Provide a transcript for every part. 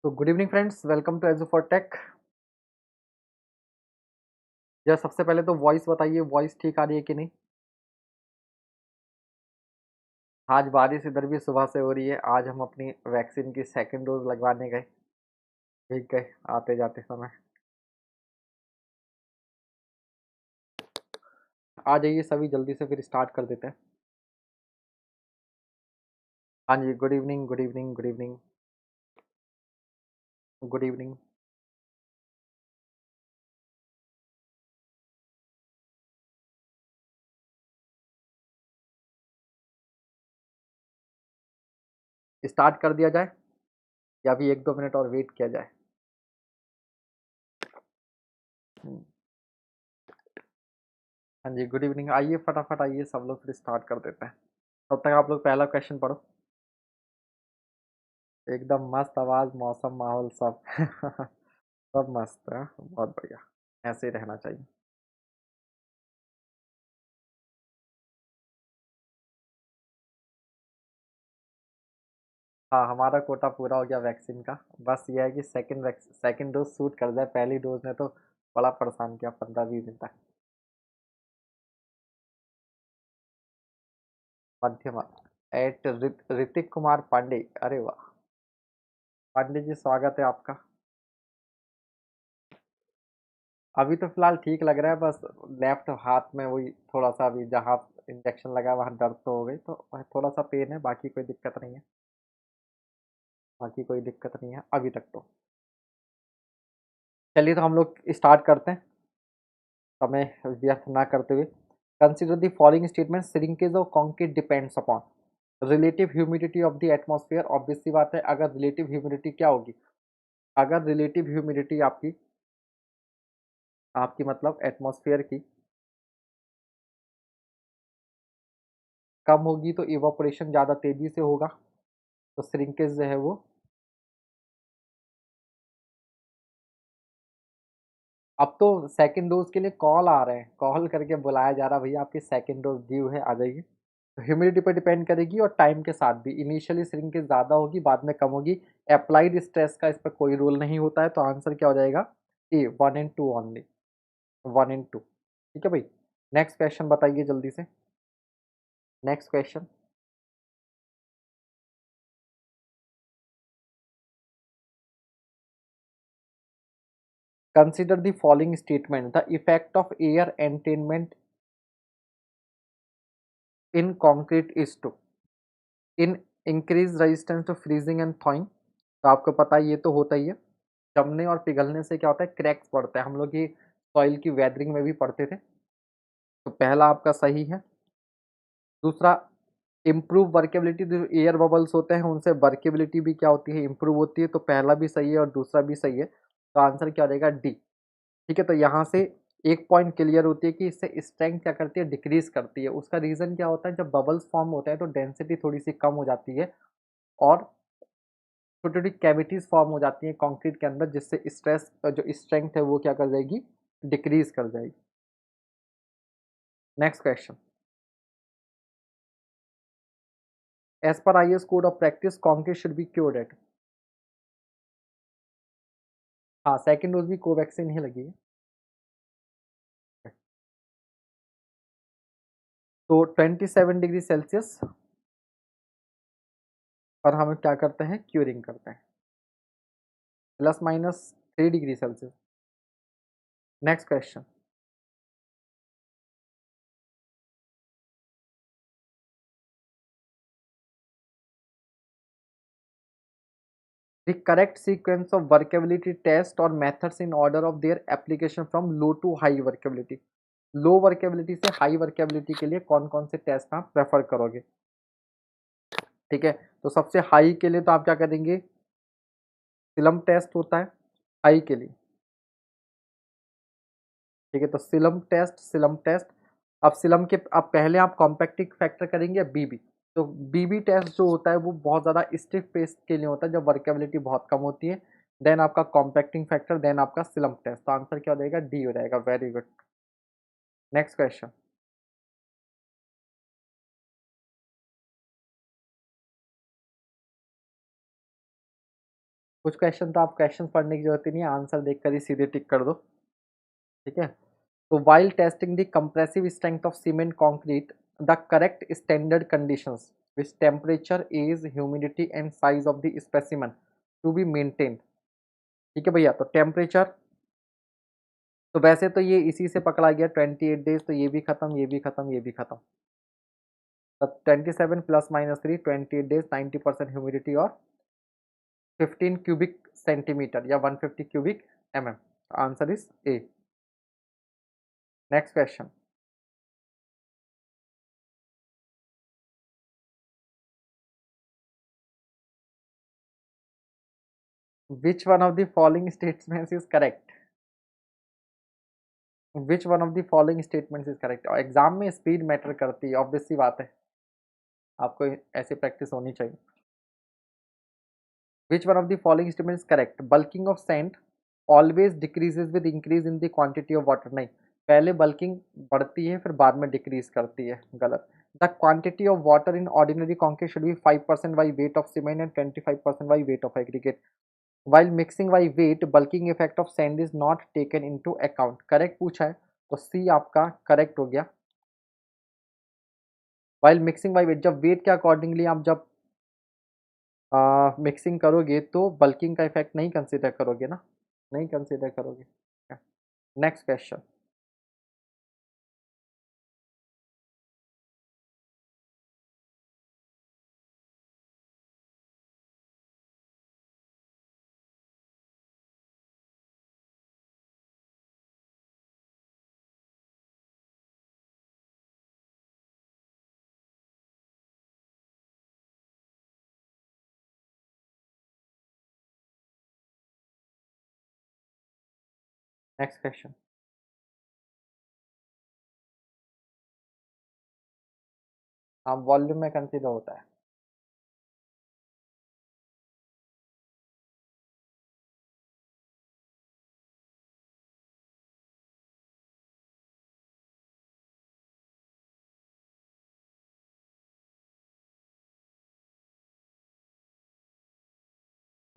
तो good evening friends, welcome to Edu for Tech. यार सबसे पहले तो वॉइस बताइए, वॉइस ठीक आ रही है कि नहीं। आज बारिश इधर भी सुबह से हो रही है। आज हम अपनी वैक्सीन की सेकंड डोज लगवाने गए, भीग गए आते जाते समय। आ जाइए सभी, जल्दी से फिर स्टार्ट कर देते हैं। हाँ जी, good evening good evening good evening good evening. Start कर दिया जाए या अभी 1-2 मिनट और वेट किया जाए। हम्म, हाँ जी, गुड इवनिंग। आइए फटाफट आइए, सब लोग फिर स्टार्ट कर देते हैं। तब तक आप लोग पहला क्वेश्चन पढ़ो। एकदम मस्त आवाज, मौसम, माहौल सब सब मस्त है, बहुत बढ़िया। ऐसे ही रहना चाहिए। हाँ, हमारा कोटा पूरा हो गया वैक्सीन का। बस ये है कि सेकंड डोज सूट कर जाए, पहली डोज ने तो बड़ा परेशान किया 15-20 दिन तक। मध्यमा एट ऋतिक कुमार पांडे, अरे वाह। पांडे जी, स्वागत है आपका। अभी तो फिलहाल ठीक लग रहा है, बस लेफ्ट हाथ में वही थोड़ा सा, अभी जहाँ इंजेक्शन लगा वहाँ दर्द तो हो गई, तो थोड़ा सा पेन है, बाकी कोई दिक्कत नहीं है। बाकी कोई दिक्कत नहीं है अभी तक तो। चलिए तो हम लोग स्टार्ट करते हैं, समय व्यर्थ ना करते हुए। Consider the following statement, shrinkage of concrete depends upon relative humidity of the atmosphere. Obvious सी बात है, अगर रिलेटिव ह्यूमिडिटी क्या होगी, अगर रिलेटिव ह्यूमिडिटी आपकी आपकी मतलब एटमॉस्फेयर की कम होगी तो इवापोरेशन ज़्यादा तेजी से होगा, तो श्रिंकेज जो है वो। अब तो सेकंड डोज के लिए कॉल आ रहे हैं, कॉल करके बुलाया जा रहा है, भैया आपकी सेकंड डोज ड्यू है, आ जाइए। तो ह्यूमिडिटी पर डिपेंड करेगी और टाइम के साथ भी। इनिशियली श्रिंकेज ज़्यादा होगी, बाद में कम होगी। अप्लाइड स्ट्रेस का इस पर कोई रूल नहीं होता है, तो आंसर क्या हो जाएगा, ए 1 and 2 ओनली, 1 and 2। ठीक है भाई। नेक्स्ट क्वेश्चन बताइए जल्दी से। Next question. Consider the following statement, the effect of air entrainment in concrete is to in increase resistance to freezing and thawing. तो आपको पता है ये तो होता ही है। जमने और पिघलने से क्या होता है, क्रैक्स पड़ता है। हम लोग ये सॉइल की वेदरिंग में भी पढ़ते थे। तो पहला आपका सही है। दूसरा, इम्प्रूव वर्केबिलिटी, जो एयर बबल्स होते हैं उनसे वर्केबिलिटी भी क्या होती है, इम्प्रूव होती है। तो पहला भी सही है और दूसरा भी सही है, तो आंसर क्या हो जाएगा, डी। ठीक है, तो यहाँ से एक पॉइंट क्लियर होती है कि इससे स्ट्रेंथ क्या करती है, डिक्रीज करती है। उसका रीज़न क्या होता है, जब बबल्स फॉर्म होते हैं तो डेंसिटी थोड़ी सी कम हो जाती है और छोटी छोटी कैविटीज फॉर्म हो जाती हैं कंक्रीट के अंदर, जिससे स्ट्रेस जो स्ट्रेंथ है वो क्या कर जाएगी, डिक्रीज कर जाएगी। Next question. As per IS code of practice concrete should be cured at. हाँ, सेकेंड डोज भी कोवैक्सीन ही लगी है। तो 27 डिग्री सेल्सियस पर हम क्या करते हैं, क्यूरिंग करते हैं, ±3 degree Celsius. Next question. The correct sequence of workability test or methods in order of their application from low to high workability. Low workability से हाई वर्केबिलिटी के लिए कौन कौन से टेस्ट आप प्रेफर करोगे। ठीक है, तो सबसे हाई के लिए तो आप क्या करेंगे, सिलम टेस्ट होता है हाई के लिए। ठीक है, तो सिलम टेस्ट। अब सिलम के अब पहले आप कॉम्पैक्टिंग फैक्टर करेंगे या बीबी। तो बीबी टेस्ट जो होता है वो बहुत ज़्यादा स्टिफ पेस्ट के लिए होता है, जब वर्केबिलिटी बहुत कम होती है। देन आपका कॉम्पैक्टिंग फैक्टर, देन आपका सिलम टेस्ट। तो आंसर क्या हो जाएगा, डी हो जाएगा। Very good. Next question. कुछ क्वेश्चन तो आप क्वेश्चन पढ़ने की जरूरत ही नहीं है, आंसर देखकर ही सीधे टिक कर दो। ठीक है, तो while testing the compressive strength of cement concrete, the correct standard conditions with temperature, age, humidity and size of the specimen to be maintained। ठीक है भैया, तो टेम्परेचर, तो वैसे तो ये इसी से पकड़ा गया 28 डेज, तो ये भी खत्म, ये भी खत्म, ये भी खत्म। तो 27 प्लस माइनस 3, 28 डेज, 90% ह्यूमिडिटी और 15 क्यूबिक सेंटीमीटर या 150 cubic mm। Answer is a. Next question, which one of the following statements is correct? Which one of the following statements is correct? और एग्जाम में स्पीड मैटर करती है, obvious सी बात है, आपको ऐसी प्रैक्टिस होनी चाहिए। Which one of the following statement is correct? Bulking of sand always decreases with increase in the quantity of water. नहीं, पहले बल्किंग बढ़ती है फिर बाद में डिक्रीज करती है, गलत। The quantity of water in ordinary concrete should be 5% by weight of cement and 25% by weight of aggregate. While mixing by weight, bulking effect of sand is not taken into account। Correct पूछा है तो सी आपका correct हो गया। While mixing by weight, जब wait के accordingly आप जब मिक्सिंग करोगे तो बल्किंग का इफेक्ट नहीं कंसीडर करोगे ना, नहीं कंसीडर करोगे। Next question, next question. हाँ, वॉल्यूम में कंसीडर होता है।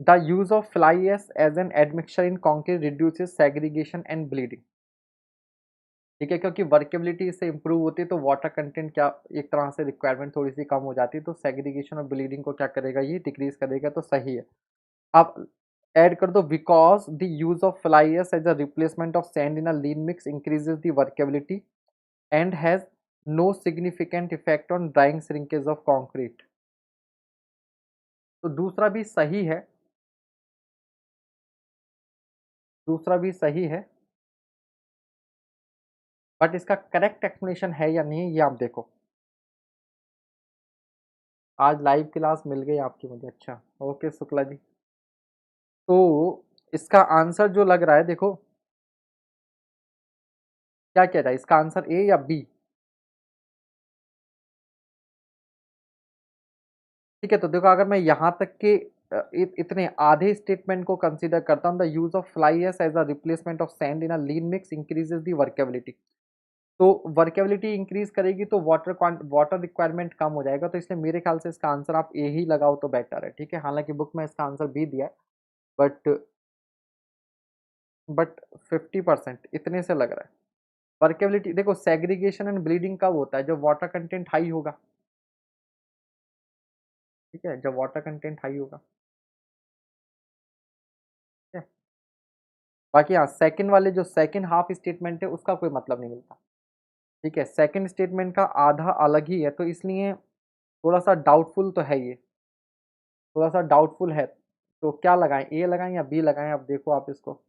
The use of fly ash as an admixture in concrete reduces segregation and bleeding. ठीक है, क्योंकि वर्केबिलिटी इससे इंप्रूव होती है तो वाटर कंटेंट क्या एक तरह से रिक्वायरमेंट थोड़ी सी कम हो जाती है, तो सेग्रीगेशन और ब्लीडिंग को क्या करेगा, ये डिक्रीज करेगा, तो सही है। आप ऐड कर दो, because the use of fly ash as a replacement of sand in a lean mix increases the workability and has no significant effect on drying shrinkage of concrete. तो दूसरा भी सही है, दूसरा भी सही है, बट इसका करेक्ट एक्सप्लेनेशन है या नहीं ये आप देखो। आज लाइव क्लास मिल गई आपकी मुझे, अच्छा ओके शुक्ला जी। तो इसका आंसर जो लग रहा है, देखो क्या कह रहा है, इसका आंसर ए या बी? ठीक है, तो देखो अगर मैं यहाँ तक के इतने आधे स्टेटमेंट को कंसीडर करता हूँ, the use of fly ash as a replacement of sand in a lean mix increases the workability. तो वर्केबिलिटी इंक्रीज करेगी तो वाटर रिक्वायरमेंट कम हो जाएगा, तो इसलिए मेरे ख्याल से इसका आंसर आप ए ही लगाओ तो बेटर है। ठीक है, हालांकि बुक में इसका आंसर बी दिया है, बट बट 50% इतने से लग रहा है। वर्केबिलिटी देखो, सेग्रीगेशन एंड ब्लीडिंग कब होता है, जब वाटर कंटेंट हाई होगा। ठीक है, जब वाटर कंटेंट हाई होगा। ठीक है, बाकी हाँ, सेकंड वाले जो सेकंड हाफ स्टेटमेंट है उसका कोई मतलब नहीं मिलता। ठीक है, सेकंड स्टेटमेंट का आधा अलग ही है, तो इसलिए थोड़ा सा डाउटफुल तो है ये, थोड़ा सा डाउटफुल है। तो क्या लगाएं, ए लगाएं या बी लगाएं, अब देखो आप इसको।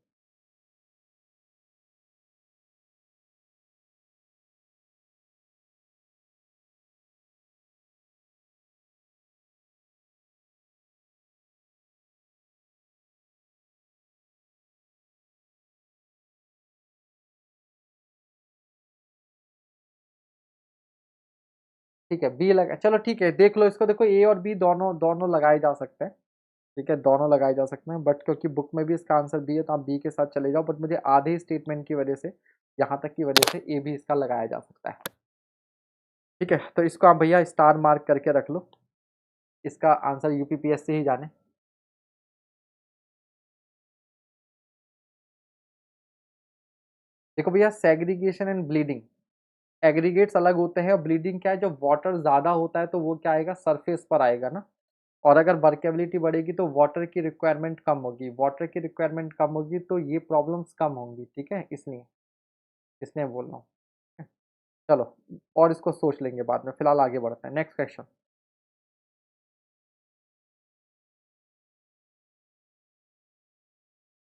ठीक है, बी लगा, चलो ठीक है, देख लो इसको, देखो ए और बी दोनों दोनों लगाए जा सकते हैं। ठीक है, दोनों लगाए जा सकते हैं, बट क्योंकि बुक में भी इसका आंसर बी है तो आप बी के साथ चले जाओ, बट मुझे आधे स्टेटमेंट की वजह से, यहाँ तक की वजह से ए भी इसका लगाया जा सकता है। ठीक है, तो इसको आप भैया स्टार मार्क करके रख लो, इसका आंसर यूपीपीएससी ही जाने। देखो भैया, सेग्रीगेशन एंड ब्लीडिंग, एग्रीगेट्स अलग होते हैं और ब्लीडिंग क्या है, जब वाटर ज़्यादा होता है तो वो क्या आएगा, सरफेस पर आएगा ना। और अगर वर्केबिलिटी बढ़ेगी तो वाटर की रिक्वायरमेंट कम होगी, वाटर की रिक्वायरमेंट कम होगी तो ये प्रॉब्लम्स कम होंगी, ठीक है, इसलिए इसलिए बोल रहा हूँ। चलो, और इसको सोच लेंगे बाद में, फिलहाल आगे बढ़ते हैं, नेक्स्ट क्वेश्चन।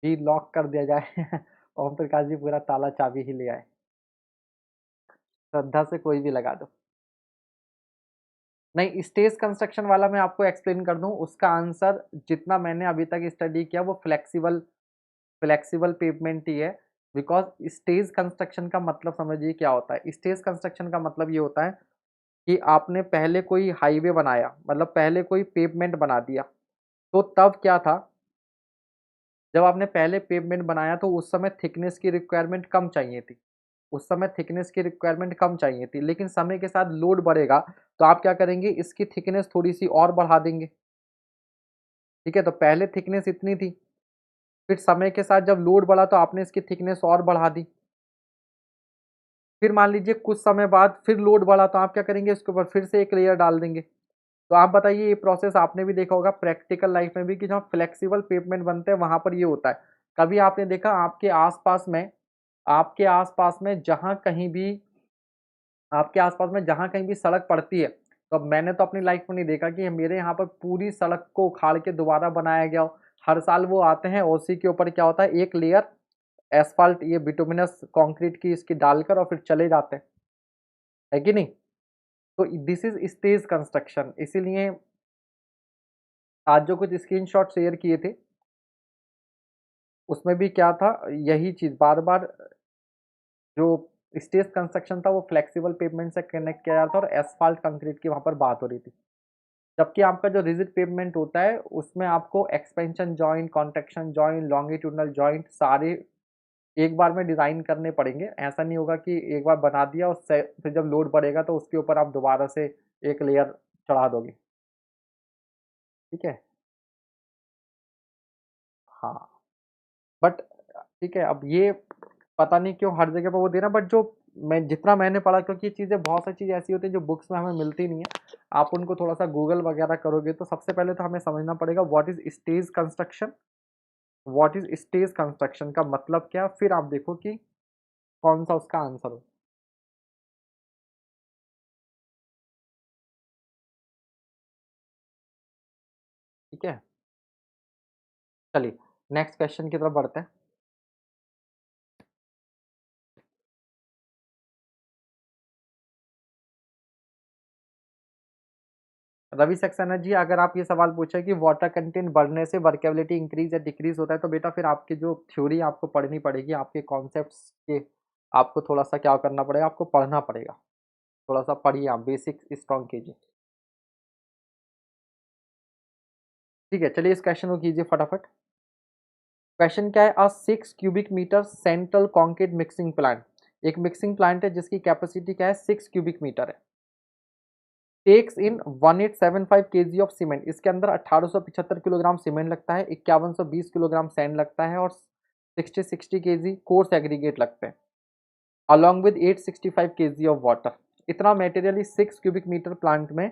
जी लॉक कर दिया जाए। ओम प्रकाश जी पूरा ताला चाबी ही ले आए, श्रद्धा से कोई भी लगा दो। नहीं, स्टेज कंस्ट्रक्शन वाला मैं आपको एक्सप्लेन कर दूं, उसका आंसर जितना मैंने अभी तक स्टडी किया वो फ्लेक्सिबल फ्लेक्सिबल पेवमेंट ही है। बिकॉज स्टेज कंस्ट्रक्शन का मतलब समझिए क्या होता है, स्टेज कंस्ट्रक्शन का मतलब ये होता है कि आपने पहले कोई हाईवे बनाया, मतलब पहले कोई पेवमेंट बना दिया, तो तब क्या था, जब आपने पहले पेवमेंट बनाया तो उस समय थिकनेस की रिक्वायरमेंट कम चाहिए थी, उस समय थिकनेस की रिक्वायरमेंट कम चाहिए थी, लेकिन समय के साथ लोड बढ़ेगा तो आप क्या करेंगे, इसकी थिकनेस थोड़ी सी और बढ़ा देंगे। ठीक है, तो पहले थिकनेस इतनी थी, फिर समय के साथ जब लोड बढ़ा तो आपने इसकी थिकनेस और बढ़ा दी, फिर मान लीजिए कुछ समय बाद फिर लोड बढ़ा तो आप क्या करेंगे, इसके ऊपर फिर से एक लेयर डाल देंगे। तो आप बताइए, ये प्रोसेस आपने भी देखा होगा प्रैक्टिकल लाइफ में भी कि जहाँ फ्लेक्सिबल पेवमेंट बनते हैं वहां पर ये होता है। कभी आपने देखा आपके आसपास में जहां कहीं भी आपके आसपास में जहां कहीं भी सड़क पड़ती है, तो अब मैंने तो अपनी लाइफ में नहीं देखा कि मेरे यहाँ पर पूरी सड़क को उखाड़ के दोबारा बनाया गया हो। हर साल वो आते हैं, उसी के ऊपर क्या होता है, एक लेयर एसफाल्ट, ये बिटुमिनस कंक्रीट की इसकी डालकर और फिर चले जाते हैं, है कि नहीं। तो दिस इज स्टेज कंस्ट्रक्शन। इसीलिए आज जो कुछ स्क्रीनशॉट शेयर किए थे उसमें भी क्या था, यही चीज बार बार, जो स्टेज कंस्ट्रक्शन था वो फ्लेक्सिबल पेवमेंट से कनेक्ट किया जाता था और एसफाल्ट कंक्रीट की वहां पर बात हो रही थी। जबकि आपका जो रिजिड पेवमेंट होता है उसमें आपको expansion joint, contraction joint, longitudinal joint सारे एक बार में डिजाइन करने पड़ेंगे। ऐसा नहीं होगा कि एक बार बना दिया और फिर जब लोड बढ़ेगा तो उसके ऊपर आप दोबारा से एक लेयर चढ़ा दोगे। ठीक है, हाँ, बट ठीक है, अब ये पता नहीं क्यों हर जगह पर वो देना, बट जो मैं जितना मैंने पढ़ा, क्योंकि ये चीज़ें बहुत सारी चीज़ें ऐसी होती है जो बुक्स में हमें मिलती नहीं है, आप उनको थोड़ा सा गूगल वगैरह करोगे तो सबसे पहले तो हमें समझना पड़ेगा what is stage construction, what is stage construction का मतलब क्या, फिर आप देखो कि कौन सा उसका आंसर हो। ठीक है, चलिए नेक्स्ट क्वेश्चन की तरफ बढ़ते हैं। रवि सक्सेना जी, अगर आप ये सवाल पूछे कि वाटर कंटेंट बढ़ने से वर्केबिलिटी इंक्रीज या डिक्रीज होता है, तो बेटा फिर आपकी जो थ्योरी आपको पढ़नी पड़ेगी, आपके कॉन्सेप्ट्स के आपको थोड़ा सा क्या करना पड़ेगा, आपको पढ़ना पड़ेगा। थोड़ा सा पढ़िए, आप बेसिक स्ट्रॉन्ग कीजिए। ठीक है, चलिए इस क्वेश्चन को कीजिए फटाफट। क्वेश्चन क्या है, a 6 cubic metre central concrete mixing plant, एक मिक्सिंग प्लांट है जिसकी कैपेसिटी क्या है, 6 क्यूबिक मीटर है, takes in 1875 kg of cement, इसके अंदर 1875 किलोग्राम सीमेंट लगता है, 5120 किलोग्राम सैंड लगता है और 60 केजी कोर्स एग्रीगेट लगते हैं, along with 865 KG of water. इतना मटेरियल इस 6 क्यूबिक मीटर प्लांट में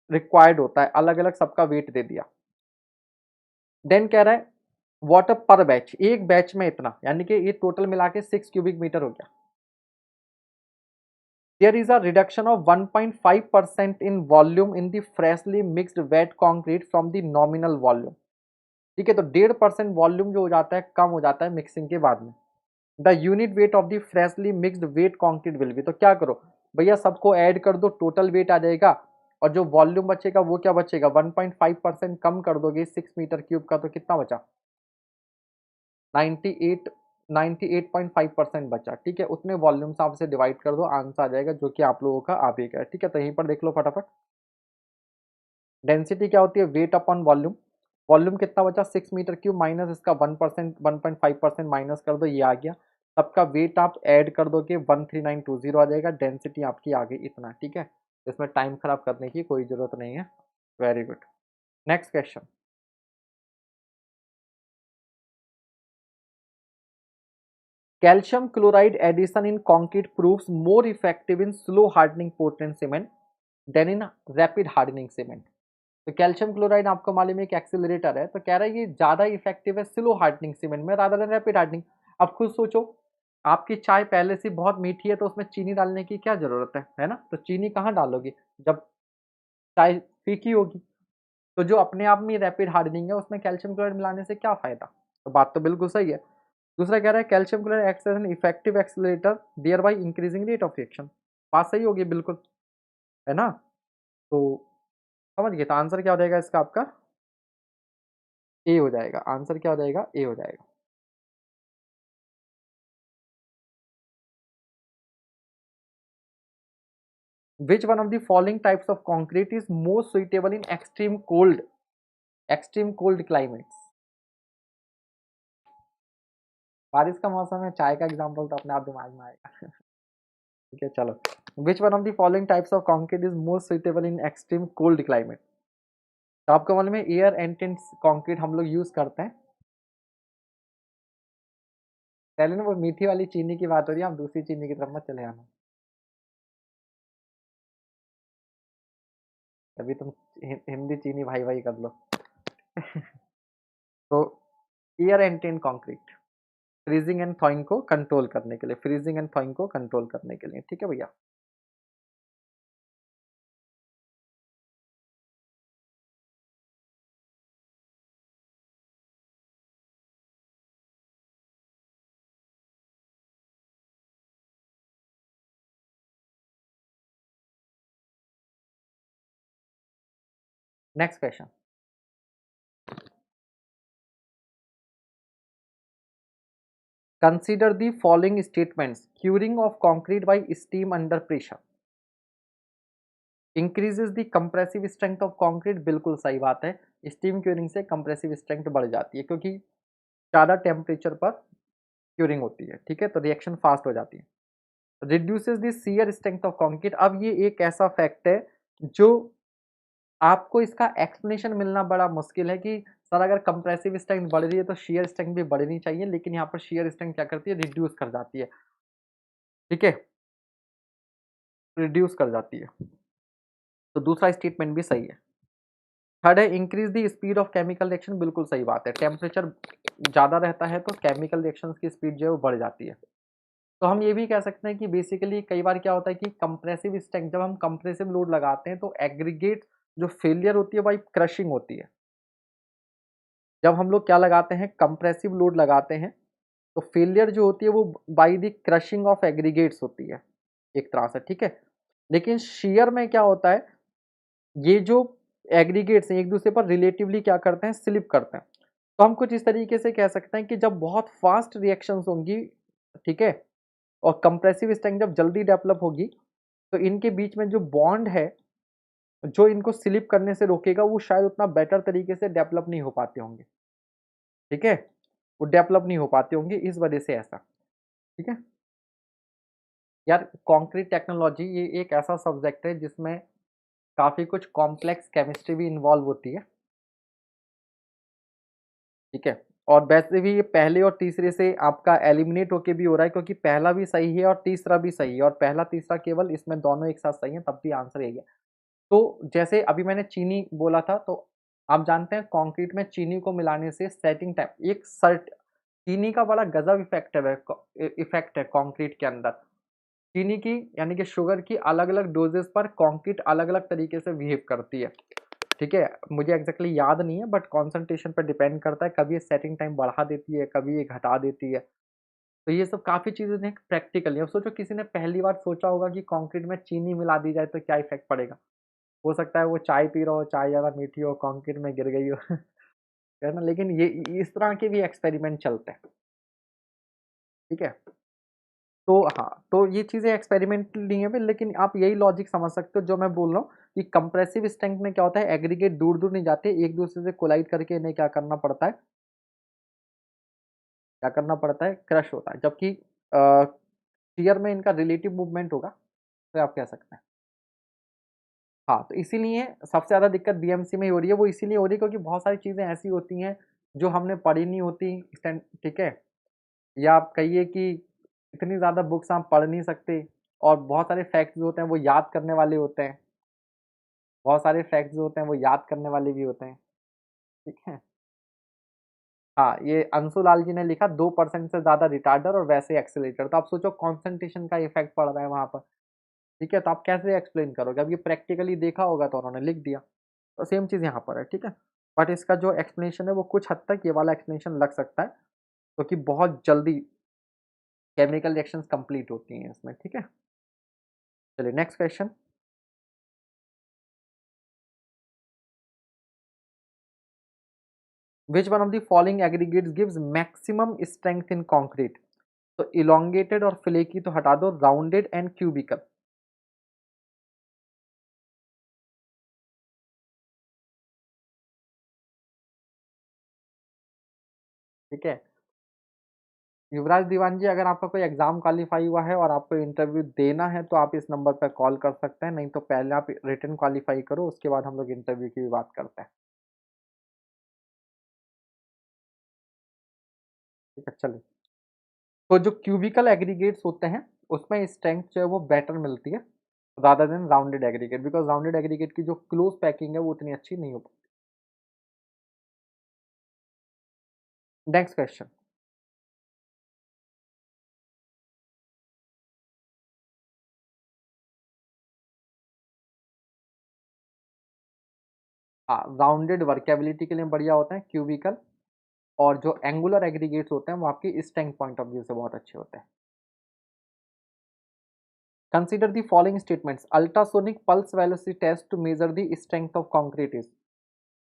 रिक्वायर्ड होता है, अलग अलग सबका वेट दे दिया। देन कह रहा है वाटर पर बैच, एक बैच में इतना, यानी कि ये टोटल मिला के 6 क्यूबिक मीटर हो गया। There is a reduction of 1.5% in volume in the freshly mixed wet concrete from the nominal volume। ठीक है, तो 1.5% वॉल्यूम जो हो जाता है कम हो जाता है मिक्सिंग के बाद में। The unit weight of the freshly mixed wet concrete will be, तो क्या करो भैया, सबको ऐड कर दो, टोटल वेट आ जाएगा, और जो वॉल्यूम बचेगा वो क्या बचेगा, 1.5% कम कर दोगे 6 मीटर क्यूब का, तो कितना बचा, 98 98.5% बचा। ठीक है, उतने वॉल्यूम से आप इसे डिवाइड कर दो, आंसर आ जाएगा जो कि आप लोगों का आ भी गया। ठीक है, तो यहीं पर देख लो फटाफट, डेंसिटी क्या होती है, वेट अपॉन वॉल्यूम। वॉल्यूम कितना बचा, 6 मीटर क्यूब माइनस इसका 1%, 1.5% माइनस कर दो, ये आ गया। सबका वेट आप ऐड कर दोगे 13920 आ जाएगा, डेंसिटी आपकी आ गई इतना। ठीक है, इसमें टाइम खराब करने की कोई जरूरत नहीं है। Very good, next question. Calcium chloride addition in concrete proves more effective in slow hardening Portland cement than in rapid hardening cement. तो कैल्शियम क्लोराइड आपको मालूम है कि एक्सीलरेटर है, तो कह रहा है ये ज्यादा इफेक्टिव है स्लो हार्डनिंग सीमेंट में रादर देन रैपिड हार्डनिंग। अब खुद सोचो, आपकी चाय पहले से बहुत मीठी है तो उसमें चीनी डालने की क्या जरूरत है ना? तो चीनी कहाँ डालोगी जब चाय फीकी होगी। तो जो अपने आप में रैपिड हार्डनिंग है उसमें कैल्शियम क्लोराइड मिलाने से क्या फायदा? तो बात तो बिल्कुल सही है। दूसरा कह रहा है calcium chloride acts as an effective accelerator thereby increasing rate of reaction. बात सही होगी बिल्कुल, है ना? तो समझ गए, तो आंसर क्या हो जाएगा इसका आपका? ए हो जाएगा। आंसर क्या हो जाएगा? ए हो जाएगा। Which one of the following types of concrete is most suitable in extreme cold climates? बारिश का मौसम है, चाय का एग्जांपल तो अपने आप दिमाग में आएगा। ठीक है, चलो। Which one of the following types of concrete is most suitable in extreme cold climate? तो आपको मालूम है एयर एंटेंस कंक्रीट हम लोग यूज करते हैं। पहले ना वो मीठी वाली चीनी की बात हो रही है, हम दूसरी चीनी की तरफ मत चले आना। अभी तुम हिंदी चीनी भाई भाई कर लो। तो air entrained concrete freezing and thawing को कंट्रोल करने के लिए, फ्रीजिंग एंड थॉइंग को कंट्रोल करने के लिए, ठीक है भैया। Next question. Consider the following statements, curing of concrete bye steam under pressure increases the compressive strength of concrete. बिल्कुल सही बात है, स्टीम क्यूरिंग से कंप्रेसिव स्ट्रेंथ बढ़ जाती है क्योंकि ज़्यादा टेम्परेचर पर क्यूरिंग होती है, ठीक है, तो रिएक्शन फास्ट हो जाती है। Reduces the shear strength of concrete. अब ये एक ऐसा फैक्ट है जो आपको इसका एक्सप्लेनेशन मिलना बड़ा मुश्किल है कि सर अगर कंप्रेसिव स्ट्रेंथ बढ़ रही है तो शियर स्ट्रेंथ भी बढ़नी चाहिए, लेकिन यहाँ पर शियर स्ट्रेंथ क्या करती है? रिड्यूस कर जाती है, ठीक है, रिड्यूस कर जाती है। तो दूसरा स्टेटमेंट भी सही है। थर्ड है increase the speed of chemical reaction. बिल्कुल सही बात है, टेम्परेचर ज़्यादा रहता है तो केमिकल रिएक्शंस की स्पीड जो है वो बढ़ जाती है। तो हम ये भी कह सकते हैं कि बेसिकली कई बार क्या होता है कि कंप्रेसिव स्ट्रेंथ, जब हम कंप्रेसिव लोड लगाते हैं तो एग्रीगेट जो फेलियर होती है भाई क्रशिंग होती है। जब हम लोग क्या लगाते हैं, कंप्रेसिव लोड लगाते हैं, तो फेलियर जो होती है वो by the crushing of aggregates होती है एक तरह से, ठीक है। लेकिन शीयर में क्या होता है, ये जो एग्रीगेट्स हैं एक दूसरे पर रिलेटिवली क्या करते हैं? स्लिप करते हैं। तो हम कुछ इस तरीके से कह सकते हैं कि जब बहुत फास्ट रिएक्शंस होंगी, ठीक है, और कंप्रेसिव स्ट्रेंथ जब जल्दी डेवलप होगी तो इनके बीच में जो बॉन्ड है जो इनको स्लिप करने से रोकेगा वो शायद उतना बेटर तरीके से डेवलप नहीं हो पाते होंगे, ठीक है, वो डेवलप नहीं हो पाते होंगे, इस वजह से ऐसा, ठीक है। यार कंक्रीट टेक्नोलॉजी ये एक ऐसा सब्जेक्ट है जिसमें काफ़ी कुछ कॉम्प्लेक्स केमिस्ट्री भी इन्वॉल्व होती है, ठीक है। और वैसे भी ये पहले और तीसरे से आपका एलिमिनेट होके भी हो रहा है क्योंकि पहला भी सही है और तीसरा भी सही है, और पहला तीसरा केवल इसमें दोनों एक साथ सही है, तब भी आंसर यही है। तो जैसे अभी मैंने चीनी बोला था, तो आप जानते हैं कंक्रीट में चीनी को मिलाने से सेटिंग टाइम एक सर्ट चीनी का बड़ा गजब इफेक्ट है कंक्रीट के अंदर। चीनी की यानी कि शुगर की अलग-अलग डोजेस पर कंक्रीट अलग-अलग तरीके से बिहेव करती है, ठीक है। मुझे एग्जैक्टली याद नहीं है बट कॉन्सेंट्रेशन पर डिपेंड करता है, कभी ये सेटिंग टाइम बढ़ा देती है, कभी ये घटा देती है। तो ये सब काफ़ी चीज़ें हैं प्रैक्टिकली। अब सोचो किसी ने पहली बार सोचा होगा कि कंक्रीट में चीनी मिला दी जाए तो क्या इफेक्ट पड़ेगा। हो सकता है वो चाय पी रहा हो, चाय ज़्यादा मीठी हो, कंक्रीट में गिर गई हो, है ना? लेकिन ये इस तरह के भी एक्सपेरिमेंट चलते हैं, ठीक है। तो हाँ, तो ये चीज़ें एक्सपेरिमेंटल नहीं है फिर, लेकिन आप यही लॉजिक समझ सकते हो जो मैं बोल रहा हूँ कि कंप्रेसिव स्ट्रेंथ में क्या होता है, एग्रीगेट दूर-दूर नहीं जाते, एक-दूसरे से कोलाइड करके इन्हें क्या करना पड़ता है, क्रश होता है। जबकि शीयर में इनका रिलेटिव मूवमेंट होगा, तो आप कह सकते हैं। हाँ, तो इसीलिए सबसे ज़्यादा दिक्कत बीएमसी में ही हो रही है, वो इसीलिए हो रही है क्योंकि बहुत सारी चीज़ें ऐसी होती हैं जो हमने पढ़ी नहीं होती, ठीक है? या आप कहिए कि इतनी ज़्यादा बुक्स आप पढ़ नहीं सकते, और बहुत सारे फैक्ट्स जो होते हैं वो याद करने वाले होते हैं, बहुत सारे फैक्ट्स जो होते हैं वो याद करने वाले भी होते हैं, ठीक है? हाँ, ये अंशु लाल जी ने लिखा 2% से ज़्यादा रिटार्डर और वैसे एक्सेलरेटर, तो आप सोचो कॉन्सन्ट्रेशन का इफेक्ट पड़ रहा है वहाँ पर, ठीक है? तो आप कैसे एक्सप्लेन करोगे? अब ये प्रैक्टिकली देखा होगा तो उन्होंने लिख दिया, तो सेम चीज़ यहाँ पर है, ठीक है? बट इसका जो एक्सप्लेनेशन है वो कुछ हद तक ये वाला एक्सप्लेनेशन लग सकता है, क्योंकि बहुत जल्दी केमिकल रिएक्शंस कंप्लीट होती हैं इसमें, ठीक है? चलिए next question. Which one of the following aggregates gives maximum strength in concrete? तो elongated और flaky तो हटा दो, rounded and cubical, ठीक है? युवराज दीवान जी, अगर आपका कोई एग्जाम क्वालिफाई हुआ है और आपको इंटरव्यू देना है तो आप इस नंबर पर कॉल कर सकते हैं, नहीं तो पहले आप रिटन क्वालिफाई करो, उसके बाद हम लोग इंटरव्यू की भी बात करते हैं, ठीक है? चलिए, तो जो क्यूबिकल एग्रीगेट्स होते हैं उसमें स्ट्रेंथ जो है वो बेटर मिलती है rather than rounded aggregate, because rounded aggregate की जो क्लोज पैकिंग है वो उतनी अच्छी नहीं हो पाती। Next question. हाँ, राउंडेड वर्केबिलिटी के लिए बढ़िया होते हैं क्यूबिकल, और जो एंगुलर एग्रीगेट्स होते हैं वो आपकी स्ट्रेंथ पॉइंट ऑफ व्यू से बहुत अच्छे होते हैं। Consider the following statements. Ultrasonic pulse velocity test to measure the strength of concrete is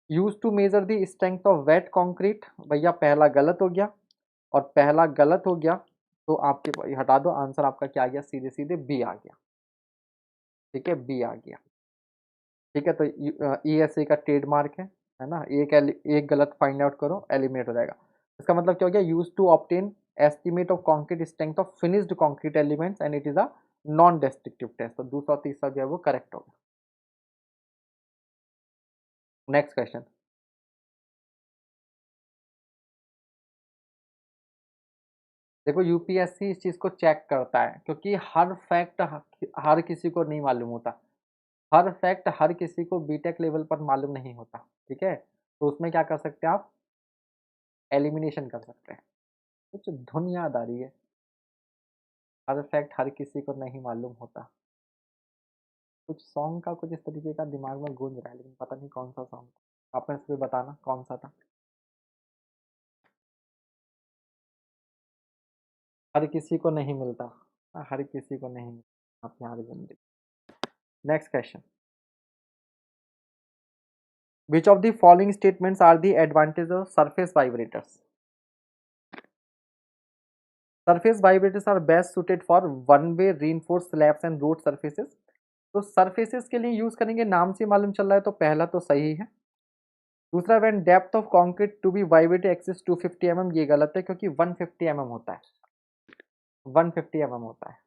use to measure the strength of wet concrete. भैया पहला गलत हो गया, और पहला गलत हो गया तो आपके हटा दो, आंसर आपका क्या आ गया? सीधे सीधे बी आ गया, ठीक है? बी आ गया, ठीक है? तो ESA का ट्रेडमार्क है ना? एक गलत फाइंड आउट करो, एलिमिनेट हो जाएगा। इसका मतलब क्या हो गया? Use to obtain estimate of concrete strength of finished concrete elements and it is a non destructive test. तो दूसरा और तीसरा जो है वो करेक्ट होगा। Next question. देखो, यूपीएससी इस चीज को चेक करता है, क्योंकि हर फैक्ट हर किसी को नहीं मालूम होता, हर फैक्ट हर किसी को बीटेक लेवल पर मालूम नहीं होता, ठीक है? तो उसमें क्या कर सकते हैं आप? एलिमिनेशन कर सकते हैं। कुछ धुन याद आ रही है, हर फैक्ट हर किसी को नहीं मालूम होता, कुछ सॉन्ग का कुछ इस तरीके का दिमाग में गूंज रहा है, लेकिन पता नहीं कौन सा सॉन्ग। आप में से कोई बताना कौन सा था? हर किसी को नहीं मिलता, हर किसी को नहीं मिलता अपनी हर जिंदगी। Next question. Which of the following statements are the advantage of surface vibrators? Surface vibrators are best suited for one way reinforced slabs and road surfaces. तो सर्फेसेस के लिए यूज करेंगे, नाम से मालूम चल रहा है, तो पहला तो सही है। दूसरा, when depth of concrete to be vibrate exceeds 250 mm, ये गलत है क्योंकि 150 mm होता है, 150 mm होता है,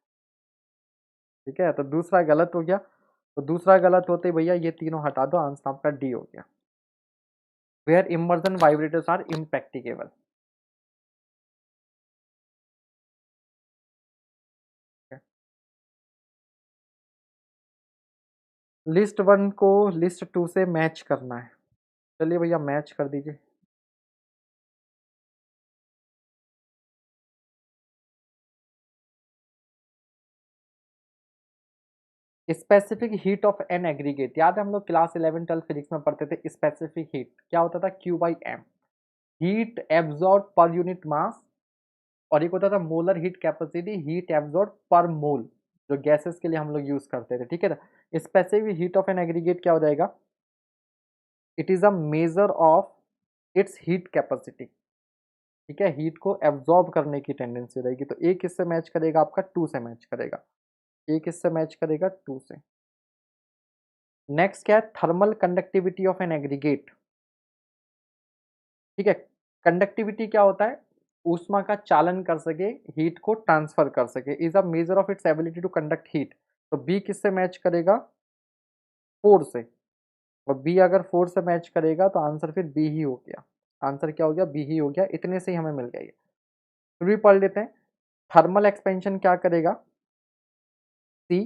ठीक है? तो दूसरा गलत हो गया, तो दूसरा गलत होते ही भैया ये तीनों हटा दो, आंसर आपका डी हो गया। Where immersion vibrators are impracticable. List one को लिस्ट टू से मैच करना है, चलिए भैया मैच कर दीजिए। Specific heat of an aggregate, याद है हम लोग क्लास 11 12 फिजिक्स में पढ़ते थे, स्पेसिफिक हीट क्या होता था? Q/M, heat absorb per unit mass, और एक होता था molar heat capacity, heat absorb पर मोल, जो गैसेस के लिए हम लोग यूज करते थे, ठीक है ना? Specific heat of an aggregate क्या हो जाएगा? It is a measure of it's heat capacity, ठीक है? हीट को एब्जॉर्ब करने की टेंडेंसी रहेगी, तो एक किससे मैच करेगा? आपका टू से मैच करेगा, एक किससे मैच करेगा? टू से। नेक्स्ट क्या है? Thermal conductivity of an aggregate, ठीक है? कंडक्टिविटी क्या होता है? ऊष्मा का चालन कर सके, हीट को ट्रांसफर कर सके, is a measure of its ability to conduct heat. तो बी किससे मैच करेगा? फोर से। और बी अगर फोर से मैच करेगा तो आंसर फिर बी ही हो गया, आंसर क्या हो गया? बी ही हो गया, इतने से ही हमें मिल गया ये। फिर भी पढ़ लेते हैं। थर्मल एक्सपेंशन क्या करेगा? सी,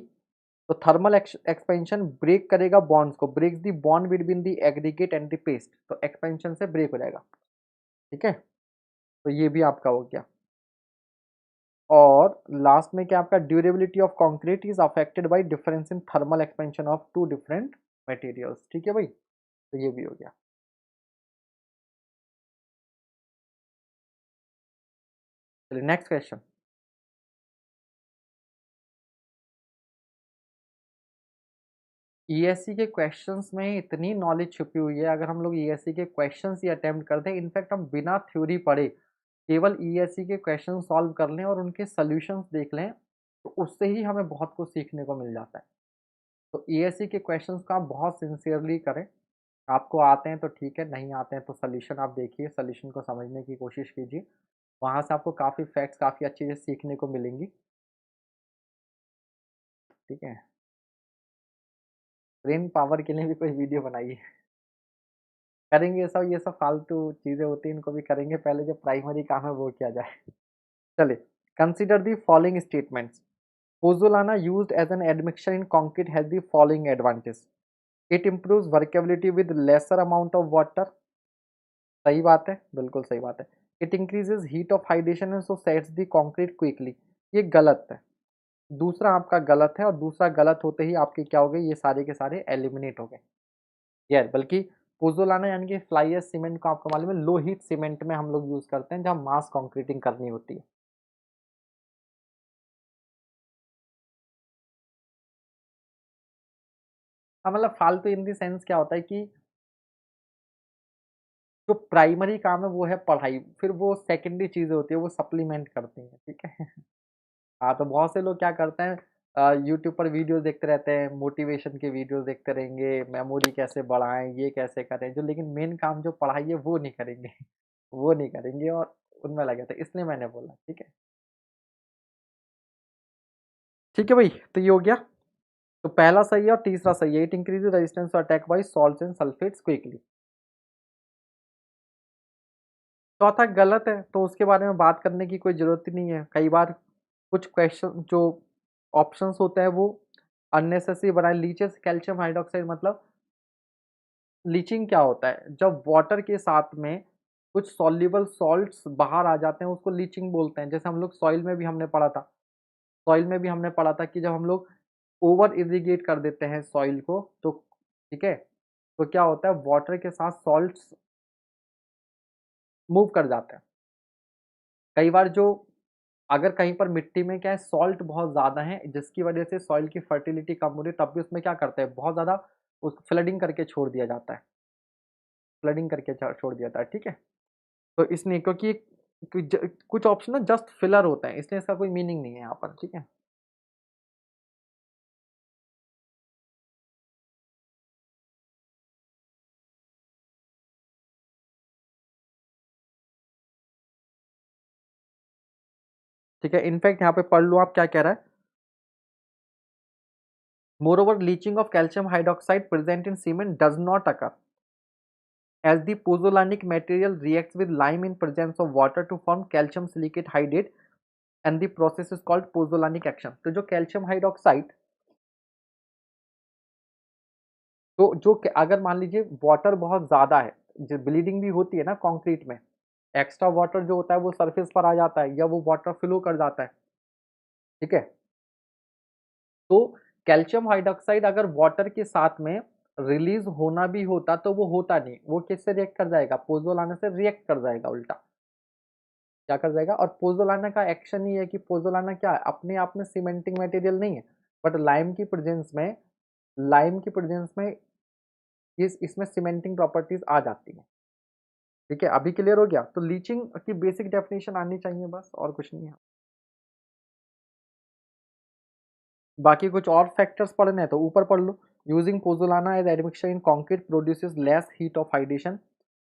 तो थर्मल एक्सपेंशन ब्रेक करेगा बॉन्ड्स को, breaks the bond between the aggregate and the paste, तो एक्सपेंशन से ब्रेक हो जाएगा। ठीक है, तो ये भी आपका हो गया। और लास्ट में क्या आपका, durability of concrete is affected by difference in thermal expansion of two different materials. ठीक है भाई, तो ये भी हो गया। चलिए नेक्स्ट क्वेश्चन। ईएससी के क्वेश्चंस में इतनी नॉलेज छुपी हुई है, अगर हम लोग ईएससी के क्वेश्चंस ही अटेम्प्ट करते हैं, इनफैक्ट हम बिना थ्योरी पढ़े केवल ईएससी के क्वेश्चन सॉल्व कर लें और उनके सॉल्यूशंस देख लें, तो उससे ही हमें बहुत कुछ सीखने को मिल जाता है। तो ईएससी के क्वेश्चंस को आप बहुत सिंसियरली करें। आपको आते हैं तो ठीक है, नहीं आते हैं तो सॉल्यूशन आप देखिए, सॉल्यूशन को समझने की कोशिश कीजिए। वहाँ से आपको काफ़ी फैक्ट्स, काफ़ी अच्छी चीज़ें सीखने को मिलेंगी। ठीक है, ब्रेन पावर के लिए भी कोई वीडियो बनाइए। करेंगे ये सब फालतू चीज़ें होती हैं, इनको भी करेंगे, पहले जो प्राइमरी काम है वो किया जाए। चलिए, consider the following statements. Pozzolana used as an admixture in concrete has the following advantage. It improves workability with lesser amount of water. सही बात है, बिल्कुल सही बात है। It increases heat of hydration and so sets the concrete quickly. ये गलत है। दूसरा आपका गलत है, और दूसरा गलत होते ही आपके क्या हो गए, ये सारे के सारे एलिमिनेट हो गए। यार बल्कि पोजोलाना यानी कि फ्लाई एश सीमेंट को आपको मालूम है लो हीट सीमेंट में हम लोग यूज करते हैं जहाँ मास कंक्रीटिंग करनी होती है। हाँ, मतलब फालतू इन दी सेंस क्या होता है कि जो प्राइमरी काम है वो है पढ़ाई, फिर वो सेकेंडरी चीज़ें होती है वो सप्लीमेंट करती हैं। ठीक है। हाँ, तो बहुत से लोग क्या करते हैं, यूट्यूब पर वीडियोस देखते रहते हैं, मोटिवेशन के वीडियोस देखते रहेंगे, मेमोरी कैसे बढ़ाएं, ये कैसे करें, जो लेकिन मेन काम जो पढ़ाई है वो नहीं करेंगे। वो नहीं करेंगे और उनमें लगे थे, इसलिए मैंने बोला। ठीक है, ठीक है भाई, तो ये हो गया। तो पहला सही है और तीसरा सही है। It increase resistance to attack by salts and sulphates quickly. चौथा गलत है, तो उसके बारे में बात करने की कोई ज़रूरत ही नहीं है। कई बार कुछ क्वेश्चन जो ऑप्शंस होते हैं वो अननेसेसरी बनाए। लीचेस कैल्शियम हाइड्रोक्साइड मतलब लीचिंग क्या होता है, जब वाटर के साथ में कुछ सॉल्युबल सॉल्ट्स बाहर आ जाते हैं उसको लीचिंग बोलते हैं। जैसे हम लोग सॉइल में भी हमने पढ़ा था, सॉइल में भी हमने पढ़ा था कि जब हम लोग ओवर इरिगेट कर देते हैं सॉइल को, तो ठीक है, तो क्या होता है, वाटर के साथ सॉल्ट्स मूव कर जाते हैं। कई बार जो अगर कहीं पर मिट्टी में क्या है, सॉल्ट बहुत ज़्यादा है जिसकी वजह से सॉइल की फर्टिलिटी कम हो रही है, तब भी उसमें क्या करते हैं, बहुत ज़्यादा उस फ्लडिंग करके छोड़ दिया जाता है, फ्लडिंग करके छोड़ दिया जाता है। ठीक है, तो इसलिए क्योंकि कुछ ऑप्शन ना जस्ट फिलर होते हैं, इसलिए इसका कोई मीनिंग नहीं है यहाँ पर। ठीक है, ठीक है, इनफैक्ट यहाँ पे पढ़ लो आप क्या कह रहा है। More over leaching of calcium hydroxide present in cement does not occur as the pozzolanic material reacts with lime in presence of water to form calcium silicate hydrate and the process is called pozzolanic action। तो जो calcium hydroxide, तो जो अगर मान लीजिए water बहुत ज़्यादा है, जो ब्लीडिंग भी होती है ना कंक्रीट में, एक्स्ट्रा वाटर जो होता है वो सरफेस पर आ जाता है या वो वाटर फ्लो कर जाता है। ठीक है, तो कैल्शियम हाइड्रोक्साइड अगर वाटर के साथ में रिलीज होना भी होता तो वो होता नहीं, वो किससे रिएक्ट कर जाएगा, पोजोलाना से रिएक्ट कर जाएगा, उल्टा क्या कर जाएगा। और पोजोलाना का एक्शन ही है कि पोजोलाना क्या है, अपने आप में सीमेंटिंग मटेरियल नहीं है, बट लाइम की प्रेजेंस में इसमें सीमेंटिंग प्रॉपर्टीज आ जाती है। ठीक है, अभी क्लियर हो गया। तो लीचिंग की बेसिक डेफिनेशन आनी चाहिए बस, और कुछ नहीं है। बाकी कुछ और फैक्टर्स पढ़ने हैं तो ऊपर पढ़ लो। Using pozzolana as admixture in concrete produces less heat of hydration,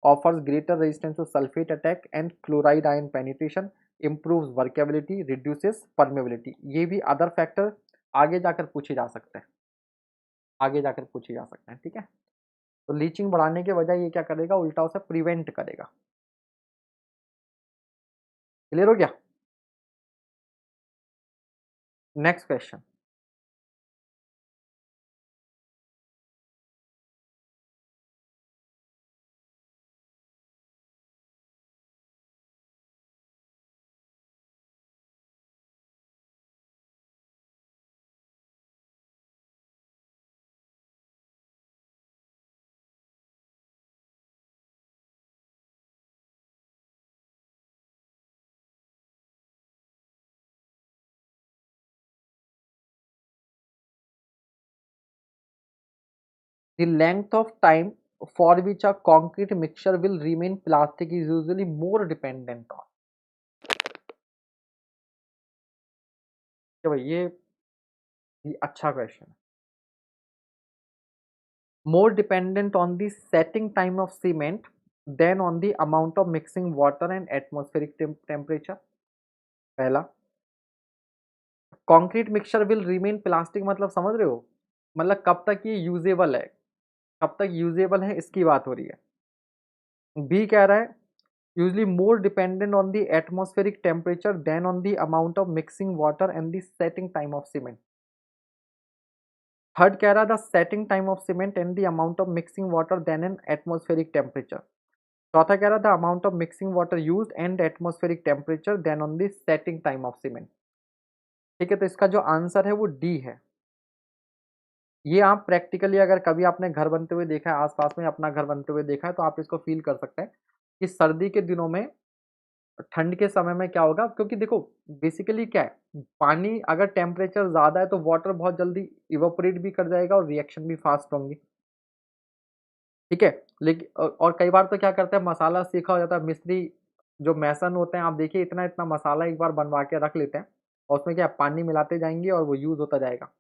offers greater resistance to sulfate attack and chloride ion penetration, improves workability, reduces permeability। ये भी अदर फैक्टर आगे जाकर पूछे जा सकते हैं, आगे जाकर पूछे जा सकते हैं। ठीक है, तो लीचिंग बढ़ाने के बजाय ये क्या करेगा, उल्टा उसे प्रिवेंट करेगा। क्लियर हो गया। Next question, the length of time for which a concrete mixture will remain plastic is usually more dependent on, तो भाई ये अच्छा क्वेश्चन है। More dependent on the setting time of cement than on the amount of mixing water and atmospheric temperature। पहला, concrete mixture will remain plastic मतलब समझ रहे हो, मतलब कब तक ये यूजेबल है, कब तक यूजेबल है इसकी बात हो रही है। बी कह रहा है usually more dependent on the atmospheric temperature than on the amount of mixing water and the setting time of cement. Third कह रहा है the setting time of cement and the amount of mixing water than an atmospheric temperature. चौथा कह रहा था amount of mixing water used and atmospheric temperature than on the setting time of cement. ठीक है, तो इसका जो आंसर है वो डी है। ये आप प्रैक्टिकली अगर कभी आपने घर बनते हुए देखा है, आसपास में अपना घर बनते हुए देखा है, तो आप इसको फील कर सकते हैं कि सर्दी के दिनों में, ठंड के समय में क्या होगा, क्योंकि देखो बेसिकली क्या है, पानी अगर टेम्परेचर ज़्यादा है तो वाटर बहुत जल्दी इवापोरेट भी कर जाएगा और रिएक्शन भी फास्ट होंगी। ठीक है, लेकिन और कई बार तो क्या करते हैं, मसाला सीखा हो जाता है, मिस्त्री जो मैसन होते हैं आप देखिए इतना इतना मसाला एक बार बनवा के रख लेते हैं और उसमें क्या है, पानी मिलाते जाएंगे और वो यूज़ होता जाएगा।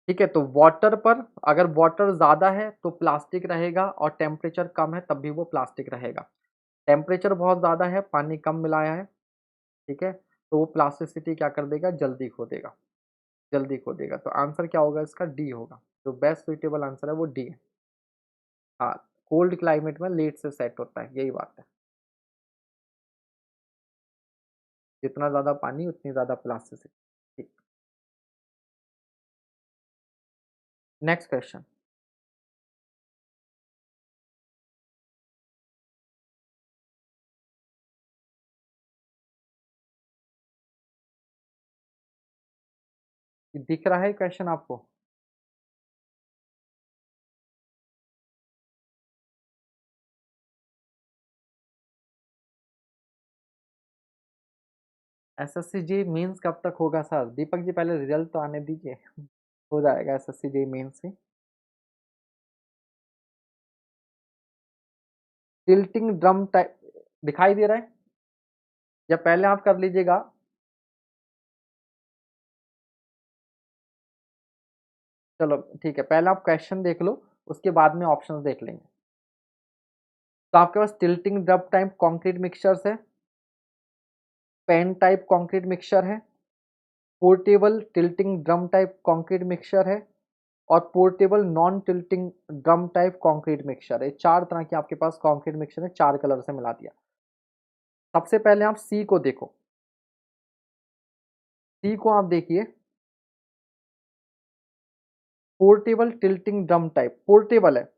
ठीक है, तो वाटर पर अगर वाटर ज़्यादा है तो प्लास्टिक रहेगा और टेम्परेचर कम है तब भी वो प्लास्टिक रहेगा। टेम्परेचर बहुत ज़्यादा है, पानी कम मिलाया है, ठीक है, तो वो प्लास्टिसिटी क्या कर देगा, जल्दी खो देगा, जल्दी खो देगा। तो आंसर क्या होगा इसका, डी होगा। जो बेस्ट सुइटेबल आंसर है वो डी है। हाँ, कोल्ड क्लाइमेट में लेट से सेट होता है, यही बात है। जितना ज़्यादा पानी उतनी ज़्यादा प्लास्टिसिटी। ठीक, नेक्स्ट क्वेश्चन। दिख रहा है क्वेश्चन आपको? एसएससी जी मेंस कब तक होगा सर? दीपक जी पहले रिजल्ट तो आने दीजिए। हो जाएगा एसएससी जी मेंस भी। टिल्टिंग ड्रम टाइप दिखाई दे रहा है, या पहले आप कर लीजिएगा? चलो ठीक है, पहले आप क्वेश्चन देख लो, उसके बाद में ऑप्शंस देख लेंगे। तो आपके पास tilting drum type concrete mixtures है, पेन टाइप कंक्रीट मिक्सचर है, portable tilting drum type concrete mixture है, और portable non tilting drum type concrete mixture है। चार तरह के आपके पास कंक्रीट मिक्सचर है, चार कलर से मिला दिया। सबसे पहले आप सी को देखो, सी को आप देखिए, portable tilting drum type, portable है।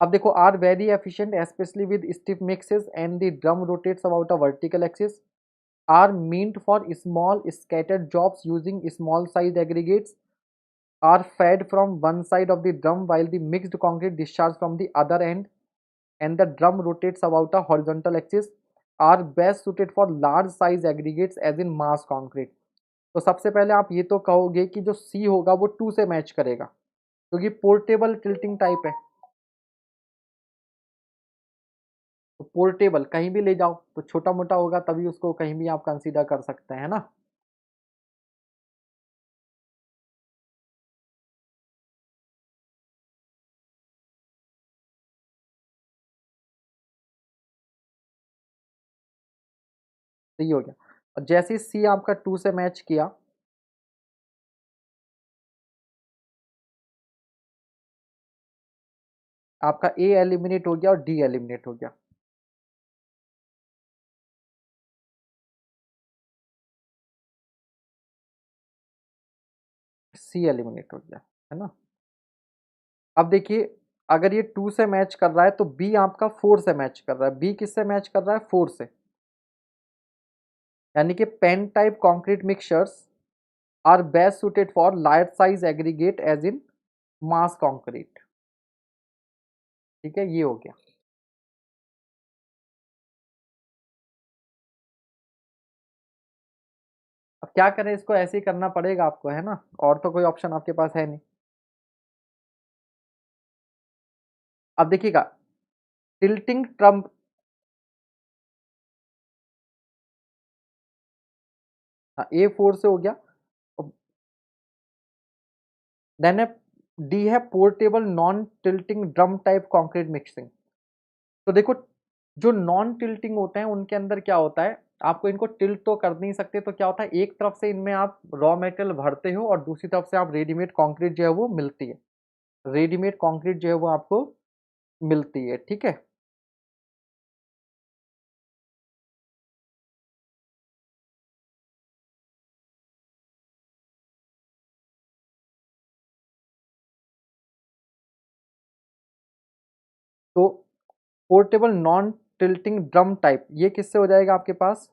अब देखो, are very efficient specially with stiff mixes and the drum rotates about a vertical axis, are meant for small scattered jobs using small size aggregates, are fed from one side of the drum while the mixed concrete discharged from the other end, and the drum rotates about a horizontal axis, are best suited for large size aggregates as in mass concrete। तो सबसे पहले आप ये तो कहोगे कि जो सी होगा वो टू से मैच करेगा, क्योंकि पोर्टेबल टिल्टिंग टाइप है। तो पोर्टेबल कहीं भी ले जाओ, तो छोटा मोटा होगा तभी उसको कहीं भी आप कंसीडर कर सकते हैं ना। सही हो गया। और जैसे ही सी आपका टू से मैच किया, आपका ए एलिमिनेट हो गया और डी एलिमिनेट हो गया। सी एलिमिनेट हो गया, है ना। अब देखिए, अगर ये 2 से मैच कर रहा है तो बी आपका 4 से मैच कर रहा है। बी किससे मैच कर रहा है? 4 से। यानी कि pan type concrete mixtures are best suited for large size aggregate as in mass concrete. ठीक है, ये हो गया। अब क्या करें, इसको ऐसे ही करना पड़ेगा आपको, है ना, और तो कोई ऑप्शन आपके पास है नहीं। अब देखिएगा, टिल्टिंग ट्रम्प, हाँ A4 से हो गया। देन है डी है portable non tilting drum type concrete mixing. तो देखो, जो नॉन टिल्टिंग होते हैं उनके अंदर क्या होता है, आपको इनको टिल्ट तो कर नहीं सकते, तो क्या होता है, एक तरफ से इनमें आप रॉ मटेरियल भरते हो और दूसरी तरफ से आप रेडीमेड कंक्रीट जो है वो मिलती है, रेडीमेड कंक्रीट जो है वो आपको मिलती है। ठीक है, तो portable non tilting drum type ये किससे हो जाएगा आपके पास?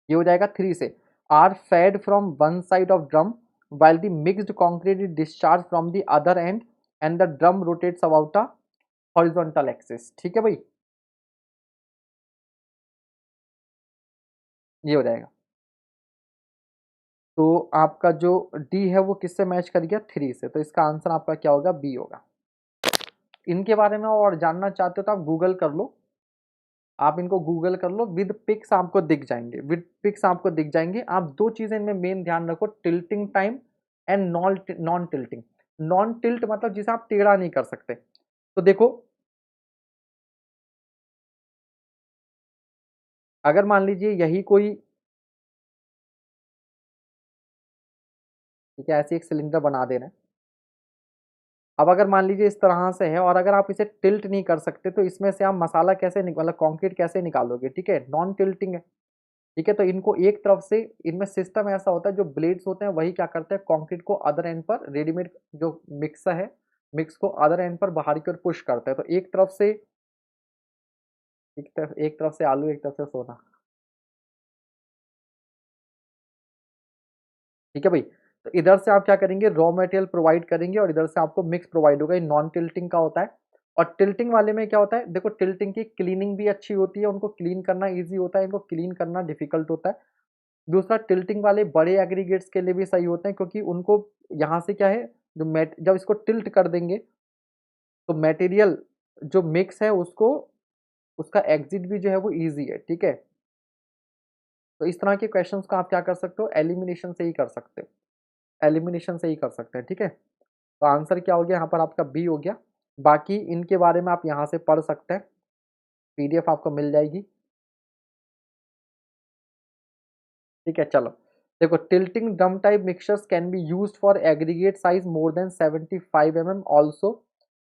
ये हो जाएगा 3 से। Are fed from one side of drum while the mixed concrete is discharged from the other end and the drum rotates about a horizontal axis। ठीक है भाई, ये हो जाएगा। तो आपका जो डी है वो किससे मैच कर गया? 3 से। तो इसका आंसर आपका क्या होगा? बी होगा। इनके बारे में और जानना चाहते हो तो आप गूगल कर लो, आप इनको गूगल कर लो, विद पिक्स आपको दिख जाएंगे, विद पिक्स आपको दिख जाएंगे। आप दो चीजें इनमें मेन ध्यान रखो, tilting time and non tilting. Non tilt मतलब जिसे आप टेढ़ा नहीं कर सकते। तो देखो, अगर मान लीजिए यही कोई, ठीक है, ऐसे एक सिलेंडर बना दे रहे हैं। अब अगर मान लीजिए इस तरह से है और अगर आप इसे टिल्ट नहीं कर सकते तो इसमें से आप मसाला कैसे मतलब कंक्रीट कैसे निकालोगे? ठीक है, नॉन टिल्टिंग है। ठीक है, तो इनको एक तरफ से, इनमें सिस्टम ऐसा होता है, जो ब्लेड्स होते हैं वही क्या करते हैं, कंक्रीट को अदर एंड पर, रेडीमेड जो मिक्सर है, मिक्स को अदर एंड पर बाहर की ओर पुश करता है। तो एक तरफ से, एक तरफ से आलू, एक तरफ से सोना। ठीक है भाई, तो इधर से आप क्या करेंगे, रॉ मटेरियल प्रोवाइड करेंगे और इधर से आपको मिक्स प्रोवाइड होगा। ये नॉन टिल्टिंग का होता है। और टिल्टिंग वाले में क्या होता है, देखो टिल्टिंग की क्लीनिंग भी अच्छी होती है, उनको क्लीन करना ईजी होता है, इनको क्लीन करना डिफिकल्ट होता है। दूसरा, टिल्टिंग वाले बड़े एग्रीगेट्स के लिए भी सही होते हैं, क्योंकि उनको यहाँ से क्या है, जो मेट जब इसको टिल्ट कर देंगे तो मटेरियल जो मिक्स है उसको, उसका एग्जिट भी जो है वो ईजी है। ठीक है, तो इस तरह के क्वेश्चंस को आप क्या कर सकते हो, एलिमिनेशन से ही कर सकते हो, एलिमिनेशन से ही कर सकते हैं। ठीक है, तो आंसर क्या हो गया यहाँ पर आपका? बी हो गया। बाकी इनके बारे में आप यहाँ से पढ़ सकते हैं, पीडीएफ आपको मिल जाएगी। ठीक है, चलो देखो, tilting drum type mixtures can be used for aggregate size more than 75 mm also,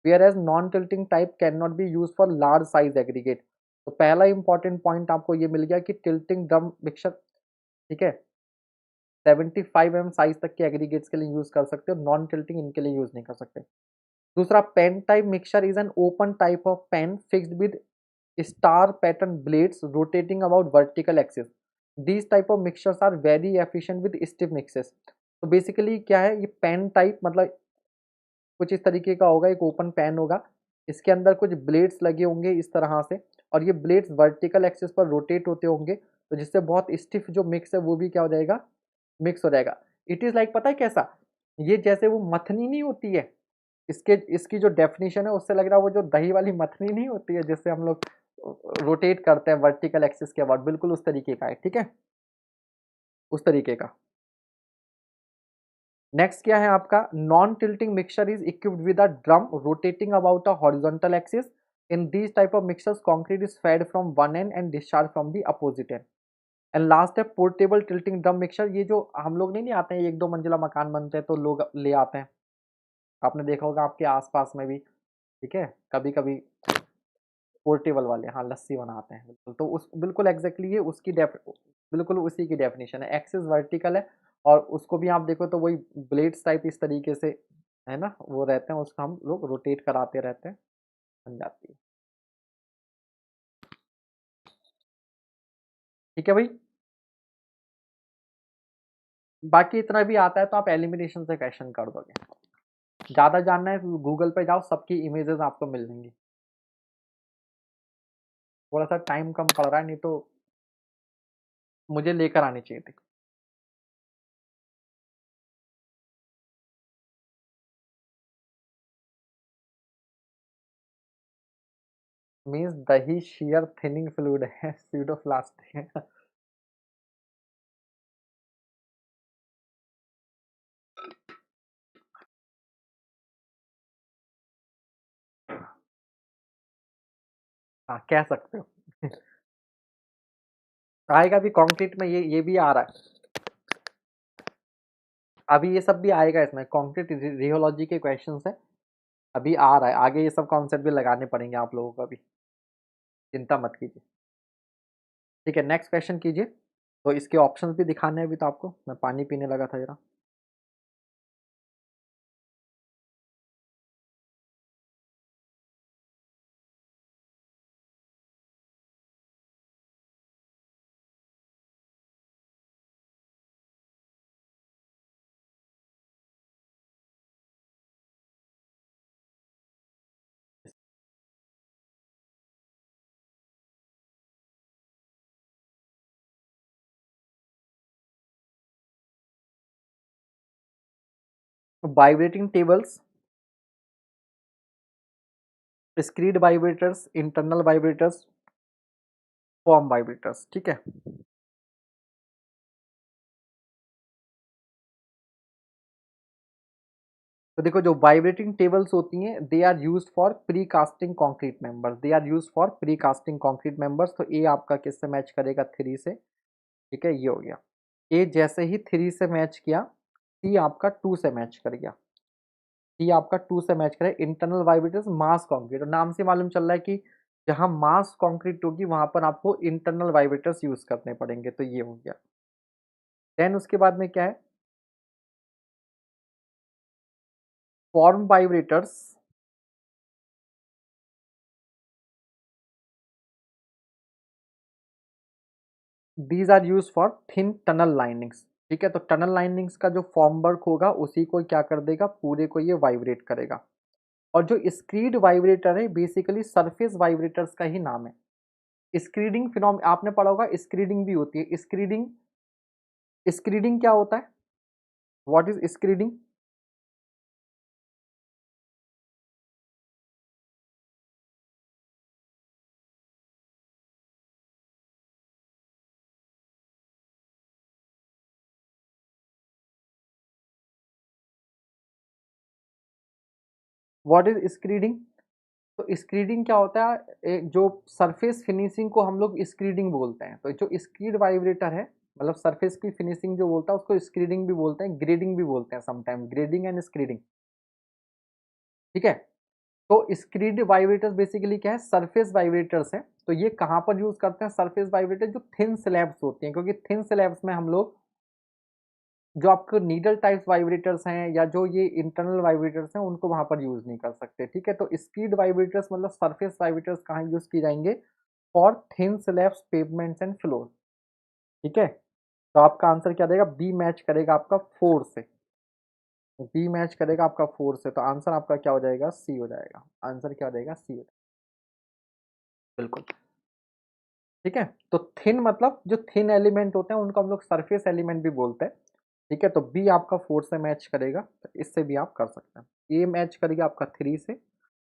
whereas non tilting type can not be use for large size aggregate. तो पहला इंपॉर्टेंट पॉइंट आपको ये मिल गया कि टिल्टिंग ड्रम मिक्सचर, ठीक है, 75 mm size तक के एग्रीगेट्स के लिए यूज कर सकते हो, नॉन टिल्टिंग इनके लिए यूज नहीं कर सकते। दूसरा, pan type mixture is an open type of pan fixed with star pattern blades rotating about vertical axis. These type of mixtures are very efficient with stiff mixes. तो basically क्या है, ये पेन टाइप मतलब कुछ इस तरीके का होगा, एक ओपन पेन होगा, इसके अंदर कुछ ब्लेड्स लगे होंगे इस तरह से, और ये ब्लेड्स वर्टिकल एक्सिस पर रोटेट होते होंगे, तो जिससे बहुत स्टिफ जो मिक्स है वो भी क्या हो जाएगा, मिक्स हो जाएगा। इट इज लाइक, पता है कैसा, ये जैसे वो मथनी नहीं होती है, इसके इसकी जो डेफिनेशन है उससे लग रहा है वो जो दही वाली मथनी नहीं होती है जिससे हम लोग रोटेट करते हैं वर्टिकल एक्सिस के अबाउट, बिल्कुल उस तरीके का है। ठीक है, उस तरीके का। नेक्स्ट क्या है आपका, non tilting mixture is equipped with a drum rotating about a horizontal axis. In these type of mixtures concrete is fed from one and discharge from the opposite and. And last है portable tilting drum mixture. ये जो हम लोग नहीं आते हैं, एक दो मंजिला मकान बनते हैं तो लोग ले आते हैं, आपने देखा होगा आपके आसपास में भी। ठीक है, कभी कभी पोर्टेबल वाले, हाँ, लस्सी बनाते हैं, बिल्कुल। तो उस बिल्कुल एग्जैक्टली ये उसकी बिल्कुल उसी की डेफिनेशन है, एक्सिस वर्टिकल है और उसको भी आप देखो तो वही ब्लेड्स टाइप इस तरीके से है ना, वो रहते हैं, उसको हम लोग रोटेट कराते रहते हैं, बन जाती है। ठीक है भाई, बाकी इतना भी आता है तो आप एलिमिनेशन से क्वेश्चन कर दोगे। ज्यादा जानना है तो गूगल पे जाओ, सबकी इमेजेस आपको मिल जाएंगी। थोड़ा सा टाइम कम पड़ रहा है, नहीं तो मुझे लेकर आनी चाहिए थी। मीन्स दही shear थिनिंग फ्लूइड है, स्यूडोप्लास्ट है। हाँ कह सकते हो। आएगा भी कंक्रीट में, ये भी आ रहा है। अभी ये सब भी आएगा इसमें, कंक्रीट रियोलॉजी के क्वेश्चंस है, अभी आ रहा है आगे, ये सब कॉन्सेप्ट भी लगाने पड़ेंगे आप लोगों को अभी, चिंता मत कीजिए। ठीक है, नेक्स्ट क्वेश्चन कीजिए। तो इसके ऑप्शंस भी दिखाने हैं अभी तो आपको, मैं पानी पीने लगा था जरा। Vibrating tables, screed vibrators, internal vibrators, form vibrators. ठीक है, तो देखो जो वाइब्रेटिंग टेबल्स होती हैं, they are used for precasting concrete members, they are used for precasting concrete members. तो ए आपका किससे मैच करेगा? 3 से। ठीक है, ये हो गया। ए जैसे ही 3 से मैच किया, सी आपका 2 से मैच कर गया। सी आपका 2 से मैच करे। इंटरनल वाइब्रेटर्स मास कंक्रीट, और नाम से मालूम चल रहा है कि जहां मास कंक्रीट होगी वहां पर आपको इंटरनल वाइब्रेटर्स यूज करने पड़ेंगे, तो ये हो गया। देन उसके बाद में क्या है? Form vibrators, these are use for thin tunnel linings. ठीक है, तो टनल लाइनिंग्स का जो फॉर्म वर्क होगा उसी को क्या कर देगा, पूरे को ये वाइब्रेट करेगा। और जो स्क्रीड वाइब्रेटर है बेसिकली सरफेस वाइब्रेटर्स का ही नाम है। स्क्रीडिंग फिनोम आपने पढ़ा होगा, स्क्रीडिंग भी होती है। स्क्रीडिंग, स्क्रीडिंग क्या होता है? What is screeding? What is screeding? तो स्क्रीडिंग क्या होता है? जो सरफेस फिनिशिंग को हम लोग स्क्रीडिंग बोलते हैं। तो जो स्क्रीड वाइब्रेटर है, मतलब सरफेस की फिनिशिंग जो बोलता है उसको स्क्रीडिंग भी बोलते हैं, ग्रेडिंग भी बोलते हैं समटाइम, ग्रेडिंग एंड स्क्रीडिंग। ठीक है, तो स्क्रीड वाइब्रेटर्स बेसिकली क्या है, सरफेस वाइब्रेटर्स हैं। तो ये कहाँ पर यूज करते हैं सरफेस वाइब्रेटर? जो थिन स्लैब्स होती हैं, क्योंकि थिन स्लैब्स में हम लोग जो आपको नीडल टाइप्स वाइब्रेटर्स हैं या जो ये इंटरनल वाइब्रेटर्स हैं उनको वहां पर यूज नहीं कर सकते। ठीक है, तो स्क्रीड वाइब्रेटर्स मतलब सरफेस वाइब्रेटर्स कहाँ यूज की जाएंगे? For thin slabs, pavements and floor. ठीक है, तो आपका आंसर क्या देगा? बी मैच करेगा आपका 4 से। बी मैच करेगा आपका 4 से, तो आंसर आपका क्या हो जाएगा? सी हो जाएगा। आंसर क्या हो जाएगा? सी हो जाएगा। बिल्कुल। ठीक है, तो थिन मतलब जो थिन एलिमेंट होते हैं उनको हम लोग सरफेस एलिमेंट भी बोलते हैं। ठीक है, तो बी आपका 4 से मैच करेगा, तो इससे भी आप कर सकते हैं। ए मैच करेगा आपका 3 से,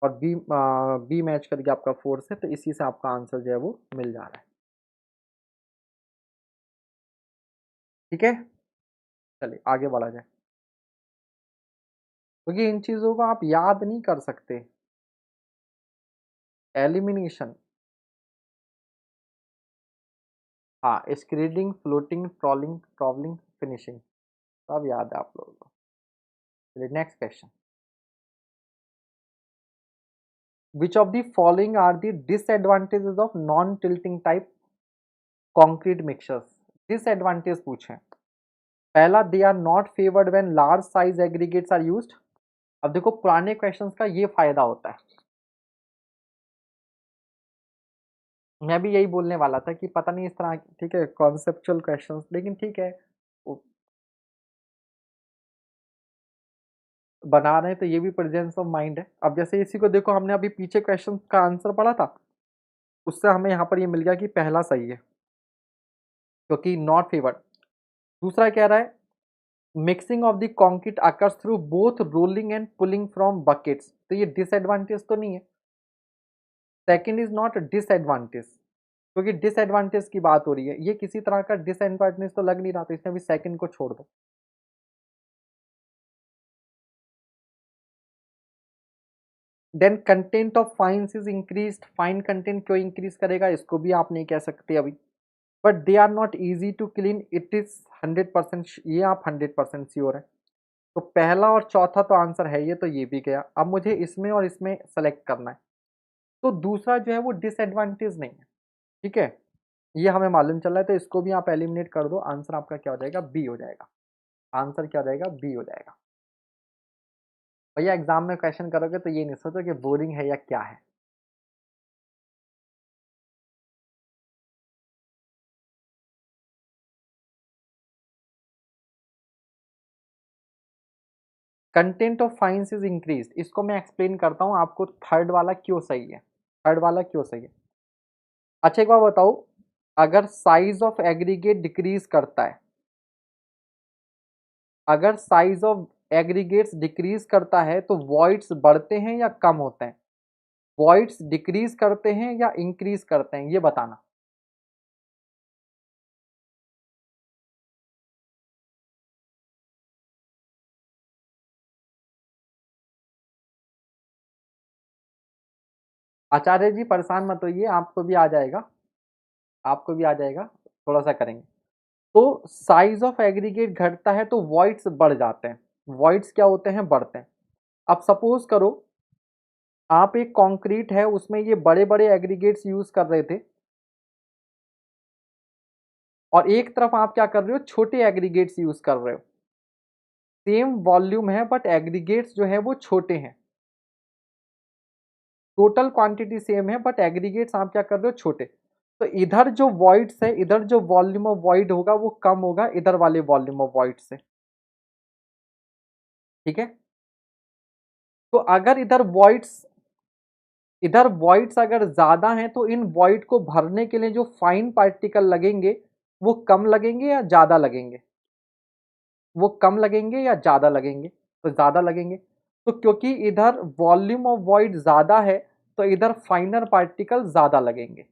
और बी बी मैच करेगा आपका 4 से, तो इसी से आपका आंसर जो है वो मिल जा रहा है। ठीक है, चलिए आगे बढ़ा जाए, क्योंकि इन चीज़ों को आप याद नहीं कर सकते। एलिमिनेशन, हाँ, screeding, floating, trolling, trowelling, finishing, सब याद है आप लोगों को। चलिए next question. Which of the following are the disadvantages of non tilting type concrete mixtures? Disadvantage पूछे, पहला, they are not favoured when large size aggregates are used. अब देखो पुराने क्वेश्चंस का ये फायदा होता है, मैं भी यही बोलने वाला था कि पता नहीं इस तरह, ठीक है, कॉन्सेप्चुअल क्वेश्चंस, लेकिन ठीक है वो बना रहे हैं तो ये भी प्रेजेंस ऑफ माइंड है। अब जैसे इसी को देखो, हमने अभी पीछे क्वेश्चन का आंसर पढ़ा था, उससे हमें यहाँ पर ये मिल गया कि पहला सही है क्योंकि नॉट फेवर्ड। दूसरा कह रहा है mixing of the concrete occurs through both rolling and pulling from buckets, तो ये डिसएडवांटेज तो नहीं है। सेकंड इज नॉट डिसएडवांटेज, क्योंकि डिसएडवांटेज की बात हो रही है, ये किसी तरह का डिसएडवांटेज तो लग नहीं रहा, तो इसमें भी सेकंड को छोड़ दो। Then content of fines is increased, fine content क्यों इंक्रीज करेगा इसको भी आप नहीं कह सकते अभी। But they are not easy to clean, it is 100%, ये आप 100% श्योर है। तो पहला और चौथा तो आंसर है, ये तो ये भी गया। अब मुझे इसमें और इसमें सेलेक्ट करना है, तो दूसरा जो है वो डिसएडवांटेज नहीं है, ठीक है, ये हमें मालूम चल रहा है, तो इसको भी आप एलिमिनेट कर दो। आंसर आपका क्या हो जाएगा, बी हो जाएगा। आंसर क्या हो जाएगा, बी हो जाएगा। भैया एग्जाम में क्वेश्चन करोगे तो ये नहीं सोचो कि बोरिंग है या क्या है। Content of fines is increase, इसको मैं एक्सप्लेन करता हूं आपको, थर्ड वाला क्यों सही है, थर्ड वाला क्यों सही है। अच्छा एक बार बताओ, अगर साइज ऑफ एग्रीगेट डिक्रीज करता है, अगर साइज ऑफ एग्रीगेट्स डिक्रीज करता है तो वॉइड्स बढ़ते हैं या कम होते हैं, वॉइड्स डिक्रीज करते हैं या इंक्रीज करते हैं, ये बताना। आचार्य जी परेशान मत होइए, आपको भी आ जाएगा, आपको भी आ जाएगा, थोड़ा सा करेंगे। तो साइज ऑफ एग्रीगेट घटता है तो वॉइड्स बढ़ जाते हैं, वॉइड्स क्या होते हैं, बढ़ते हैं। अब सपोज करो आप एक कंक्रीट है उसमें ये बड़े बड़े एग्रीगेट्स यूज कर रहे थे, और एक तरफ आप क्या कर रहे हो, छोटे एग्रीगेट्स यूज कर रहे हो। सेम वॉल्यूम है बट एग्रीगेट्स जो है वो छोटे हैं, टोटल क्वांटिटी सेम है बट एग्रीगेट्स आप क्या कर रहे हो, छोटे। तो इधर जो वॉइड्स है, इधर जो वॉल्यूम ऑफ वॉइड होगा वो कम होगा इधर वाले वॉल्यूम ऑफ वॉइड से, ठीक है। तो अगर इधर वॉइड्स अगर ज्यादा हैं तो इन वॉइड को भरने के लिए जो फाइन पार्टिकल लगेंगे वो कम लगेंगे या ज्यादा लगेंगे, वो कम लगेंगे या ज्यादा लगेंगे, तो ज्यादा लगेंगे। तो क्योंकि इधर वॉल्यूम ऑफ वॉइड ज्यादा है तो इधर फाइनर पार्टिकल ज्यादा लगेंगे।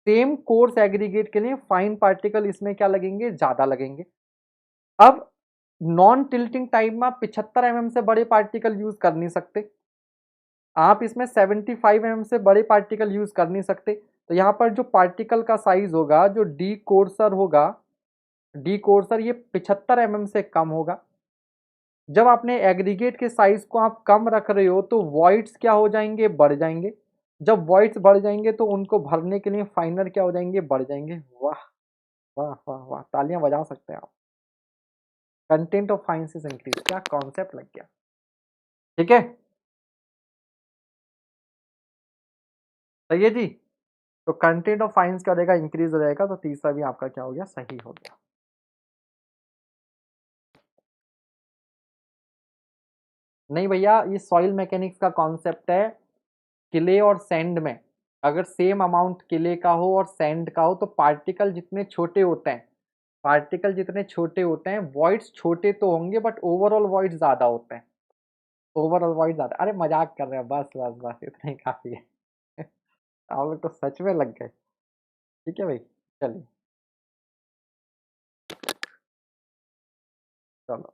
सेम कोर्स एग्रीगेट के लिए फाइन पार्टिकल इसमें क्या लगेंगे, ज्यादा लगेंगे। अब नॉन टिल्टिंग टाइप में आप 75 mm से बड़े पार्टिकल यूज कर नहीं सकते, आप इसमें 75 mm से बड़े पार्टिकल यूज कर नहीं सकते। तो यहाँ पर जो पार्टिकल का साइज होगा, जो डी कोर्सर होगा, डी कोर्सर ये 75 mm से कम होगा। जब आपने एग्रीगेट के साइज को आप कम रख रहे हो तो वॉइड्स क्या हो जाएंगे, बढ़ जाएंगे। जब वॉइड्स बढ़ जाएंगे तो उनको भरने के लिए फाइनर क्या हो जाएंगे, बढ़ जाएंगे। वाह वाह वाह वाह, तालियां बजा सकते हैं आप। Content of fines is increase, क्या कॉन्सेप्ट लग गया, ठीक है, सही है जी। तो कंटेंट ऑफ फाइन्स क्या रहेगा, इंक्रीज हो जाएगा, तो तीसरा भी आपका क्या हो गया, सही हो गया। नहीं भैया, ये सॉइल मैकेनिक्स का कॉन्सेप्ट है। किले और सैंड में अगर सेम अमाउंट किले का हो और सैंड का हो तो पार्टिकल जितने छोटे होते हैं, पार्टिकल जितने छोटे होते हैं, वॉइड्स छोटे तो होंगे बट ओवरऑल वॉइड ज्यादा होते हैं, ओवरऑल वॉइड ज्यादा। अरे मजाक कर रहे हैं, बस बस बस इतना ही काफी है। आप लोग तो सच में लग गए, ठीक है भाई, चलिए, चलो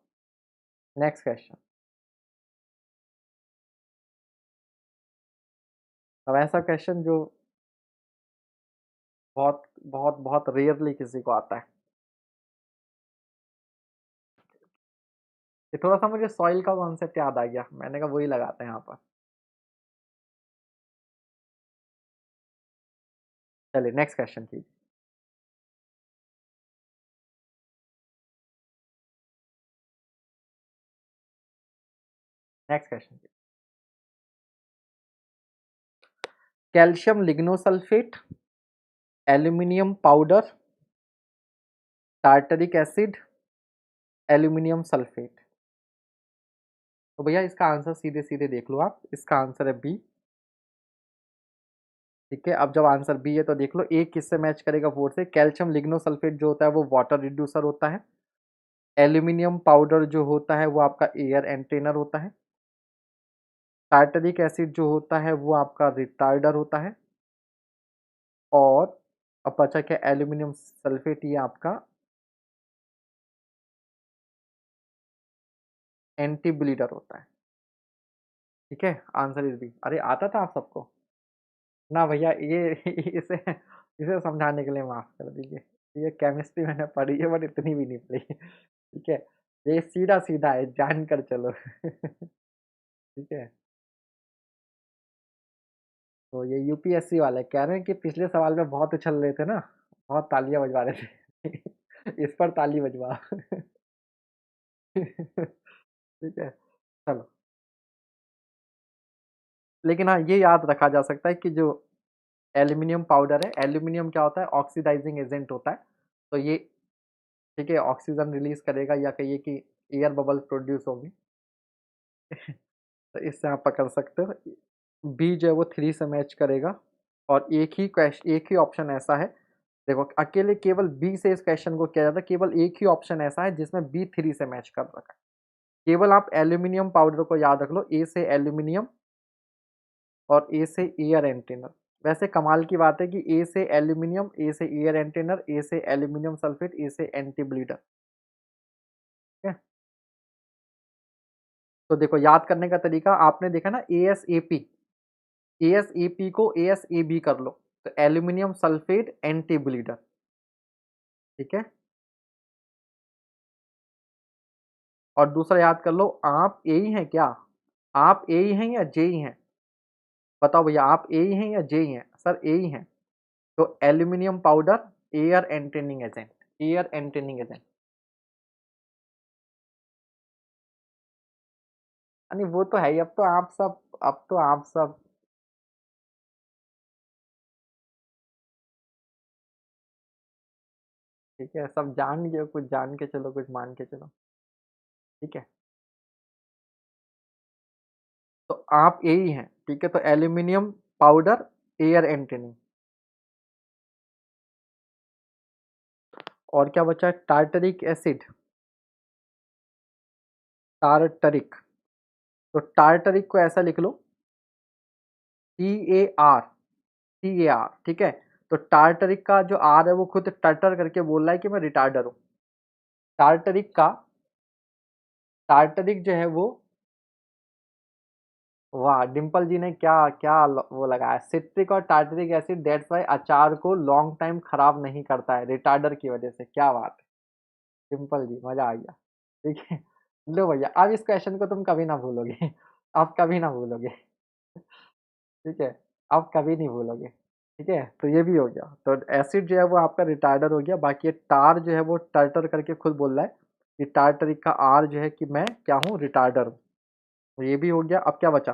नेक्स्ट क्वेश्चन। अब ऐसा क्वेश्चन जो बहुत बहुत बहुत रेयरली किसी को आता है, ये थोड़ा सा मुझे सॉइल का कॉन्सेप्ट याद आ गया, मैंने कहा वही लगाते हैं यहाँ पर। चलिए नेक्स्ट क्वेश्चन कीजिए। Next question. Calcium lignosulphate, aluminium powder, tartaric acid, aluminium sulphate. तो भैया इसका आंसर सीधे सीधे देख लो आप, इसका आंसर है बी। ठीक है, अब जब आंसर बी है तो देख लो ए किससे मैच करेगा, फोर से। कैल्शियम लिग्नोसल्फेट जो होता है वो वाटर रिड्यूसर होता है। एल्यूमिनियम पाउडर जो होता है वो आपका एयर एंटेनर होता है। टार्टरिक एसिड जो होता है वो आपका रिटार्डर होता है। और अब बचा क्या, एल्यूमिनियम सल्फेट, ये आपका एंटी ब्लीडर होता है। ठीक है, आंसर इज बी। अरे आता था आप सबको ना भैया, ये इसे इसे समझाने के लिए माफ कर दीजिए। ये केमिस्ट्री मैंने पढ़ी है बट इतनी भी नहीं पढ़ी। ठीक है, ये सीधा सीधा है, जान कर चलो। ठीक है, तो ये यूपीएससी वाले कह रहे हैं कि पिछले सवाल में बहुत उछल रहे थे ना, बहुत तालियां बजवा रहे थे। इस पर ताली बजवा। ठीक है, चलो। लेकिन हाँ, ये याद रखा जा सकता है कि जो एल्यूमिनियम पाउडर है, एल्यूमिनियम क्या होता है, ऑक्सीडाइजिंग एजेंट होता है। तो ये, ठीक है, ऑक्सीजन रिलीज करेगा या कहिए कि एयर बबल प्रोड्यूस होंगे। तो इससे आप पकड़ सकते हो। बी जो है वो थ्री से मैच करेगा। और एक ही ऑप्शन ऐसा है, देखो अकेले केवल बी से इस क्वेश्चन को किया जाता है, केवल एक ही ऑप्शन ऐसा है जिसमें बी थ्री से मैच कर रखा है। केवल आप एल्यूमिनियम पाउडर को याद रख लो, ए से एल्यूमिनियम और ए से एयर एंटेनर। वैसे कमाल की बात है कि ए से एल्यूमिनियम, ए से एयर एंटेनर, ए से एल्यूमिनियम सल्फेट, ए से एंटी ब्लीडर। ठीक है, तो देखो याद करने का तरीका आपने देखा ना, ASAP, ASAP को ASAB कर लो, तो एल्यूमिनियम सल्फेट एंटी ब्लीडर। ठीक है, और दूसरा याद कर लो, आप ए ही हैं क्या, आप ए ही हैं या जे ही हैं, बताओ भैया, आप ए ही हैं या जे ही हैं, सर ए ही हैं। तो aluminium powder air entraining agent, air entraining agent. यानी वो तो है ही, अब तो आप सब, अब तो आप सब, ठीक है, सब जान गए, कुछ जान के चलो, कुछ मान के चलो। ठीक है, तो आप ए ही हैं। ठीक है, तो एल्यूमिनियम पाउडर एयर एंटेनिंग। और क्या बचा है, टार्टरिक एसिड, टार्टरिक। तो टार्टरिक को ऐसा लिख लो, TAR, TAR। ठीक है, तो टार्टरिक का जो आर है वो खुद टर्टर करके बोल रहा है कि मैं रिटार्डर हूँ। टार्टरिक का, टार्टरिक जो है वो, वाह डिम्पल जी ने क्या क्या वो लगाया, सिट्रिक और टार्टरिक एसिड, दैट्स वाई अचार को लॉन्ग टाइम खराब नहीं करता है, रिटार्डर की वजह से। क्या बात है डिम्पल जी, मजा आ गया। ठीक है, लो भैया, अब इस क्वेश्चन को तुम कभी ना भूलोगे। अब कभी ना भूलोगे। ठीक है, अब कभी नहीं भूलोगे। ठीक है, तो ये भी हो गया, तो एसिड जो है वो आपका रिटार्डर हो गया। बाकी ये टार जो है वो टर्टर करके खुद बोल रहा है कि टार्टरिक का आर जो है कि मैं क्या हूँ, रिटार्डर हूँ। तो ये भी हो गया। अब क्या बचा,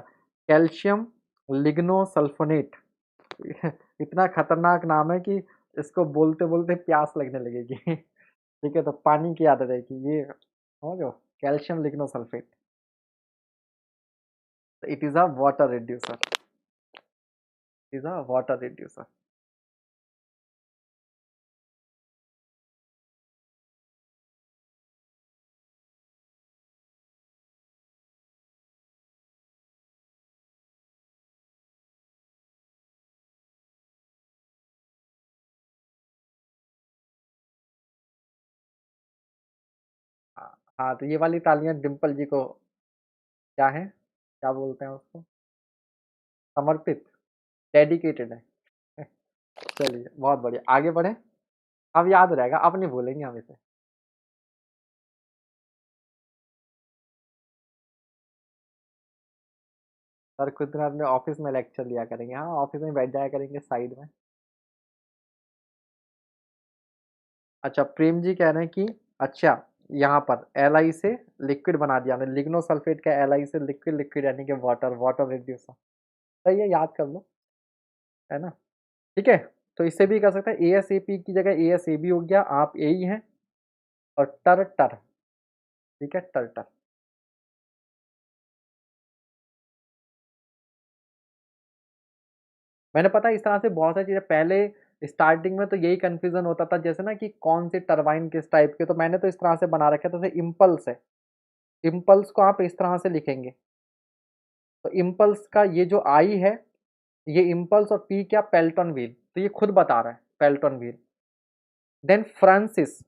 कैल्शियम लिग्नोसल्फोनेट। इतना खतरनाक नाम है कि इसको बोलते बोलते प्यास लगने लगेगी। ठीक है, तो पानी की आदत है कि ये, समझो, calcium lignosulphate, it is a water reducer, is a water reducer. हाँ हाँ, तो ये वाली तालियां डिम्पल जी को क्या है, क्या बोलते हैं उसको, समर्पित, डेडिकेटेड है। चलिए बहुत बढ़िया, आगे बढ़े। अब याद रहेगा, अब नहीं भूलेंगे हम इसे। सर खुद दिन अपने ऑफिस में लेक्चर लिया करेंगे, हाँ ऑफिस में बैठ जाया करेंगे साइड में। अच्छा, प्रेम जी कह रहे हैं कि, अच्छा, यहाँ पर Li से लिक्विड बना दिया हमने, लिग्नोसल्फेट का Li से लिक्विड, लिक्विड यानी कि वाटर, वाटर रिड्यूसर। सही है, याद कर लो, है ना। ठीक है, तो इससे भी कर सकते हैं, ASAP की जगह ASAB हो गया, आप ए ही हैं। और टर टर, ठीक है, टर टर। मैंने पता है इस तरह से बहुत सारी चीजें, पहले स्टार्टिंग में तो यही कंफ्यूजन होता था, जैसे ना कि कौन सी टरबाइन किस टाइप के, तो मैंने तो इस तरह से बना रखा था, जैसे इम्पल्स है, इम्पल्स को आप इस तरह से लिखेंगे, तो इम्पल्स का ये जो आई है, ये इम्पल्स, और पी क्या, पेल्टन व्हील, तो ये खुद बता रहा है Pelton wheel. Then Francis,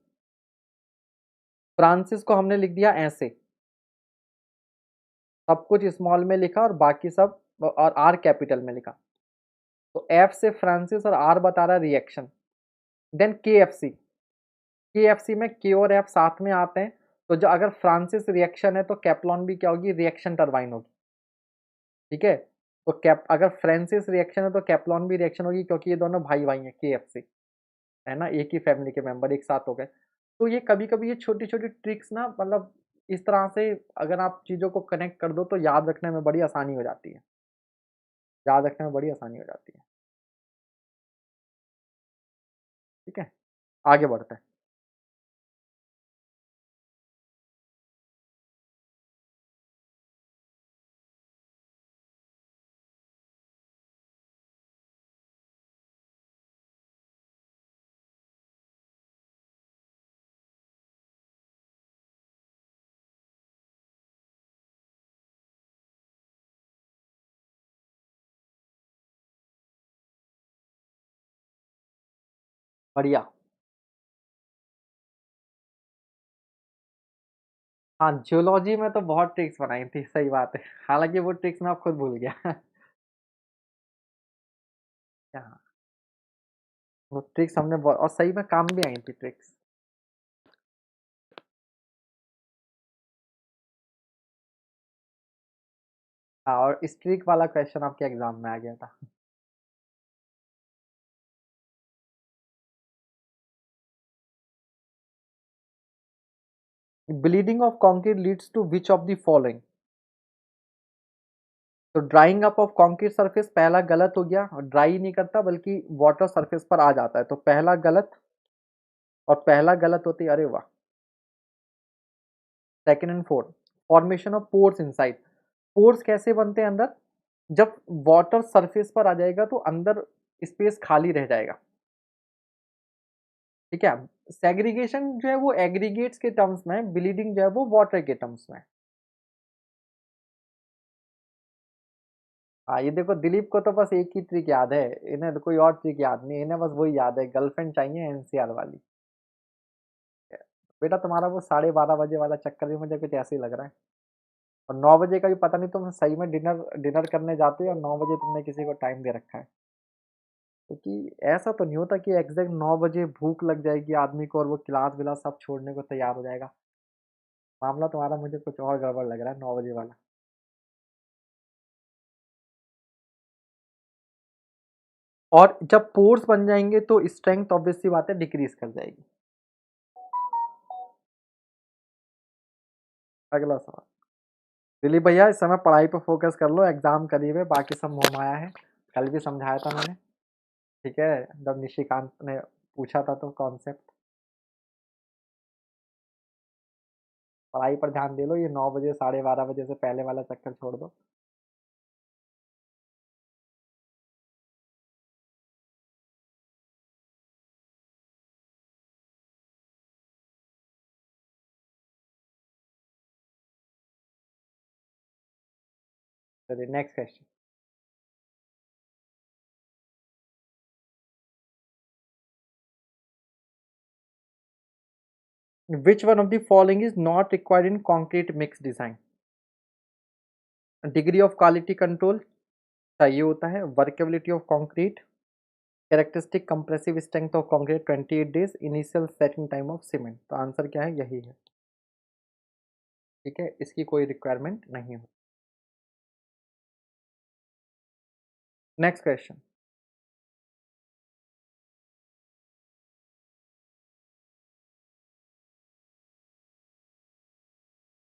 Francis को हमने लिख दिया ऐसे, सब कुछ स्मॉल में लिखा और बाकी सब, और आर कैपिटल में लिखा। तो एफ से फ्रांसिस और आर बता रहा है रिएक्शन। देन के एफ सी, के एफ सी में के और एफ साथ में आते हैं, तो जो अगर फ्रांसिस रिएक्शन है तो कैप्लॉन भी क्या होगी, रिएक्शन टरबाइन होगी। ठीक है, तो कैप अगर फ्रांसिस रिएक्शन है तो कैप्लॉन भी रिएक्शन होगी, क्योंकि ये दोनों भाई भाई हैं, के एफ सी, है ना, एक ही फैमिली के मेंबर एक साथ हो गए। तो ये कभी कभी ये छोटी छोटी ट्रिक्स ना, मतलब इस तरह से अगर आप चीज़ों को कनेक्ट कर दो तो याद रखने में बड़ी आसानी हो जाती है, याद रखने में बड़ी आसानी हो जाती है। ठीक है, आगे बढ़ते हैं। बढ़िया। हाँ, जियोलॉजी में तो बहुत ट्रिक्स बनाई थी, सही बात है, हालांकि वो ट्रिक्स मैं अब खुद भूल गया। हाँ, वो ट्रिक्स हमने और सही में काम भी आई थी ट्रिक्स। हाँ, और स्ट्रीक वाला क्वेश्चन आपके एग्जाम में आ गया था। Bleeding of concrete leads to which of the following. तो drying up of concrete surface पहला गलत हो गया, ड्राई नहीं करता बल्कि वाटर सरफेस पर आ जाता है, तो पहला गलत, और पहला गलत होती है, अरे वाह। Second and fourth, formation of pores inside. Pores कैसे बनते हैं अंदर, जब वाटर सरफेस पर आ जाएगा तो अंदर स्पेस खाली रह जाएगा। ठीक है, सेग्रीगेशन जो है वो एग्रीगेट्स के टर्म्स में, ब्लीडिंग जो है वो वाटर के टर्म्स में। हाँ, ये देखो दिलीप को तो बस एक ही ट्रिक याद है, इन्हें तो कोई और ट्रिक याद नहीं, इन्हें बस वही याद है, गर्लफ्रेंड चाहिए एनसीआर वाली। बेटा तुम्हारा वो 12:30 बजे वाला चक्कर भी मुझे कुछ ऐसे ही लग रहा है, और 9 बजे का भी पता नहीं, तुम सही में डिनर डिनर करने जाते हो और 9 बजे तुमने किसी को टाइम दे रखा है। क्योंकि ऐसा तो नहीं होता कि एग्जैक्ट 9 बजे भूख लग जाएगी आदमी को और वो क्लास विलास सब छोड़ने को तैयार हो जाएगा। मामला तुम्हारा मुझे कुछ और गड़बड़ लग रहा है, 9 बजे वाला। और जब पोर्स बन जाएंगे तो स्ट्रेंथ ऑब्वियसली बात है डिक्रीज कर जाएगी। अगला सवाल, दिलीप भैया इस समय पढ़ाई पर फोकस कर लो, एग्जाम करीब है, बाकी सब मोह माया है, कल भी समझाया था मैंने। ठीक है, जब निशिकांत ने पूछा था तो कॉन्सेप्ट, पढ़ाई पर ध्यान दे लो, ये 9 बजे 12:30 बजे से पहले वाला चक्कर छोड़ दो। चलिए next question. Which one of the following is not required in concrete mix design. Degree of quality control चाहिए होता है, workability of concrete, characteristic compressive strength of concrete 28 days, initial setting time of cement. तो answer क्या है, यही है। ठीक है, इसकी कोई रिक्वायरमेंट नहीं हो। Next question,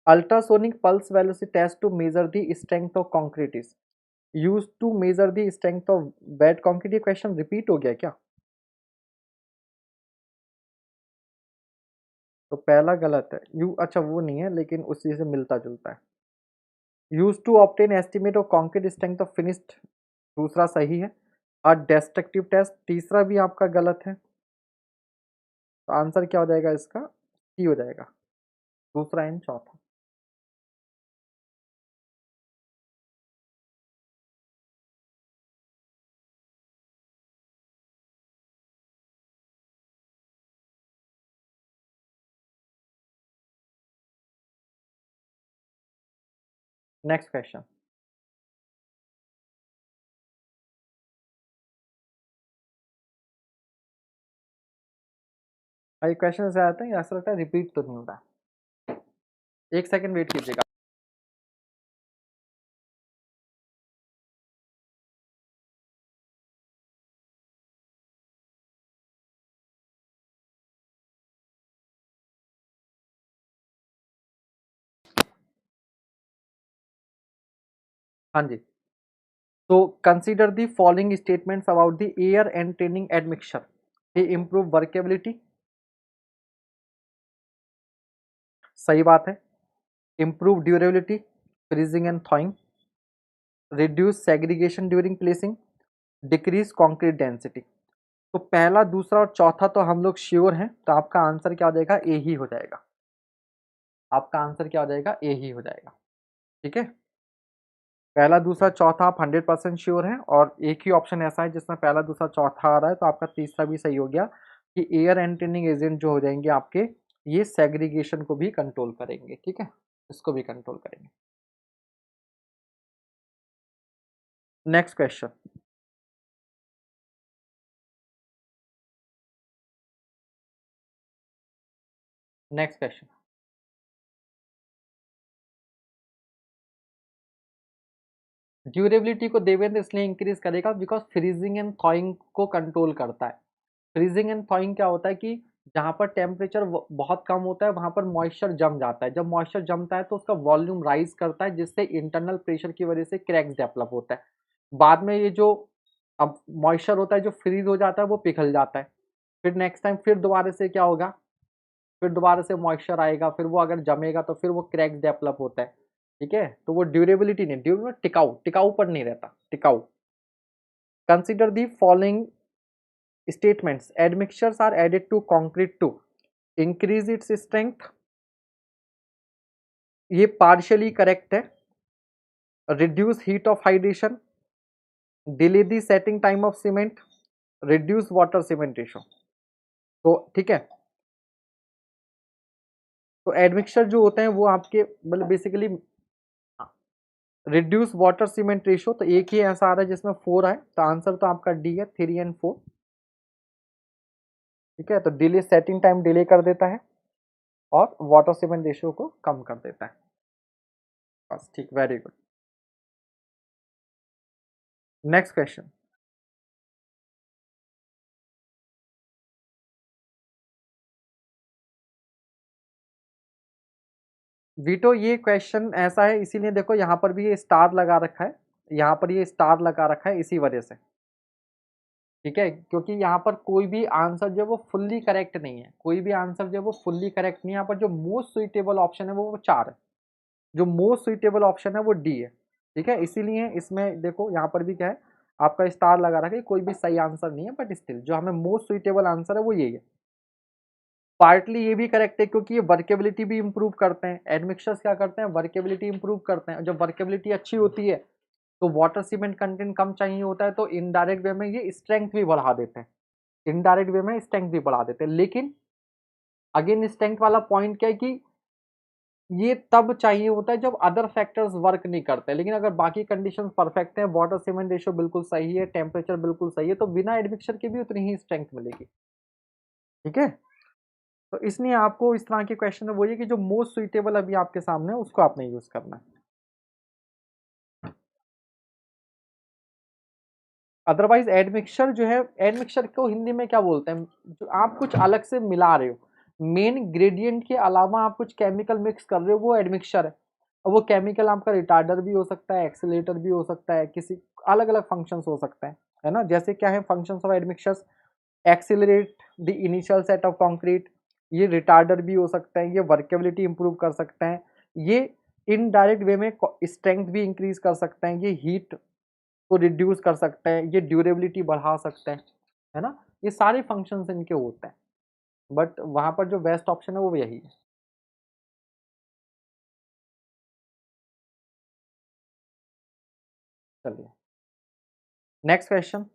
ultrasonic pulse velocity test to measure the strength of concrete is use to measure the strength of wet concrete. ये क्वेश्चन रिपीट हो गया क्या? तो पहला गलत है। यू अच्छा वो नहीं है, लेकिन उसी से मिलता जुलता है। Use to obtain estimate of concrete strength of finished, दूसरा सही है। और डेस्ट्रक्टिव टेस्ट तीसरा भी आपका गलत है। तो आंसर क्या हो जाएगा इसका? सी हो जाएगा, दूसरा एंड चौथा। Next question. भाई क्वेश्चन ऐसे आते हैं, ऐसा लगता है रिपीट तो नहीं हो रहा। एक सेकंड वेट कीजिएगा। हाँ जी। तो consider the following statements about the air and training admixture, ये इम्प्रूव वर्केबिलिटी, सही बात है। Improve durability, freezing and थॉइंग, reduce segregation during placing, decrease concrete density. तो पहला दूसरा और चौथा तो हम लोग श्योर हैं, तो आपका आंसर क्या हो जाएगा? ए ही हो जाएगा। आपका आंसर क्या हो जाएगा? ए ही हो जाएगा। ठीक है, पहला दूसरा चौथा आप 100% श्योर हैं, और एक ही ऑप्शन ऐसा है जिसमें पहला दूसरा चौथा आ रहा है, तो आपका तीसरा भी सही हो गया कि एयर एंट्रेनिंग एजेंट जो हो जाएंगे आपके, ये सेग्रीगेशन को भी कंट्रोल करेंगे। ठीक है, इसको भी कंट्रोल करेंगे। Next question. Next question. Durability को देवेंद्र इसलिए इंक्रीज करेगा बिकॉज फ्रीजिंग एंड थॉइंग को कंट्रोल करता है। फ्रीजिंग एंड थॉइंग क्या होता है कि जहाँ पर टेम्परेचर बहुत कम होता है वहाँ पर मॉइस्चर जम जाता है। जब मॉइस्चर जमता है तो उसका वॉल्यूम राइज करता है, जिससे इंटरनल प्रेशर की वजह से क्रैक्स डेवलप होता है। बाद में ये जो अब मॉइस्चर होता है जो फ्रीज हो जाता है वो पिघल जाता है। फिर नेक्स्ट टाइम फिर दोबारा से क्या होगा? फिर दोबारा से मॉइस्चर आएगा, फिर वो अगर जमेगा तो फिर वो क्रैक्स डेवलप होता है। ठीक है, तो वो ड्यूरेबिलिटी नहीं, ड्यूरेबिलिटी टिकाऊ, टिकाऊ पर नहीं रहता, टिकाऊ। Consider the following statements: admixtures are added to concrete to increase its strength, ये partially correct है। reduce heat of hydration, delay the setting time of cement, reduce water cement ratio। तो ठीक है, तो एडमिक्सचर जो होते हैं वो आपके मतलब basically reduce water cement ratio, तो एक ही ऐसा आ रहा है जिसमें 4 है, तो आंसर तो आपका डी है, 3 एंड 4। ठीक है, तो डिले सेटिंग टाइम डिले कर देता है और वाटर सीमेंट रेशियो को कम कर देता है। बस ठीक, very good. Next question. Veto, ये क्वेश्चन ऐसा है इसीलिए देखो यहाँ पर भी ये स्टार लगा रखा है, यहाँ पर ये स्टार लगा रखा है इसी वजह से। ठीक है, क्योंकि यहाँ पर कोई भी आंसर जो है वो फुल्ली करेक्ट नहीं है, कोई भी आंसर जो है वो फुल्ली करेक्ट नहीं है। यहाँ पर जो मोस्ट सुइटेबल ऑप्शन है वो 4 है, जो मोस्ट सुइटेबल ऑप्शन है वो डी है। ठीक है, इसीलिए इसमें देखो यहाँ पर भी क्या है, आपका स्टार लगा रखा है, कोई भी सही आंसर नहीं है, बट स्टिल जो हमें मोस्ट सुइटेबल आंसर है वो यही है। पार्टली ये भी करेक्ट है क्योंकि ये वर्केबिलिटी भी इंप्रूव करते हैं। एडमिक्सचर्स क्या करते हैं? वर्केबिलिटी इंप्रूव करते हैं। जब वर्केबिलिटी अच्छी होती है तो वाटर सीमेंट कंटेंट कम चाहिए होता है, तो इनडायरेक्ट वे में ये स्ट्रेंथ भी बढ़ा देते हैं, इनडायरेक्ट वे में स्ट्रेंथ भी बढ़ा देते हैं। लेकिन अगेन स्ट्रेंथ वाला पॉइंट क्या है कि ये तब चाहिए होता है जब अदर फैक्टर्स वर्क नहीं करते। लेकिन अगर बाकी कंडीशंस परफेक्ट हैं, वाटर सीमेंट रेशियो बिल्कुल सही है, टेम्परेचर बिल्कुल सही है, तो बिना एडमिक्सचर के भी उतनी ही स्ट्रेंथ मिलेगी। ठीक है, तो इसलिए आपको इस तरह के क्वेश्चन में वही है कि जो मोस्ट सुइटेबल अभी आपके सामने है उसको आपने यूज करना है। अदरवाइज एडमिक्सचर जो है, एडमिक्सचर को हिंदी में क्या बोलते हैं? जो आप कुछ अलग से मिला रहे हो, मेन ग्रेडियंट के अलावा आप कुछ केमिकल मिक्स कर रहे हो, वो एडमिक्सचर है। और वो केमिकल आपका रिटार्डर भी हो सकता है, एक्सीलेटर भी हो सकता है, किसी अलग अलग फंक्शंस हो सकते हैं, है ना। जैसे क्या है functions of admixtures, accelerate the initial set of concrete, ये रिटार्डर भी हो सकते हैं, ये वर्केबिलिटी इंप्रूव कर सकते हैं, ये इनडायरेक्ट वे में स्ट्रेंथ भी इंक्रीज कर सकते हैं, ये हीट को रिड्यूस कर सकते हैं, ये ड्यूरेबिलिटी बढ़ा सकते हैं, है ना। ये सारे फंक्शंस इनके होते हैं, बट वहां पर जो बेस्ट ऑप्शन है वो यही है। चलिए नेक्स्ट क्वेश्चन।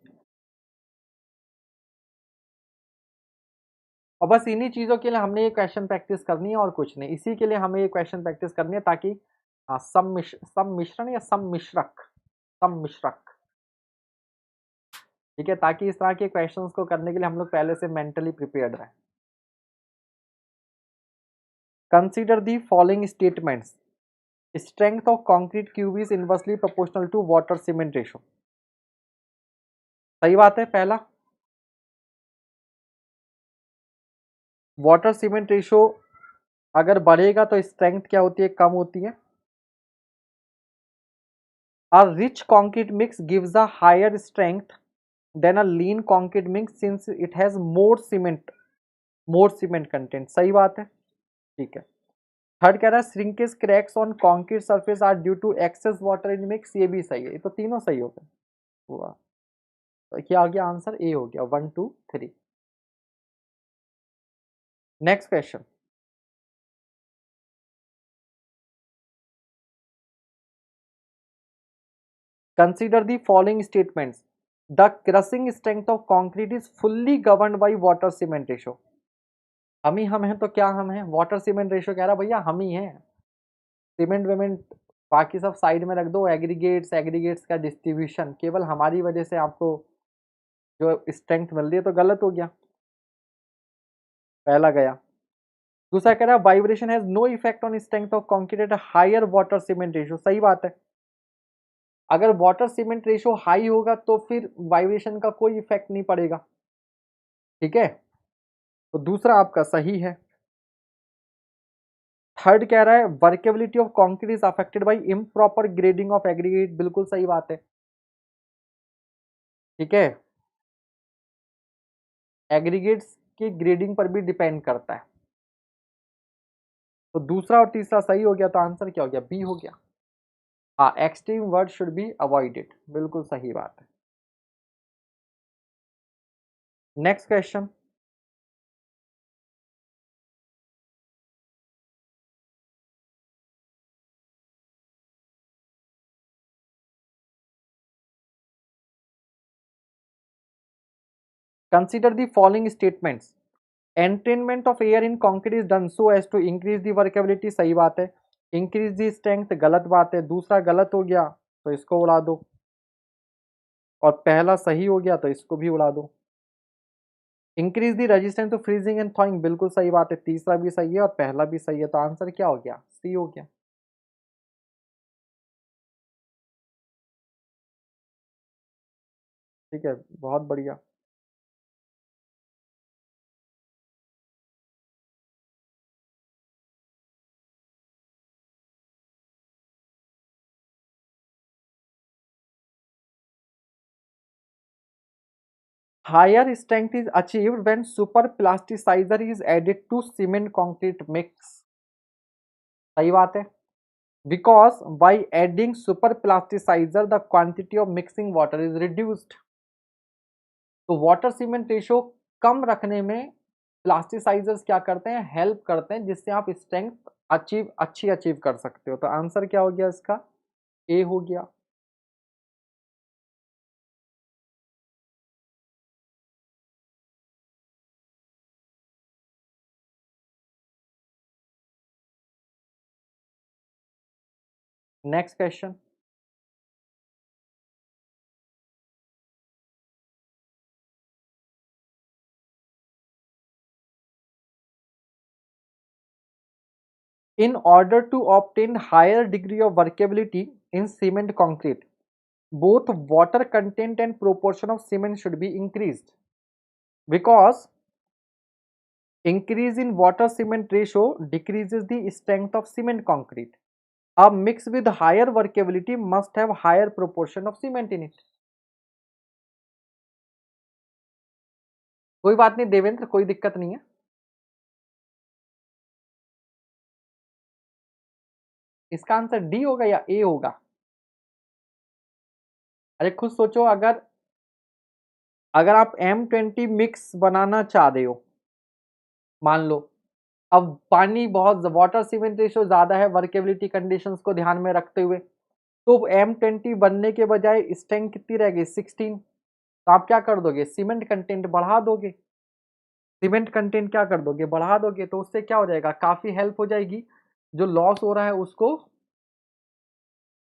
और बस इन्हीं चीजों के लिए हमने ये क्वेश्चन प्रैक्टिस करनी है और कुछ नहीं, इसी के लिए हमें ये क्वेश्चन प्रैक्टिस करनी है ताकि सम्मिश्रण या सम्मिश्रक, सम्मिश्रक, ठीक है, ताकि इस तरह के क्वेश्चंस को करने के लिए हम लोग पहले से मेंटली प्रिपेयर्ड रहें। Consider the following statements, strength of concrete cube is inversely proportional to water cement ratio. सही बात है। पहला, वाटर सीमेंट रेशो अगर बढ़ेगा तो स्ट्रेंथ क्या होती है, कम होती है। A rich concrete mix gives a higher strength than a lean concrete mix since it has more cement content। सही बात है, ठीक है। थर्ड कह रहा है shrinkage cracks on concrete surface are due to excess water in mix, ये भी सही है, ये तो तीनों सही हो गए। हुआ तो क्या आ गया आंसर, ए हो गया, 1 2 3। Next question, consider the following statements, the crushing strength of concrete is fully governed by water cement ratio. हम हैं तो क्या हम हैं, वाटर सीमेंट रेशो कह रहा भैया हम ही हैं। सीमेंट वेमेंट बाकी सब साइड में रख दो, एग्रीगेट्स का डिस्ट्रीब्यूशन केवल हमारी वजह से आपको जो स्ट्रेंथ मिल रही है, तो गलत हो गया, पहला गया। दूसरा कह रहा है vibration has no effect on strength of concrete at higher water cement ratio. सही बात है, अगर वाटर सीमेंट रेशो हाई होगा तो फिर वाइब्रेशन का कोई इफेक्ट नहीं पड़ेगा, ठीक है, तो दूसरा आपका सही है। थर्ड कह रहा है workability of concrete is affected bye improper grading of aggregate, बिल्कुल सही बात है, ठीक है, एग्रीगेट्स की ग्रेडिंग पर भी डिपेंड करता है। तो दूसरा और तीसरा सही हो गया, तो आंसर क्या हो गया, बी हो गया। हाँ, extreme word should be avoided, बिल्कुल सही बात है। Next question, consider the following statements, entrainment of air in concrete is done so as to increase the workability, सही बात है। इंक्रीज द स्ट्रेंथ, गलत बात है, दूसरा गलत हो गया तो इसको उड़ा दो, और पहला सही हो गया तो इसको भी उड़ा दो। Increase the resistance to freezing and thawing, बिल्कुल सही बात है, तीसरा भी सही है और पहला भी सही है, तो आंसर क्या हो गया, सी हो गया। ठीक है, बहुत बढ़िया। Higher strength is achieved when super plasticizer is added to cement concrete mix, सही बात है, because by adding super plasticizer the quantity of mixing water is reduced। तो वाटर सीमेंट रेशो कम रखने में प्लास्टिसाइजर्स क्या करते हैं, हेल्प करते हैं, जिससे आप स्ट्रेंथ अच्छी अचीव कर सकते हो। तो आंसर क्या हो गया इसका, ए हो गया। Next question, in order to obtain higher degree of workability in cement concrete, both water content and proportion of cement should be increased, because increase in water cement ratio decreases the strength of cement concrete. अब mix with higher workability must have higher proportion of cement in it. कोई बात नहीं देवेंद्र, कोई दिक्कत नहीं है। इसका answer D होगा या ए होगा? अरे खुद सोचो, अगर अगर आप M20 मिक्स बनाना चाह रहे हो, मान लो, अब पानी बहुत, वाटर सीमेंट रेशियो ज्यादा है वर्केबिलिटी कंडीशंस को ध्यान में रखते हुए, तो M20 बनने के बजाय स्ट्रेंथ कितनी रहेगी? 16। तो आप क्या कर दोगे? सीमेंट कंटेंट बढ़ा दोगे। सीमेंट कंटेंट क्या कर दोगे? बढ़ा दोगे। तो उससे क्या हो जाएगा? काफी हेल्प हो जाएगी जो लॉस हो रहा है उसको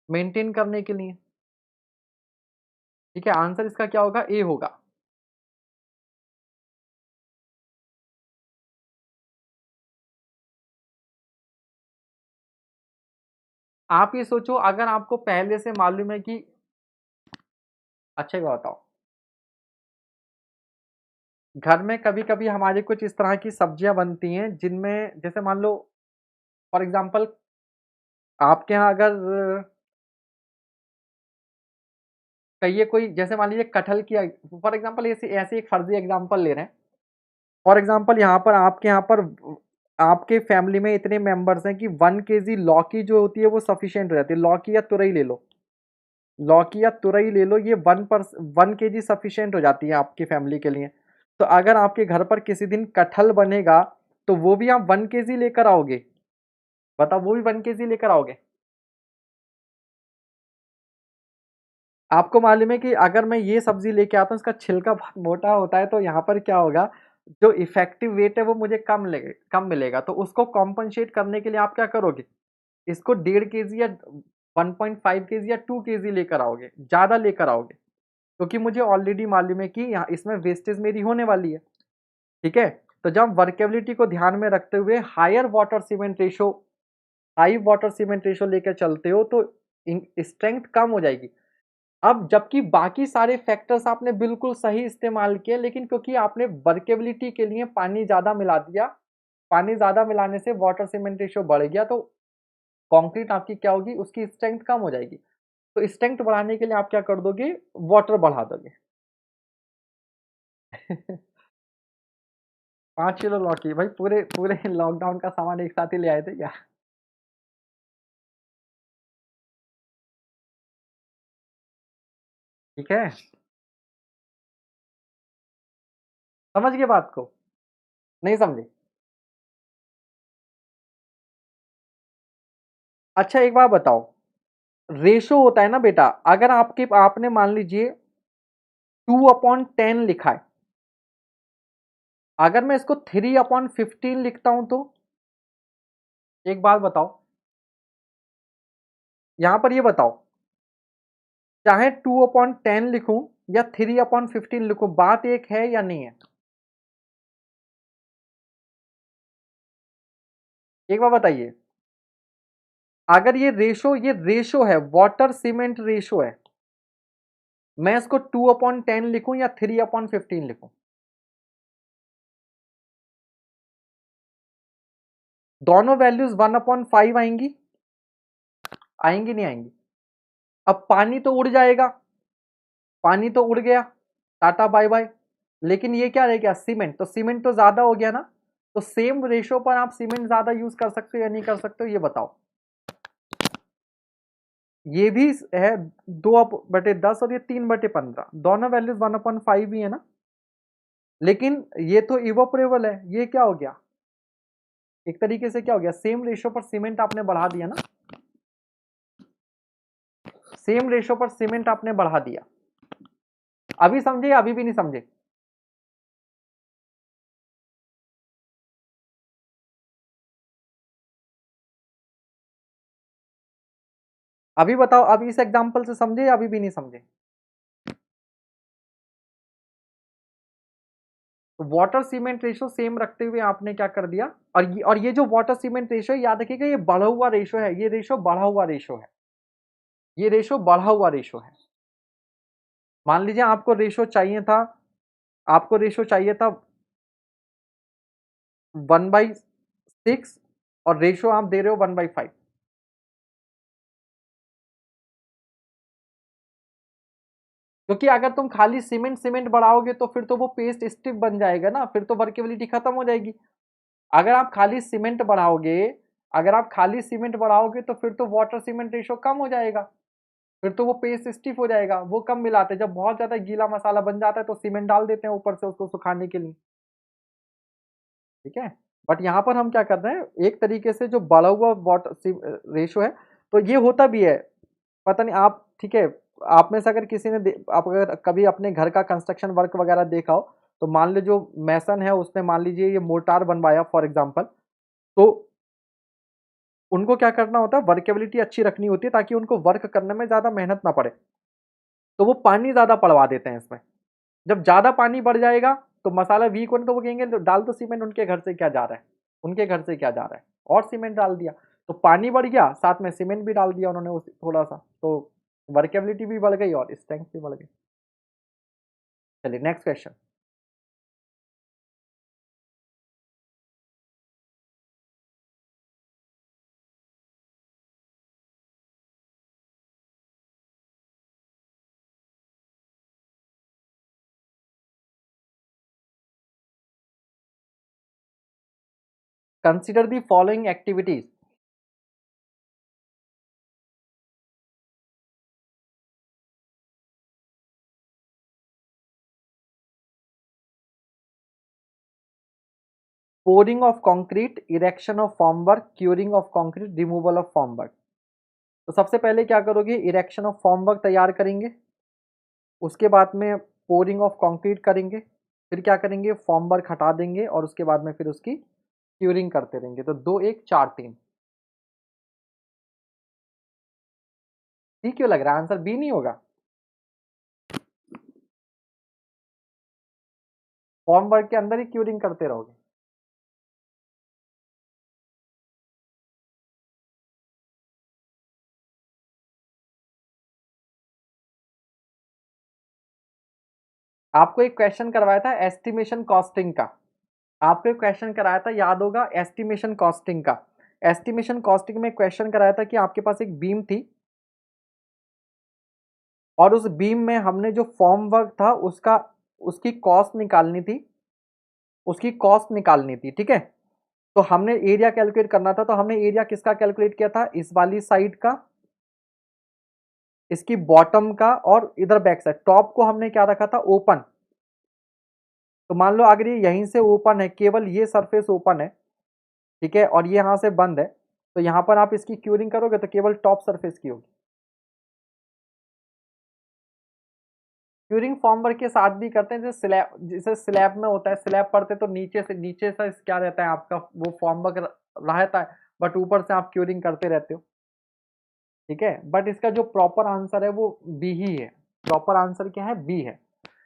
मेंटेन करने के लिए। ठीक है, आंसर इसका क्या होगा? ए होगा। आप ये सोचो, अगर आपको पहले से मालूम है कि, अच्छा ये बताओ, घर में कभी कभी हमारे कुछ इस तरह की सब्जियां बनती हैं जिनमें, जैसे मान लो फॉर एग्जांपल, आपके यहाँ अगर कहिए कोई, जैसे मान लीजिए कटहल की, फॉर एग्जांपल ऐसे ऐसे एक फर्जी एग्जांपल ले रहे हैं। फॉर एग्जांपल यहाँ पर आपके यहाँ पर आपके फैमिली में इतने मेंबर्स हैं कि 1 kg लौकी जो होती है वो सफिशिएंट हो जाती है। लौकी या तुरई ले लो, लौकी या तुरई ले लो, ये 1 kg सफिशिएंट हो जाती है आपकी फैमिली के लिए। तो अगर आपके घर पर किसी दिन कटहल बनेगा तो वो भी आप 1 kg लेकर आओगे? बताओ, वो भी 1 kg लेकर आओगे? आपको मालूम है कि अगर मैं ये सब्जी लेके आता हूँ, इसका छिलका बहुत मोटा होता है, तो यहाँ पर क्या होगा, जो इफेक्टिव वेट है वो मुझे कम मिलेगा। तो उसको कॉम्पनसेट करने के लिए आप क्या करोगे? इसको 1.5 kg या 1.5 kg या 2 kg लेकर आओगे, ज्यादा लेकर आओगे, क्योंकि मुझे ऑलरेडी मालूम है कि यहाँ इसमें वेस्टेज मेरी होने वाली है। ठीक है, तो जब वर्केबिलिटी को ध्यान में रखते हुए हाई वाटर सीमेंट रेशो लेकर चलते हो तो स्ट्रेंथ कम हो जाएगी। अब जबकि बाकी सारे फैक्टर्स आपने बिल्कुल सही इस्तेमाल किए, लेकिन क्योंकि आपने वर्केबिलिटी के लिए पानी ज्यादा मिला दिया, पानी ज्यादा मिलाने से वाटर सीमेंट रेशियो बढ़ गया, तो कंक्रीट आपकी क्या होगी? उसकी स्ट्रेंथ कम हो जाएगी। तो स्ट्रेंथ बढ़ाने के लिए आप क्या कर दोगे? वाटर बढ़ा दोगे। 5 किलो लौकी? भाई पूरे पूरे लॉकडाउन का सामान एक साथ ही ले आए थे क्या? ठीक है, समझ गए बात को? नहीं समझे? अच्छा एक बात बताओ, रेशो होता है ना बेटा, अगर आपने मान लीजिए 2/10 लिखा है, अगर मैं इसको 3/15 लिखता हूं तो, एक बात बताओ, यहां पर ये बताओ, चाहे 2/10 लिखूं या 3/15 लिखूं, बात एक है या नहीं है? एक बार बताइए, अगर ये रेशो है, वाटर सीमेंट रेशो है, मैं इसको 2/10 लिखूं या 3/15 लिखूं? दोनों वैल्यूज 1/5 आएंगी? आएंगी नहीं आएंगी? अब पानी तो उड़ जाएगा, पानी तो उड़ गया, टाटा बाय बाय। लेकिन ये क्या रह गया? सीमेंट। तो सीमेंट तो ज्यादा हो गया ना, तो सेम रेशो पर आप सीमेंट ज्यादा यूज कर सकते हो या नहीं कर सकते हो, ये बताओ। ये भी है 2/10 और ये 3/15, दोनों वैल्यूज 1/5 ही है ना। लेकिन ये तो इवोपरेबल है, ये क्या हो गया? एक तरीके से क्या हो गया? सेम रेशो पर सीमेंट आपने बढ़ा दिया ना, सेम रेशो पर सीमेंट आपने बढ़ा दिया। अभी समझे या अभी भी नहीं समझे? अभी बताओ, अभी इस एग्जांपल से समझे या अभी भी नहीं समझे? वाटर सीमेंट रेशो सेम रखते हुए आपने क्या कर दिया, और ये जो वाटर सीमेंट रेशो है, याद रखिएगा, ये बढ़ा हुआ रेशो है, ये रेशो बढ़ा हुआ रेशो है, ये रेशो बढ़ा हुआ रेशो है। मान लीजिए आपको रेशो चाहिए था, आपको रेशो चाहिए था 1/6 और रेशो आप दे रहे हो 1/5। क्योंकि अगर तुम खाली सीमेंट सीमेंट बढ़ाओगे तो फिर तो वो पेस्ट स्टिफ बन जाएगा ना, फिर तो वर्केबिलिटी खत्म हो जाएगी। अगर आप खाली सीमेंट बढ़ाओगे, अगर आप खाली सीमेंट बढ़ाओगे तो फिर तो वाटर सीमेंट रेशो कम हो जाएगा, फिर तो वो पेस्ट स्टिफ हो जाएगा। वो कम मिलाते हैं, जब बहुत ज्यादा गीला मसाला बन जाता है तो सीमेंट डाल देते हैं ऊपर से उसको सुखाने के लिए, ठीक है। बट यहाँ पर हम क्या कर रहे हैं, एक तरीके से जो बढ़ा हुआ वाटर रेशो है, तो ये होता भी है। पता नहीं आप, ठीक है, आप में से अगर किसी ने आप अगर कभी अपने घर का कंस्ट्रक्शन वर्क वगैरह देखा हो, तो मान लीजिए जो मैसन है उसने मान लीजिए ये मोर्टार बनवाया फॉर एग्जांपल, तो उनको क्या करना होता है, वर्केबिलिटी अच्छी रखनी होती है ताकि उनको वर्क करने में ज्यादा मेहनत ना पड़े। तो वो पानी ज्यादा पड़वा देते हैं इसमें। जब ज्यादा पानी बढ़ जाएगा तो मसाला वीक होने, तो वो कहेंगे डाल दो सीमेंट, उनके घर से क्या जा रहा है, उनके घर से क्या जा रहा है, और सीमेंट डाल दिया। तो पानी बढ़ गया, साथ में सीमेंट भी डाल दिया उन्होंने उस थोड़ा सा, तो वर्केबिलिटी भी बढ़ गई और स्ट्रेंथ भी बढ़ गई। चलिए next question. Consider the following activities. Pouring of concrete, erection of formwork, curing of concrete, removal of formwork. तो सबसे पहले क्या करोगे, इरेक्शन ऑफ फॉर्मवर्क तैयार करेंगे, उसके बाद में पोरिंग ऑफ कंक्रीट करेंगे, फिर क्या करेंगे, फॉर्मवर्क हटा देंगे और उसके बाद में फिर उसकी क्यूरिंग करते रहेंगे। तो 2 1 4 3। सी क्यों लग रहा है, आंसर बी नहीं होगा? फॉर्मवर्क के अंदर ही क्यूरिंग करते रहोगे। आपको एक क्वेश्चन करवाया था एस्टिमेशन कॉस्टिंग का, आपको एक क्वेश्चन कराया था, याद होगा, एस्टिमेशन कॉस्टिंग का। एस्टिमेशन कॉस्टिंग में क्वेश्चन कराया था कि आपके पास एक बीम थी और उस बीम में हमने जो फॉर्म वर्क था उसका, उसकी कॉस्ट निकालनी थी, उसकी कॉस्ट निकालनी थी, ठीक है। तो हमने एरिया कैलकुलेट करना था, तो हमने एरिया किसका कैलकुलेट किया था, इस वाली साइड का, इसकी बॉटम का, और इधर बैक साइड टॉप को हमने क्या रखा था, ओपन। तो मान लो अगर ये यहीं से ओपन है, केवल ये सरफेस ओपन है, ठीक है, और ये यहां से बंद है, तो यहां पर आप इसकी क्यूरिंग करोगे तो केवल टॉप सरफेस की होगी। क्यूरिंग फॉर्म वर्क के साथ भी करते हैं, जैसे स्लैब, जैसे स्लैब में होता है, स्लैब पड़ते तो नीचे से क्या रहता है आपका, वो फॉर्म वर्क रहता है, बट ऊपर से आप क्यूरिंग करते रहते हो, ठीक है। बट इसका जो प्रॉपर आंसर है वो बी ही है, प्रॉपर आंसर क्या है, बी है।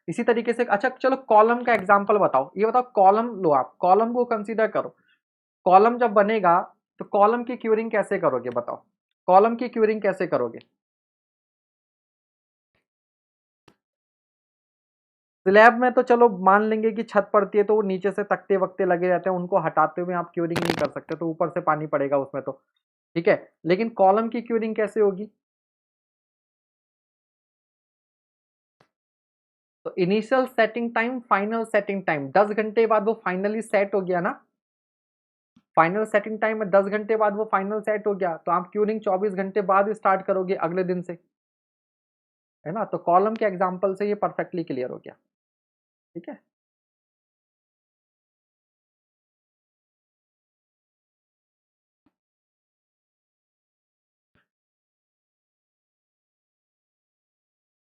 इसी तरीके से, अच्छा चलो कॉलम का एग्जांपल बताओ, ये बताओ कॉलम लो, आप कॉलम को कंसीडर करो। कॉलम जब बनेगा तो कॉलम की क्यूरिंग कैसे करोगे, बताओ, कॉलम की क्यूरिंग कैसे करोगे? स्लैब में तो चलो मान लेंगे कि छत पड़ती है तो वो नीचे से तख्ते वक्ते लगे रहते हैं, उनको हटाते हुए आप क्यूरिंग नहीं कर सकते, तो ऊपर से पानी पड़ेगा उसमें, तो ठीक है। लेकिन कॉलम की क्यूरिंग कैसे होगी? तो initial setting time, final setting time, 10 घंटे बाद वो फाइनली सेट हो गया ना, फाइनल सेटिंग टाइम में 10 घंटे बाद वो फाइनल सेट हो गया, तो आप क्यूरिंग 24 घंटे बाद स्टार्ट करोगे अगले दिन से, है ना। तो कॉलम के एग्जाम्पल से ये परफेक्टली क्लियर हो गया, ठीक है।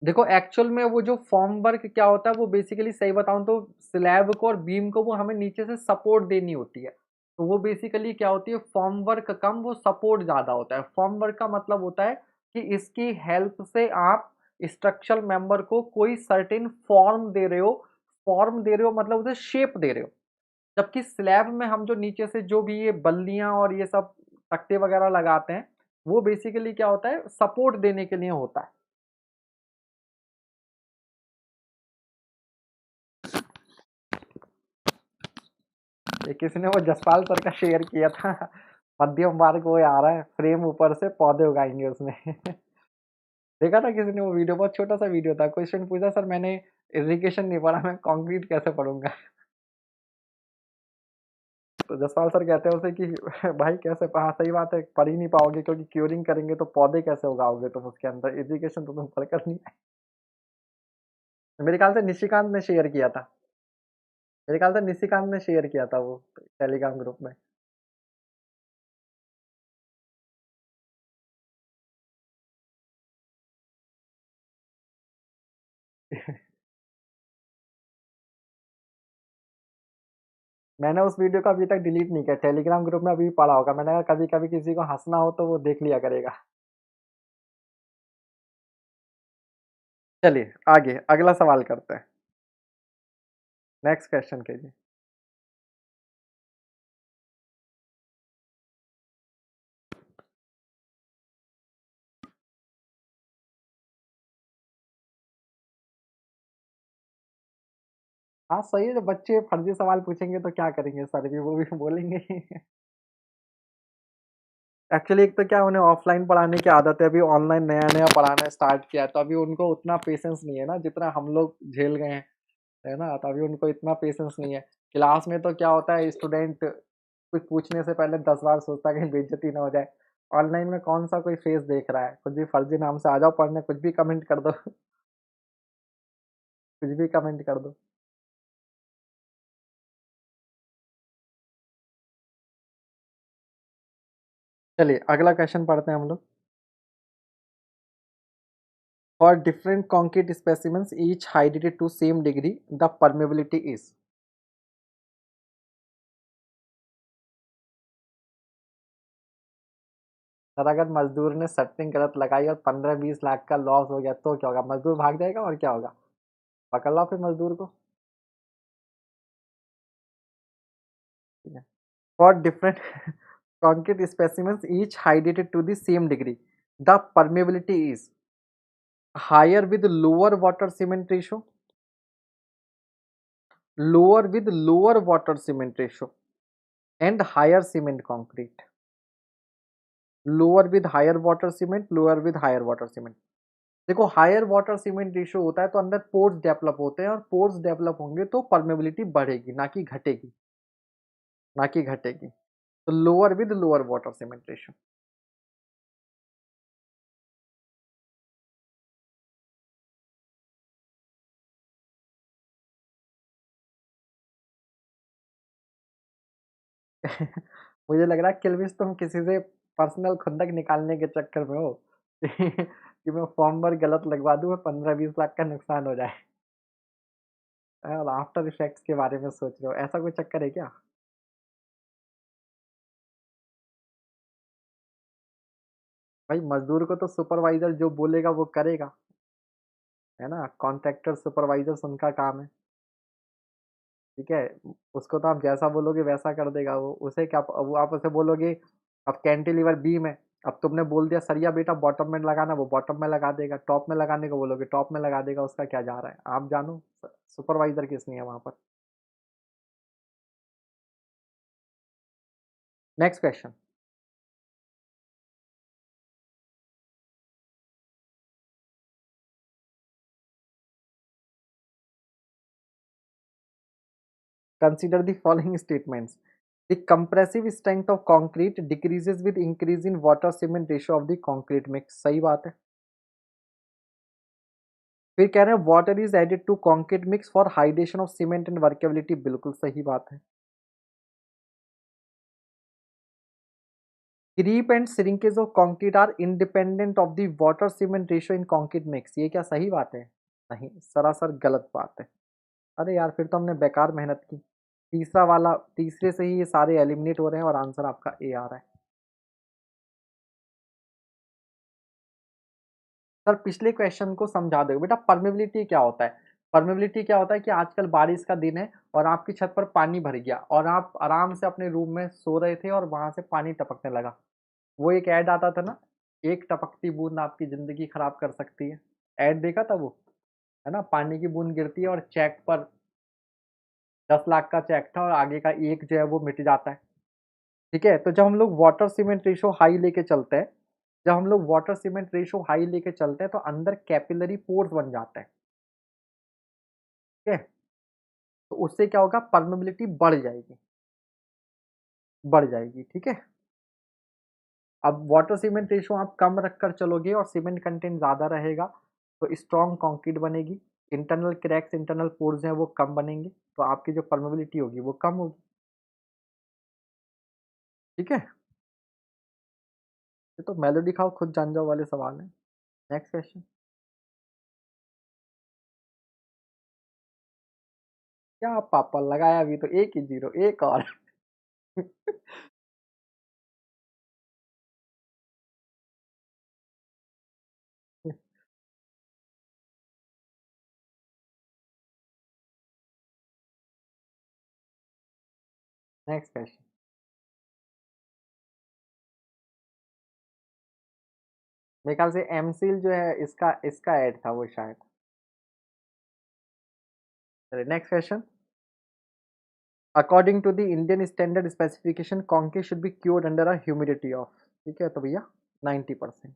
देखो एक्चुअल में वो जो फॉर्म वर्क क्या होता है, वो बेसिकली सही बताऊं तो स्लैब को और बीम को वो हमें नीचे से सपोर्ट देनी होती है, तो वो बेसिकली क्या होती है, फॉर्म वर्क कम, वो सपोर्ट ज्यादा होता है। फॉर्म वर्क का मतलब होता है कि इसकी हेल्प से आप स्ट्रक्चरल मेंबर को कोई सर्टेन फॉर्म दे रहे हो, फॉर्म दे रहे हो मतलब उसे शेप दे रहे हो। जबकि स्लैब में हम जो नीचे से जो भी ये बल्लियां और ये सब तख्ते वगैरह लगाते हैं, वो बेसिकली क्या होता है, सपोर्ट देने के लिए होता है। ये किसी ने वो जसपाल सर का शेयर किया था। मध्यम मार्ग वो आ रहा है, फ्रेम ऊपर से पौधे उगाएंगे उसमें। देखा था किसी ने वो वीडियो, बहुत छोटा सा वीडियो था। क्वेश्चन पूछा, सर मैंने इरिगेशन नहीं पढ़ा, मैं कंक्रीट कैसे पढ़ूंगा? तो जसपाल सर कहते हैं उसे कि भाई कैसे, हाँ सही बात है, पढ़ ही नहीं पाओगे क्योंकि क्यूरिंग करेंगे तो पौधे कैसे उगाओगे तुम उसके अंदर, इरिगेशन तो तुम पढ़कर नहीं आए। मेरे ख्याल से निशिकांत ने शेयर किया था, मेरे ख्याल से निशिकांत ने शेयर किया था वो टेलीग्राम ग्रुप में। मैंने उस वीडियो को अभी तक डिलीट नहीं किया, टेलीग्राम ग्रुप में अभी भी पड़ा होगा। मैंने कहा कभी कभी किसी को हंसना हो तो वो देख लिया करेगा। चलिए आगे अगला सवाल करते हैं। नेक्स्ट क्वेश्चन कीजिए। हाँ सही है, जब बच्चे फर्जी सवाल पूछेंगे तो क्या करेंगे सर भी, वो भी बोलेंगे ही। एक्चुअली एक तो क्या, उन्हें ऑफलाइन पढ़ाने की आदत है, अभी ऑनलाइन नया नया पढ़ाना स्टार्ट किया है, तो अभी उनको उतना पेशेंस नहीं है ना जितना हम लोग झेल गए हैं, है ना? तो अभी उनको इतना पेशेंस नहीं है। क्लास में तो क्या होता है, स्टूडेंट कुछ पूछने से पहले 10 बार सोचता है कहीं बेइज्जती ना हो जाए। ऑनलाइन में कौन सा कोई फेस देख रहा है, कुछ भी फर्जी नाम से आ जाओ पढ़ने, कुछ भी कमेंट कर दो। कुछ भी कमेंट कर दो। चलिए अगला क्वेश्चन पढ़ते हैं हम लोग। For different concrete specimens each hydrated to same degree the permeability is। Sir अगर मजदूर ने सेटिंग गलत लगाई और 15-20 लाख का लॉस हो गया तो क्या होगा? मजदूर भाग जाएगा और क्या होगा? पकड़ लो फिर मजदूर को। For different concrete specimens each hydrated to the same degree the permeability is higher with lower water cement ratio, lower with lower water cement ratio and higher cement concrete, lower with higher water cement, lower with higher water cement। देखो higher water cement ratio होता है तो अंदर pores develop होते हैं, और pores develop होंगे तो परमेबिलिटी बढ़ेगी, ना कि घटेगी, ना कि घटेगी। तो lower with lower water cement ratio. मुझे लग रहा है किल्विस तुम किसी से पर्सनल खुंदक निकालने के चक्कर में हो। कि मैं फॉर्म पर गलत लगवा दूं और 15-20 लाख का नुकसान हो जाए। और आफ्टर इफेक्ट्स के बारे में सोच रहे हो, ऐसा कोई चक्कर है क्या? भाई मजदूर को तो सुपरवाइजर जो बोलेगा वो करेगा, है ना? कॉन्ट्रैक्टर सुपरवाइजर उनका काम है, ठीक है? उसको तो आप जैसा बोलोगे वैसा कर देगा वो, उसे क्या, वो आप उसे बोलोगे अब कैंटिलीवर बीम है, अब तुमने बोल दिया सरिया बेटा बॉटम में लगाना, वो बॉटम में लगा देगा, टॉप में लगाने को बोलोगे टॉप में लगा देगा, उसका क्या जा रहा है, आप जानो। सुपरवाइजर किस नहीं है वहां पर। Next question. Consider the following statements. The compressive strength of concrete decreases with increase in water cement ratio of the concrete mix, सही बात है। फिर कह रहे हैं water is added to concrete mix for hydration of cement and workability, बिल्कुल सही बात है। Creep and shrinkage of concrete are independent of the water cement ratio in concrete mix, ये क्या सही बात है? नहीं, सरासर गलत बात है। अरे यार फिर तो हमने बेकार मेहनत की। तीसरा वाला, तीसरे से ही ये सारे एलिमिनेट हो रहे हैं और आंसर आपका ए आ रहा है। सर पिछले क्वेश्चन को समझा दो बेटा, परमेबिलिटी क्या होता है? परमेबिलिटी क्या होता है कि आजकल बारिश का दिन है और आपकी छत पर पानी भर गया और आप आराम से अपने रूम में सो रहे थे और वहां से पानी टपकने लगा। वो एक ऐड आता था ना, एक टपकती बूंद आपकी जिंदगी खराब कर सकती है। ऐड देखा था वो, है ना? पानी की बूंद गिरती है और चेक पर 10 लाख का चेक था और आगे का एक जो है वो मिट जाता है। ठीक है, तो जब हम लोग वाटर सीमेंट रेशो हाई लेके चलते हैं, जब हम लोग वाटर सीमेंट रेशो हाई लेके चलते हैं तो अंदर कैपिलरी पोर्स बन जाता है। ठीक है, तो उससे क्या होगा, परमेबिलिटी बढ़ जाएगी, बढ़ जाएगी। ठीक है, अब वाटर सीमेंट रेशो आप कम रखकर चलोगे और सीमेंट कंटेंट ज़्यादा रहेगा तो स्ट्रॉन्ग कंक्रीट बनेगी, इंटरनल क्रैक्स, इंटरनल पोर्स हैं वो कम बनेंगे, तो आपकी जो परमेबिलिटी होगी वो कम होगी। ठीक है, ये तो मेलोडी खाओ खुद जान जाओ वाले सवाल हैं। Next question. क्या पापा लगाया, अभी तो एक ही जीरो, एक और। Next question. मेरे ख्याल से एमसील जो है इसका इसका ऐड था वो शायद। चलिए next question. According to the Indian standard specification concrete should be cured under a humidity of, ठीक है तो भैया 90%।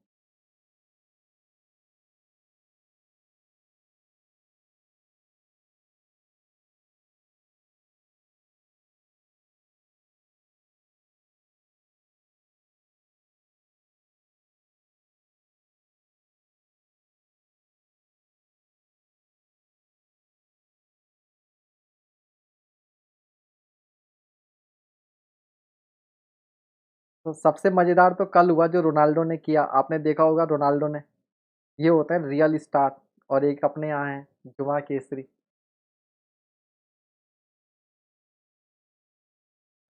तो सबसे मजेदार तो कल हुआ जो रोनाल्डो ने किया, आपने देखा होगा रोनाल्डो ने, ये होता है रियल स्टार, और एक अपने यहाँ है जुमा केसरी।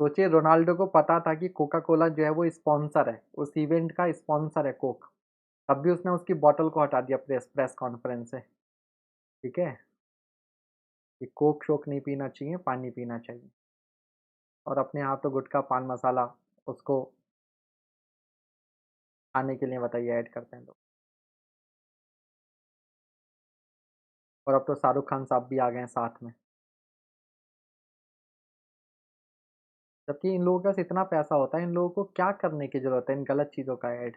सोचिए रोनाल्डो को पता था कि कोका कोला जो है वो स्पॉन्सर है, उस इवेंट का स्पॉन्सर है कोक, तब भी उसने उसकी बॉटल को हटा दिया प्रेस प्रेस कॉन्फ्रेंस से। ठीक है, कि कोक शोक नहीं पीना चाहिए, पानी पीना चाहिए, और अपने यहाँ तो गुटखा पान मसाला उसको खाने के लिए बताइए ऐड करते हैं लोग। और अब तो शाहरुख खान साहब भी आ गए हैं साथ में, जबकि इन लोगों के पास इतना पैसा होता है, इन लोगों को क्या करने की जरूरत है इन गलत चीज़ों का ऐड।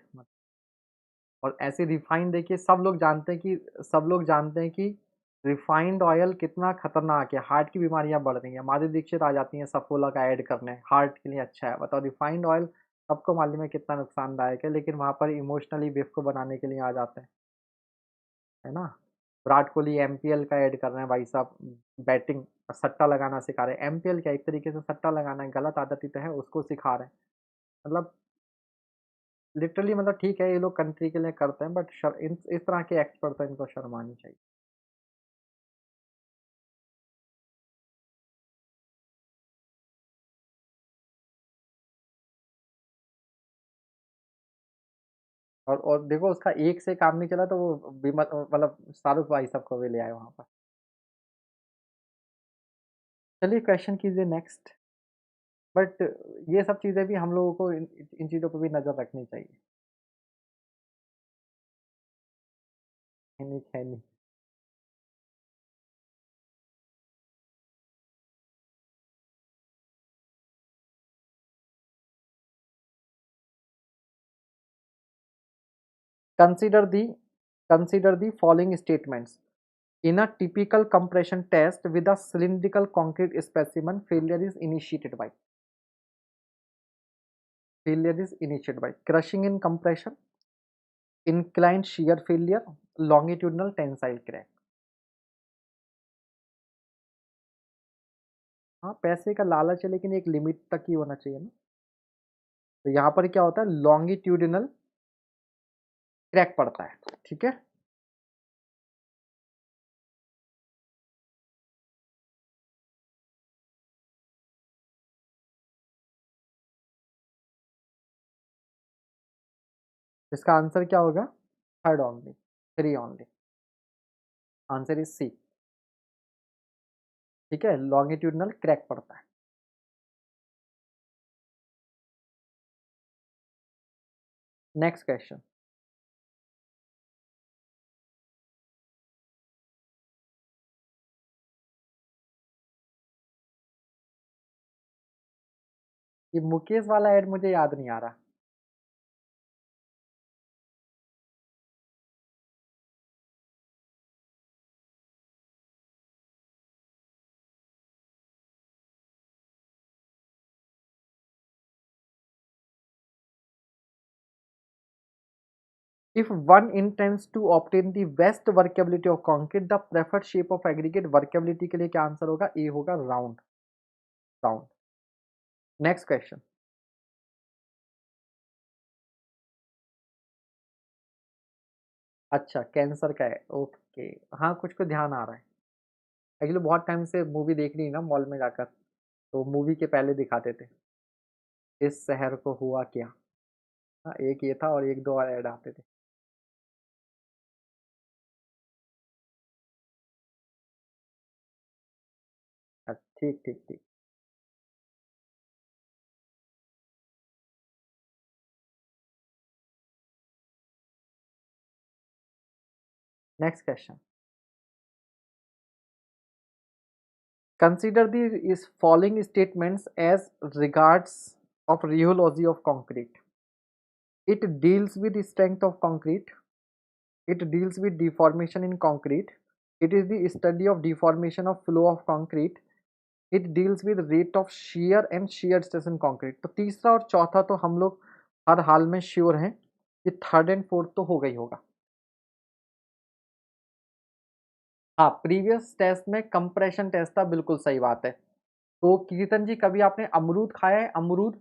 और ऐसे रिफाइंड देखिए, सब लोग जानते हैं कि रिफाइंड ऑयल कितना खतरनाक है, हार्ट की बीमारियां बढ़ रही हैं, माधुरी दीक्षित आ जाती हैं सफोला का ऐड करने, हार्ट के लिए अच्छा है, बताओ रिफाइंड ऑयल सबको मालूम है कितना नुकसानदायक है, लेकिन वहां पर इमोशनली बिफ को बनाने के लिए आ जाते हैं, है ना। विराट कोहली एमपीएल का ऐड कर रहे हैं भाई साहब, बैटिंग सट्टा लगाना सिखा रहे हैं, एमपीएल क्या एक तरीके से सट्टा लगाना है, गलत आदत ही तो है, उसको सिखा रहे हैं। मतलब लिटरली, मतलब ठीक है ये लोग कंट्री के लिए करते हैं, बट इस तरह के एक्सपर्ट तो इनको शर्म आनी चाहिए। और देखो उसका एक से काम नहीं चला तो वो मतलब शाहरुख भाई साहब को भी ले आए वहां पर। चलिए क्वेश्चन कीजिए नेक्स्ट। बट ये सब चीजें भी हम लोगों को इन चीजों पर भी नजर रखनी चाहिए। है नहीं, है नहीं। Consider the consider the following statements. In a typical compression test with a cylindrical concrete specimen, failure is initiated by crushing in compression, inclined shear failure, longitudinal tensile crack। हाँ, पैसे का लालच है लेकिन एक लिमिट तक ही होना चाहिए ना। तो यहाँ पर क्या होता है, लॉन्गिट्यूडिनल क्रैक पड़ता है। ठीक है, इसका आंसर क्या होगा, third only, three only, answer is C. ठीक है, लॉन्गिट्यूडिनल क्रैक पड़ता है। Next question. ये मुकेश वाला ऐड मुझे याद नहीं आ रहा। If one intends to obtain the best workability of concrete, the preferred shape of aggregate workability के लिए क्या आंसर होगा? ए होगा राउंड। राउंड। Next question. अच्छा, कैंसर का है, ओके। हाँ, कुछ को ध्यान आ रहा है। एक्चुअली बहुत टाइम से मूवी देख रही ना मॉल में जाकर, तो मूवी के पहले दिखाते थे इस शहर को हुआ क्या। हाँ, एक ये था और एक दो और ऐड आते थे। अच्छा, ठीक ठीक ठीक। Next question. Consider these following statements as regards of rheology of concrete. It deals with strength of concrete. It deals with deformation in concrete. It is the study of deformation of flow of concrete. It deals with rate of shear and shear stress in concrete. तो तीसरा और चौथा तो हम लोग हर हाल में sure हैं, ये थर्ड एंड फोर्थ तो हो गई होगा। हाँ, प्रीवियस टेस्ट में कंप्रेशन टेस्ट था, बिल्कुल सही बात है। तो कीर्तन जी, कभी आपने अमरूद खाया है? अमरूद,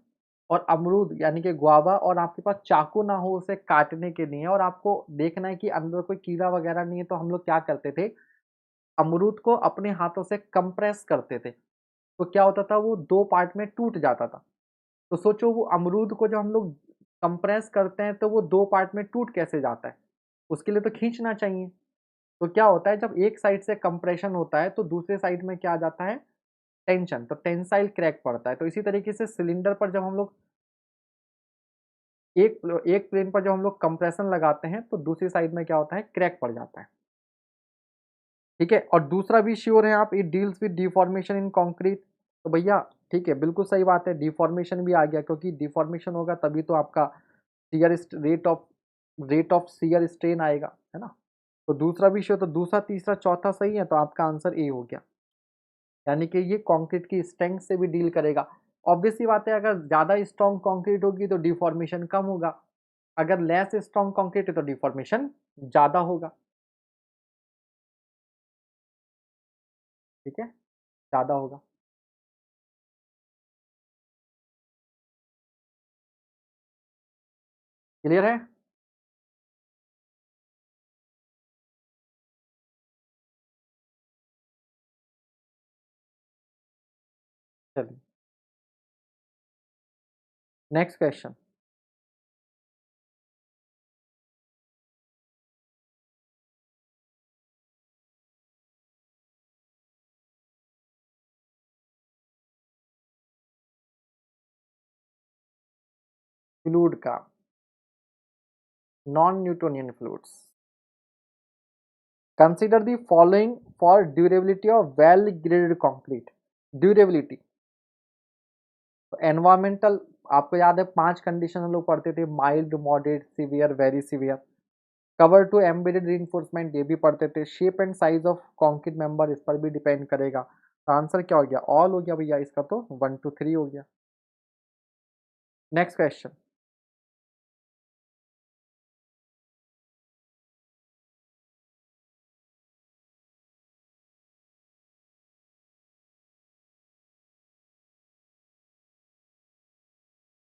और अमरूद यानी कि गुआवा, और आपके पास चाकू ना हो उसे काटने के लिए, और आपको देखना है कि अंदर कोई कीड़ा वगैरह नहीं है, तो हम लोग क्या करते थे? अमरूद को अपने हाथों से कंप्रेस करते थे। तो क्या होता था? वो दो पार्ट में टूट जाता था। तो सोचो, वो अमरूद को जब हम लोग कंप्रेस करते हैं तो वो दो पार्ट में टूट कैसे जाता है? उसके लिए तो खींचना चाहिए। तो क्या होता है, जब एक साइड से कंप्रेशन होता है तो दूसरे साइड में क्या आ जाता है? टेंशन। तो टेंसाइल क्रैक पड़ता है। तो इसी तरीके से सिलेंडर पर जब हम लोग एक एक प्लेन पर जब हम लोग कंप्रेशन लगाते हैं तो दूसरी साइड में क्या होता है? क्रैक पड़ जाता है। ठीक है, और दूसरा भी श्योर है आप, it deals with deformation in concrete. तो भैया ठीक है, बिल्कुल सही बात है, डिफॉर्मेशन भी आ गया, क्योंकि डिफॉर्मेशन होगा तभी तो आपका shear rate of shear strain आएगा, है ना? तो दूसरा भी श्योर, तो दूसरा तीसरा चौथा सही है, तो आपका आंसर ए हो गया। यानी कि ये कंक्रीट की स्ट्रेंथ से भी डील करेगा। ऑब्वियस सी बात है, अगर ज़्यादा स्ट्रॉन्ग कंक्रीट होगी तो डिफॉर्मेशन कम होगा, अगर लेस स्ट्रॉन्ग कंक्रीट है तो डिफॉर्मेशन ज़्यादा होगा। ठीक है, ज़्यादा होगा। क्लियर है? चलिए, नेक्स्ट क्वेश्चन। फ्लूइड का, non Newtonian fluids. Consider the following for durability of well graded concrete. Durability, तो एनवायरमेंटल, आपको याद है 5 कंडीशन हम लोग पढ़ते थे, mild, moderate, severe, very severe. Cover to embedded reinforcement, ये भी पढ़ते थे। Shape and size of concrete member, इस पर भी डिपेंड करेगा। तो आंसर क्या हो गया? ऑल हो गया भैया, इसका तो 1 to 3 हो गया। Next question.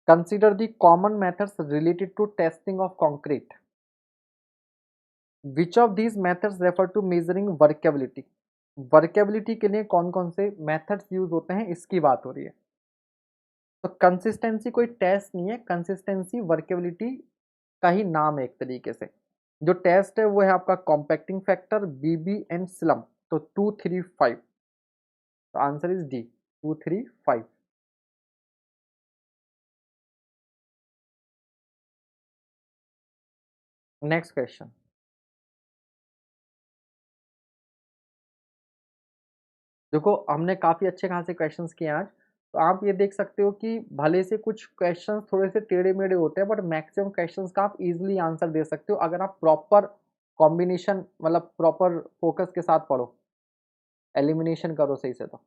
Consider the common methods related to testing of concrete. Which of these methods refer to measuring workability? Workability के लिए कौन कौन से मेथड्स यूज होते हैं, इसकी बात हो रही है। तो कंसिस्टेंसी कोई टेस्ट नहीं है, कंसिस्टेंसी वर्केबिलिटी का ही नाम है एक तरीके से। जो टेस्ट है वो है आपका compacting factor, VB and slump. तो 2, 3, 5। तो answer is D, 2, 3, 5। Next question. देखो, हमने काफी अच्छे खासे क्वेश्चंस किए आज। तो आप ये देख सकते हो कि भले से कुछ क्वेश्चंस थोड़े से टेढ़े-मेढ़े होते हैं, बट मैक्सिमम क्वेश्चंस का आप ईज़िली आंसर दे सकते हो अगर आप प्रॉपर कॉम्बिनेशन मतलब प्रॉपर फोकस के साथ पढ़ो, एलिमिनेशन करो सही से तो।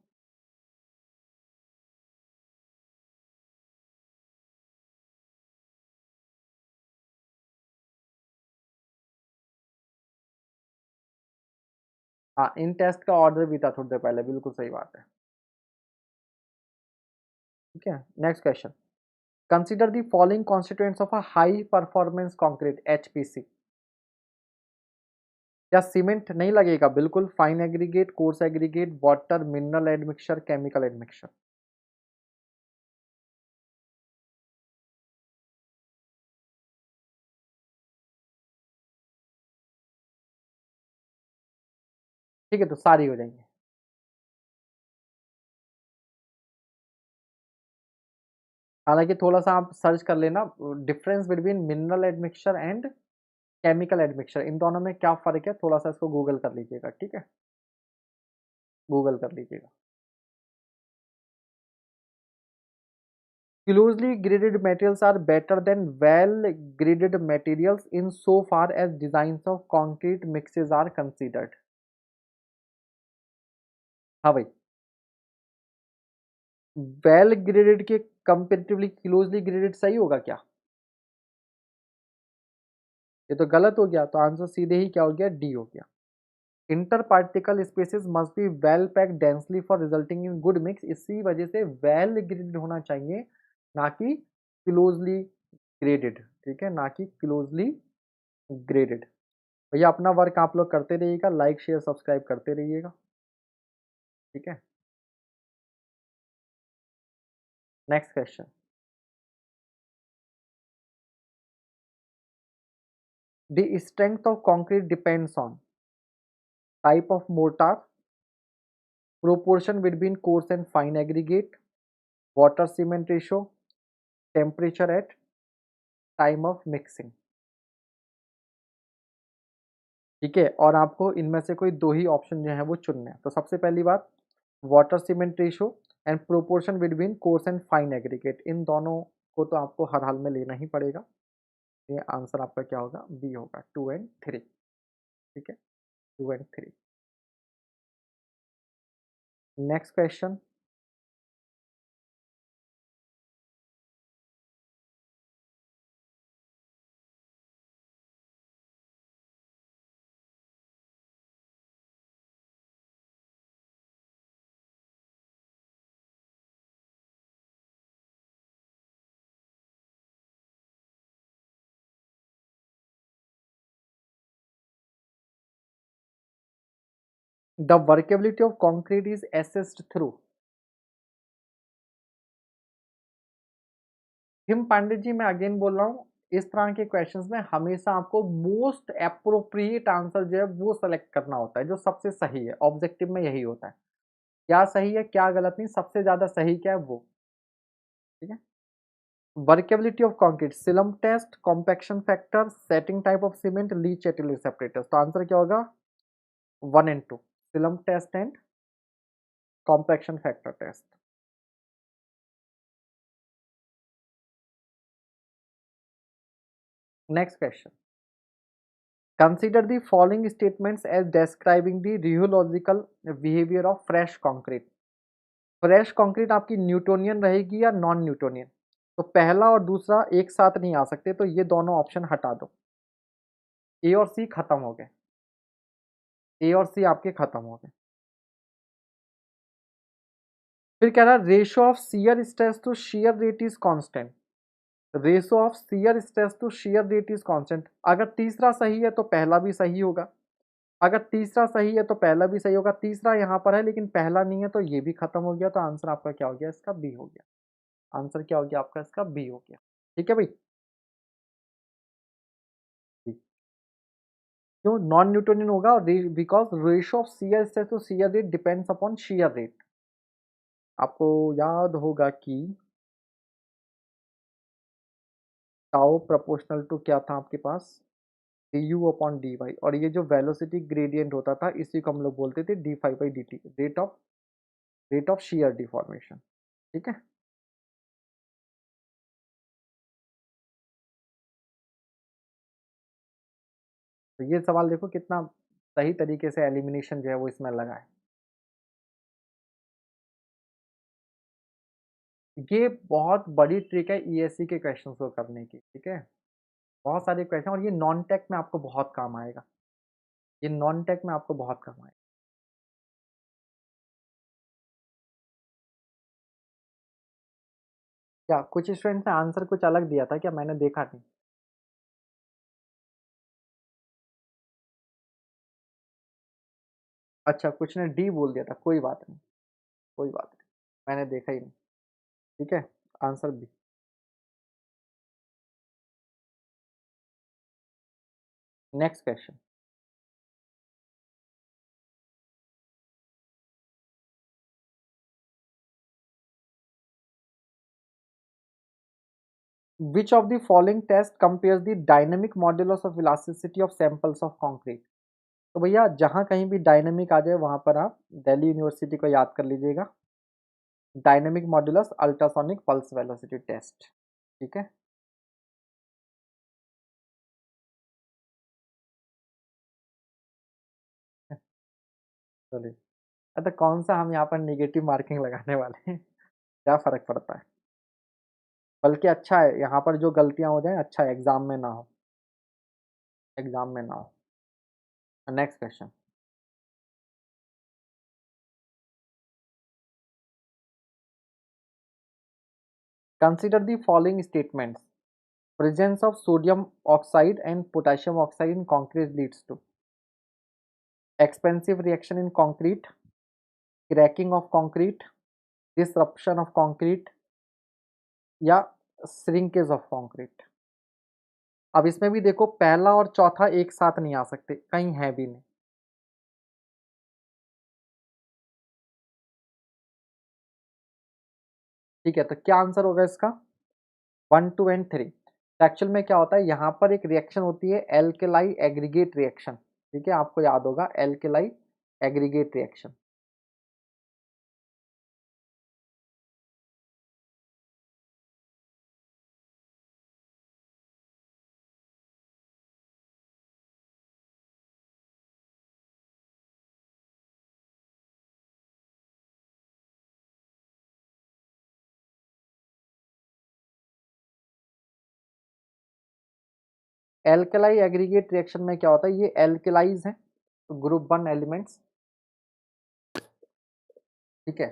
हाँ, इन टेस्ट का ऑर्डर भी था थोड़ी देर पहले, बिल्कुल सही बात है। ठीक है, next question. Consider the following constituents of a high performance concrete HPC. क्या सीमेंट नहीं लगेगा? बिल्कुल, fine aggregate, coarse aggregate, water, mineral admixture, chemical admixture. ठीक है, तो सारी हो जाएंगे। हालांकि थोड़ा सा आप सर्च कर लेना difference between mineral admixture and chemical admixture, इन दोनों में क्या फर्क है, थोड़ा सा इसको गूगल कर लीजिएगा। ठीक है, गूगल कर लीजिएगा। Closely graded materials are better than well graded materials in so far as designs of concrete mixes are considered. हाँ भाई, वेल ग्रेडेड के कंपेरेटिवली क्लोजली ग्रेडेड सही होगा क्या? ये तो गलत हो गया, तो आंसर सीधे ही क्या हो गया, डी हो गया। Interparticle spaces must be well packed densely for resulting in good mix, इसी वजह से वेल ग्रेडेड होना चाहिए, ना कि क्लोजली ग्रेडेड। ठीक है, ना कि क्लोजली ग्रेडेड। भैया अपना वर्क आप लोग करते रहिएगा, लाइक शेयर सब्सक्राइब करते रहिएगा। ठीक है, next question. The strength of concrete depends on type of mortar, proportion between coarse and fine aggregate, water cement ratio, temperature at time of mixing. ठीक है, और आपको इनमें से कोई दो ही ऑप्शन जो है वो चुनने हैं। तो सबसे पहली बात, water cement ratio and proportion between coarse and fine aggregate, इन दोनों को तो आपको हर हाल में लेना ही पड़ेगा। ये आंसर आपका क्या होगा, बी होगा, 2 एंड 3। ठीक है, 2 and 3। Next question. The workability of concrete is assessed through. हिम पांडे जी, मैं अगेन बोल रहा हूँ, इस तरह के क्वेश्चंस में हमेशा आपको मोस्ट अप्रोप्रिएट आंसर जो है वो सेलेक्ट करना होता है, जो सबसे सही है। ऑब्जेक्टिव में यही होता है, क्या सही है क्या गलत नहीं, सबसे ज्यादा सही क्या है वो। ठीक है, workability of concrete, slump test, compaction factor, setting type of cement, leachability separators. तो आंसर क्या होगा, 1 and 2, slump test and compaction factor test. Next question. Consider the following statements as describing the rheological behavior of fresh concrete. Fresh concrete आपकी Newtonian रहेगी या non Newtonian? तो पहला और दूसरा एक साथ नहीं आ सकते, तो ये दोनों ऑप्शन हटा दो। ए और सी खत्म हो गए, ए और सी आपके खत्म हो गए। फिर कह रहा है ratio of shear stress to shear rate is constant. Ratio of shear stress to shear rate is constant. अगर तीसरा सही है तो पहला भी सही होगा, अगर तीसरा सही है तो पहला भी सही होगा। तीसरा यहाँ पर है लेकिन पहला नहीं है, तो ये भी खत्म हो गया। तो आंसर आपका क्या हो गया, इसका बी हो गया। आंसर क्या हो गया आपका, इसका बी हो गया। ठीक है भाई, क्यों नॉन न्यूटोनियन होगा, because ratio of shear stress to shear rate depends upon shear rate. आपको याद होगा कि टाउ प्रोपोर्शनल टू क्या था आपके पास, D U upon D Y, और ये जो वेलोसिटी ग्रेडियंट होता था इसी को हम लोग बोलते थे D five by D T, rate of shear deformation. ठीक है। तो ये सवाल देखो कितना सही तरीके से एलिमिनेशन जो है वो इसमें लगा है। ये बहुत बड़ी ट्रिक है ईएससी के क्वेश्चन को करने की, ठीक है। बहुत सारे क्वेश्चन, और ये नॉन टेक में आपको बहुत काम आएगा। ये नॉन टेक में आपको बहुत काम आएगा। क्या कुछ स्टूडेंट ने आंसर कुछ अलग दिया था क्या? मैंने देखा नहीं। अच्छा, कुछ ने डी बोल दिया था, कोई बात नहीं, कोई बात नहीं, मैंने देखा ही नहीं। ठीक है, answer B. Next question. Which of the following test compares the dynamic modulus of elasticity of samples of concrete? तो भैया जहां कहीं भी डायनेमिक आ जाए वहां पर आप दिल्ली यूनिवर्सिटी को याद कर लीजिएगा। Dynamic modulus ultrasonic pulse velocity test. ठीक है। चलिए, अतः कौन सा हम यहाँ पर निगेटिव मार्किंग लगाने वाले हैं? क्या फर्क पड़ता है? बल्कि अच्छा है यहाँ पर जो गलतियां हो जाए, अच्छा है एग्जाम में ना हो, एग्जाम में ना हो। Next question. Consider the following statements. Presence of sodium oxide and potassium oxide in concrete leads to expansive reaction in concrete, cracking of concrete, disruption of concrete, या श्रिंकेज ऑफ concrete। अब इसमें भी देखो पहला और चौथा एक साथ नहीं आ सकते, कहीं है भी नहीं। ठीक है, तो क्या आंसर होगा इसका? 1 2 एंड 3। एक्चुअल में क्या होता है, यहाँ पर एक रिएक्शन होती है एल्केलाई एग्रीगेट रिएक्शन। ठीक है, आपको याद होगा alkali aggregate reaction. Alkali aggregate reaction में क्या होता है, ये एल्केलाइज है, तो ग्रुप 1 एलिमेंट्स। ठीक है,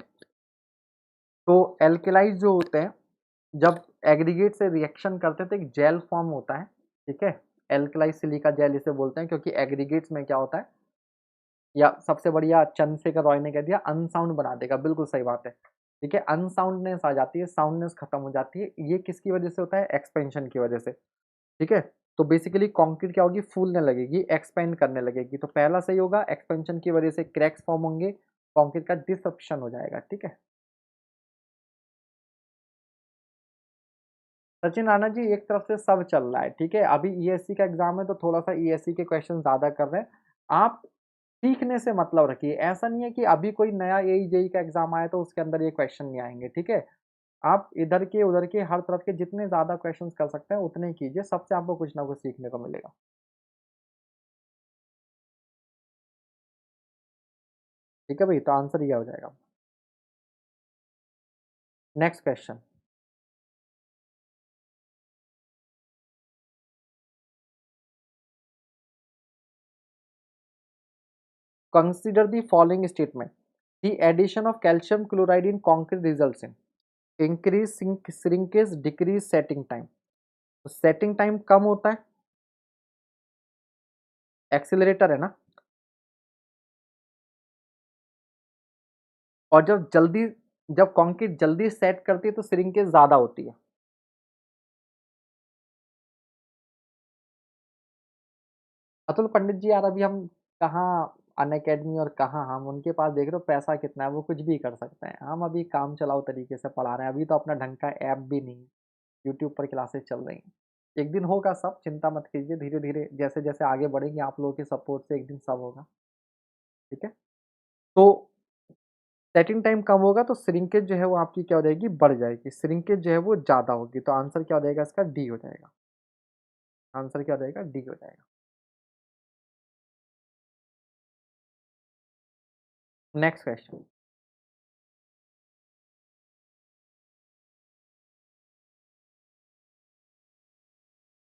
तो एल्केलाइज जो होते हैं जब एग्रीगेट से रिएक्शन करते हैं तो एक जेल फॉर्म होता है। ठीक है, एल्कलाइज सिलिका जेल इसे बोलते हैं, क्योंकि एग्रीगेट्स में क्या होता है, या सबसे बढ़िया चंद्रशेखर रॉय ने कह दिया अनसाउंड बना देगा, बिल्कुल सही बात है। ठीक है, अनसाउंडनेस आ जाती है, साउंडनेस खत्म हो जाती है, ये किसकी वजह से होता है? एक्सपेंशन की वजह से। ठीक है, तो बेसिकली कंक्रीट क्या होगी, फूलने लगेगी, एक्सपेंड करने लगेगी, तो पहला सही होगा, एक्सपेंशन की वजह से क्रैक्स फॉर्म होंगे, कंक्रीट का डिसरप्शन हो जाएगा। ठीक है, सचिन राणा जी एक तरफ से सब चल रहा है। ठीक है, अभी ईएससी का एग्जाम है तो थोड़ा सा ईएससी के क्वेश्चन ज्यादा कर रहे हैं। आप सीखने से मतलब रखिए, ऐसा नहीं है कि अभी कोई नया एई जेई का एग्जाम आया तो उसके अंदर ये क्वेश्चन नहीं आएंगे। ठीक है, आप इधर के उधर के हर तरफ के जितने ज्यादा क्वेश्चन कर सकते हैं उतने कीजिए, सबसे आपको कुछ ना कुछ सीखने को मिलेगा। ठीक है भाई, तो आंसर ये हो जाएगा। Next question. Consider the following statement. The addition of calcium chloride in concrete results in increase shrinkage decrease setting time. तो सेटिंग टाइम कम होता है, एक्सीलरेटर है ना, और जब कंक्रीट जल्दी सेट करती है तो श्रिंकेज ज्यादा होती है। अतुल पंडित जी यार, अभी हम कहाँ अन अकेडमी और कहाँ हम उनके पास देख रहे हो, पैसा कितना है, वो कुछ भी कर सकते हैं। हम अभी काम चलाओ तरीके से पढ़ा रहे हैं, अभी तो अपना ढंग का ऐप भी नहीं, यूट्यूब पर क्लासेस चल रही हैं। एक दिन होगा सब, चिंता मत कीजिए, धीरे धीरे जैसे जैसे आगे बढ़ेंगे आप लोगों के सपोर्ट से एक दिन सब होगा। ठीक है, तो सेटिंग टाइम कम होगा तो श्रिंकेज जो है वो आपकी क्या हो जाएगी, बढ़ जाएगी, श्रिंकेज जो है वो ज़्यादा होगी। तो आंसर क्या हो जाएगा इसका, डी हो जाएगा। आंसर क्या हो जाएगा, डी हो जाएगा। Next question,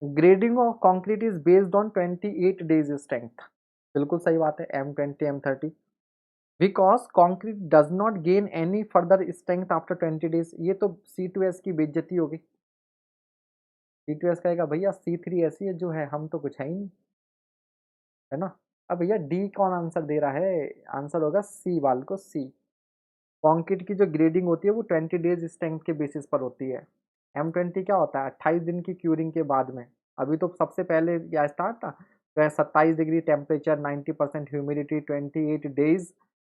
grading of concrete is based on 28 days strength. बिल्कुल सही बात है, M20 M30, because concrete does not gain any further strength after 20 days. ये तो C2S की बेइज्जती होगी। C2S कहेगा भैया C3 ऐसी है जो है, हम तो कुछ है ही नहीं, है ना। अब भैया डी कौन आंसर दे रहा है, आंसर होगा सी वाल को, सी। कंक्रीट की जो ग्रेडिंग होती है वो 20 डेज स्ट्रेंथ के बेसिस पर होती है। M20 क्या होता है, 28 दिन की क्यूरिंग के बाद में। अभी तो सबसे पहले क्या स्टार्ट था, तो 27 डिग्री टेम्परेचर, 90% ह्यूमिडिटी, 28 डेज,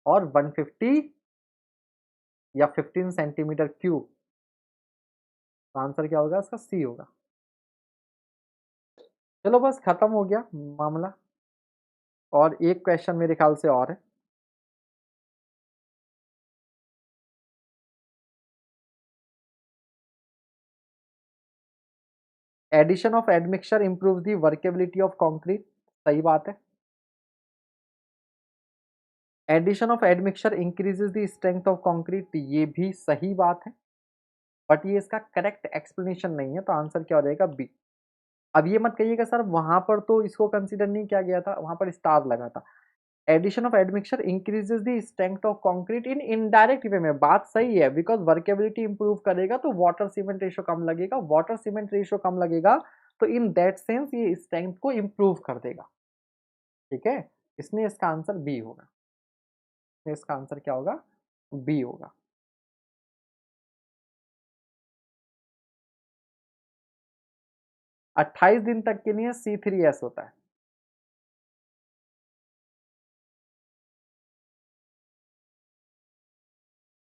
और 150 या 15 सेंटीमीटर क्यूब। तो आंसर क्या होगा इसका, सी होगा। चलो बस खत्म हो गया मामला। और एक क्वेश्चन मेरे ख्याल से और है। Addition of admixture improve the workability of concrete. सही बात है। Addition of admixture increases the strength of concrete, ये भी सही बात है, बट ये इसका करेक्ट एक्सप्लेनेशन नहीं है। तो आंसर क्या हो जाएगा, बी। अब ये मत कहिएगा सर वहां पर तो इसको कंसीडर नहीं किया गया था, वहां पर स्टार लगा था। Addition of admixture increases the strength of concrete in indirect way में, बात सही है, बिकॉज वर्केबिलिटी इंप्रूव करेगा तो वाटर सीमेंट रेशियो कम लगेगा, वाटर सीमेंट रेशियो कम लगेगा तो इन दैट सेंस ये स्ट्रेंथ को इंप्रूव कर देगा। ठीक है, इसमें इसका आंसर बी होगा। इसमें इसका आंसर क्या होगा, बी होगा। 28 दिन तक के लिए C3S होता है।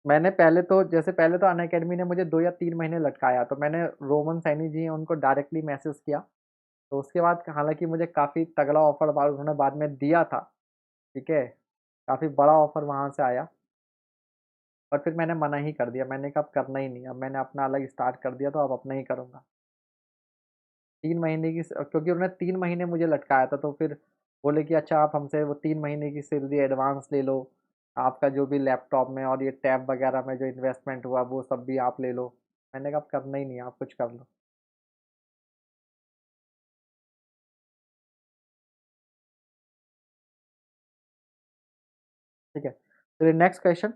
मैंने पहले तो, जैसे पहले तो अनअकैडमी ने मुझे 2 या 3 महीने लटकाया, तो मैंने रोमन सैनी जी हैं उनको डायरेक्टली मैसेज किया। तो उसके बाद हालांकि मुझे काफ़ी तगड़ा ऑफर उन्होंने बाद में दिया था। ठीक है, काफ़ी बड़ा ऑफर वहाँ से आया, और फिर मैंने मना ही कर दिया, मैंने कहा अब करना ही नहीं, अब मैंने अपना अलग स्टार्ट कर दिया तो अब अपना ही करूँगा। 3 महीने की, क्योंकि उन्होंने 3 महीने मुझे लटकाया था, तो फिर बोले कि अच्छा आप हमसे वो 3 महीने की सैलरी एडवांस ले लो, आपका जो भी लैपटॉप में और ये टैब वगैरह में जो इन्वेस्टमेंट हुआ वो सब भी आप ले लो। मैंने कहा अब करना ही नहीं है, आप कुछ कर लो। ठीक है, तो next question,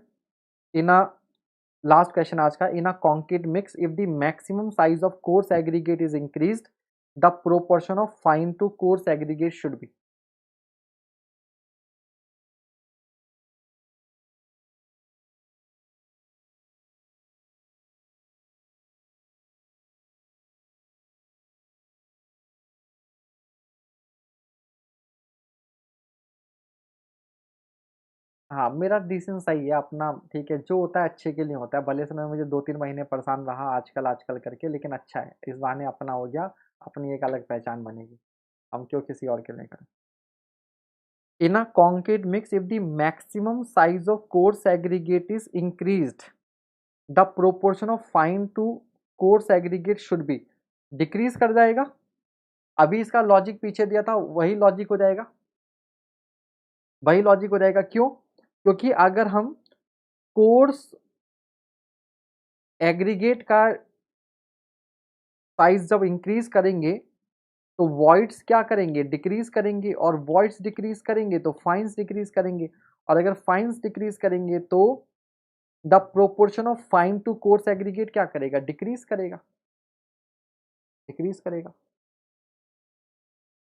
in a last question आज का, in a concrete mix if the maximum size of coarse aggregate is increased, the proportion of fine to coarse aggregate should be. हाँ, मेरा डिसीजन सही है अपना, ठीक है, जो होता है अच्छे के लिए होता है, भले से मैं मुझे 2-3 महीने परेशान रहा आजकल आजकल करके, लेकिन अच्छा है, इस बहाने अपना हो गया, अपनी एक अलग पहचान बनेगी, हम क्यों किसी और के लिए करें। इन अ concrete mix if the maximum size of coarse aggregate is increased, the proportion of fine to coarse aggregate should be, decrease कर जाएगा। अभी इसका लॉजिक पीछे दिया था वही लॉजिक हो जाएगा, वही लॉजिक हो जाएगा, क्यों, क्योंकि अगर हम कोर्स एग्रीगेट का साइज जब इंक्रीज करेंगे तो वॉइड्स क्या करेंगे, डिक्रीज करेंगे, और वॉइड्स डिक्रीज करेंगे तो फाइन्स डिक्रीज करेंगे, और अगर फाइन्स डिक्रीज करेंगे तो the proportion of fine to coarse aggregate क्या करेगा, डिक्रीज करेगा, डिक्रीज करेगा।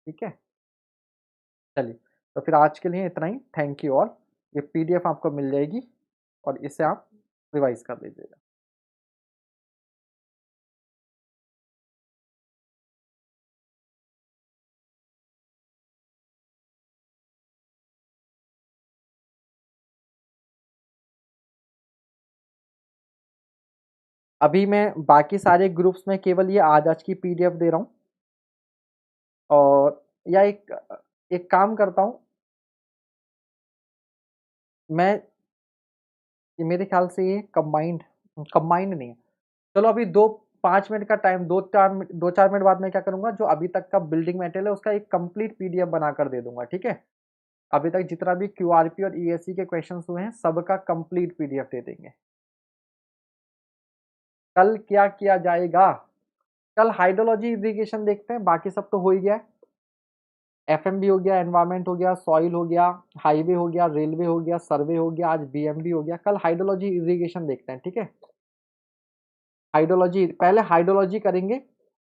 ठीक है, चलिए, तो फिर आज के लिए इतना ही, थैंक यू। और ये पीडीएफ आपको मिल जाएगी, और इसे आप रिवाइज कर लीजिएगा। अभी मैं बाकी सारे ग्रुप्स में केवल ये आज आज की पीडीएफ दे रहा हूँ, और या एक काम करता हूँ मैं, ये मेरे ख्याल से ये कंबाइंड कंबाइंड नहीं है। चलो अभी 2-5 मिनट का टाइम, 2-4 मिनट बाद मैं क्या करूँगा, जो अभी तक का बिल्डिंग मटेरियल है उसका एक कंप्लीट पीडीएफ बनाकर दे दूँगा, ठीक है? अभी तक जितना भी क्यूआरपी और ईएससी के क्वेश्चंस हुए हैं, सबका कंप्लीट पीडीएफ दे देंगे। कल क्या किया जाएगा? कल हाइड्रोलॉजी इरिगेशन देखते हैं, बाकी सब तो हो ही गया है। एफएमबी हो गया, एनवायरनमेंट हो गया, सॉइल हो गया, हाईवे हो गया, रेलवे हो गया, सर्वे हो गया, आज बीएमबी हो गया। कल हाइड्रोलॉजी इरिगेशन देखते हैं, ठीक है? हाइड्रोलॉजी, पहले हाइड्रोलॉजी करेंगे।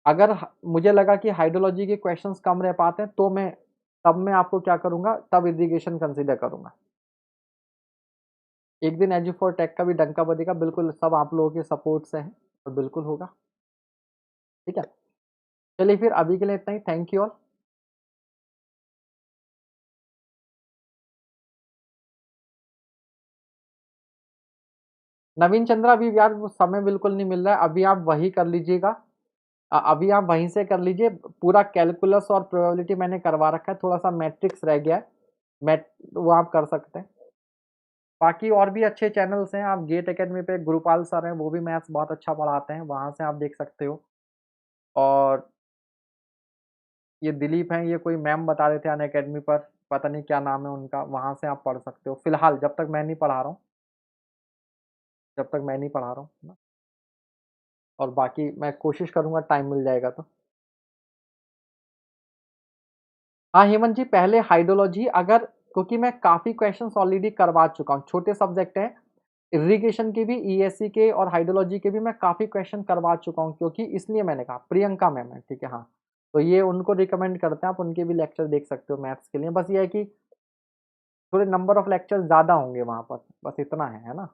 अगर मुझे लगा कि हाइड्रोलॉजी के क्वेश्चंस कम रह पाते हैं तो मैं आपको क्या करूंगा, तब इरिगेशन कंसीडर करूंगा। एक दिन एजू फॉर टेक का भी डंका बजेगा, बिल्कुल सब आप लोगों के सपोर्ट से है, तो बिल्कुल होगा। ठीक है, चलिए फिर अभी के लिए इतना ही। Thank you all. Naveen Chandra, अभी यार वो समय बिल्कुल नहीं मिल रहा है, अभी आप वही कर लीजिएगा। अभी आप वहीं से कर लीजिए। पूरा कैलकुलस और प्रोबेबिलिटी मैंने करवा रखा है, थोड़ा सा मैट्रिक्स रह गया है, मैट वो आप कर सकते हैं। बाकी और भी अच्छे चैनल्स हैं, आप गेट एकेडमी पे गुरुपाल सर हैं, वो भी मैथ्स बहुत अच्छा पढ़ाते हैं, वहाँ से आप देख सकते हो। और ये दिलीप हैं, ये कोई मैम बता रहे थे अन अकेडमी पर, पता नहीं क्या नाम है उनका, वहाँ से आप पढ़ सकते हो। फिलहाल जब तक मैं नहीं पढ़ा रहा हूँ, जब तक मैं नहीं पढ़ा रहा हूँ ना। और बाकी मैं कोशिश करूँगा टाइम मिल जाएगा तो। हाँ हेमंत जी, पहले हाइड्रोलॉजी, अगर क्योंकि मैं काफ़ी क्वेश्चंस ऑलरेडी करवा चुका हूँ, छोटे सब्जेक्ट हैं, इरिगेशन के भी, ईएससी के और हाइड्रोलॉजी के भी मैं काफ़ी क्वेश्चन करवा चुका हूँ, क्योंकि इसलिए मैंने कहा प्रियंका मैम है, ठीक है हाँ। तो ये उनको रिकमेंड करते हैं, आप उनके भी लेक्चर देख सकते हो मैथ्स के लिए। बस ये है कि थोड़े नंबर ऑफ लेक्चर्स ज़्यादा होंगे वहाँ पर, बस इतना है ना।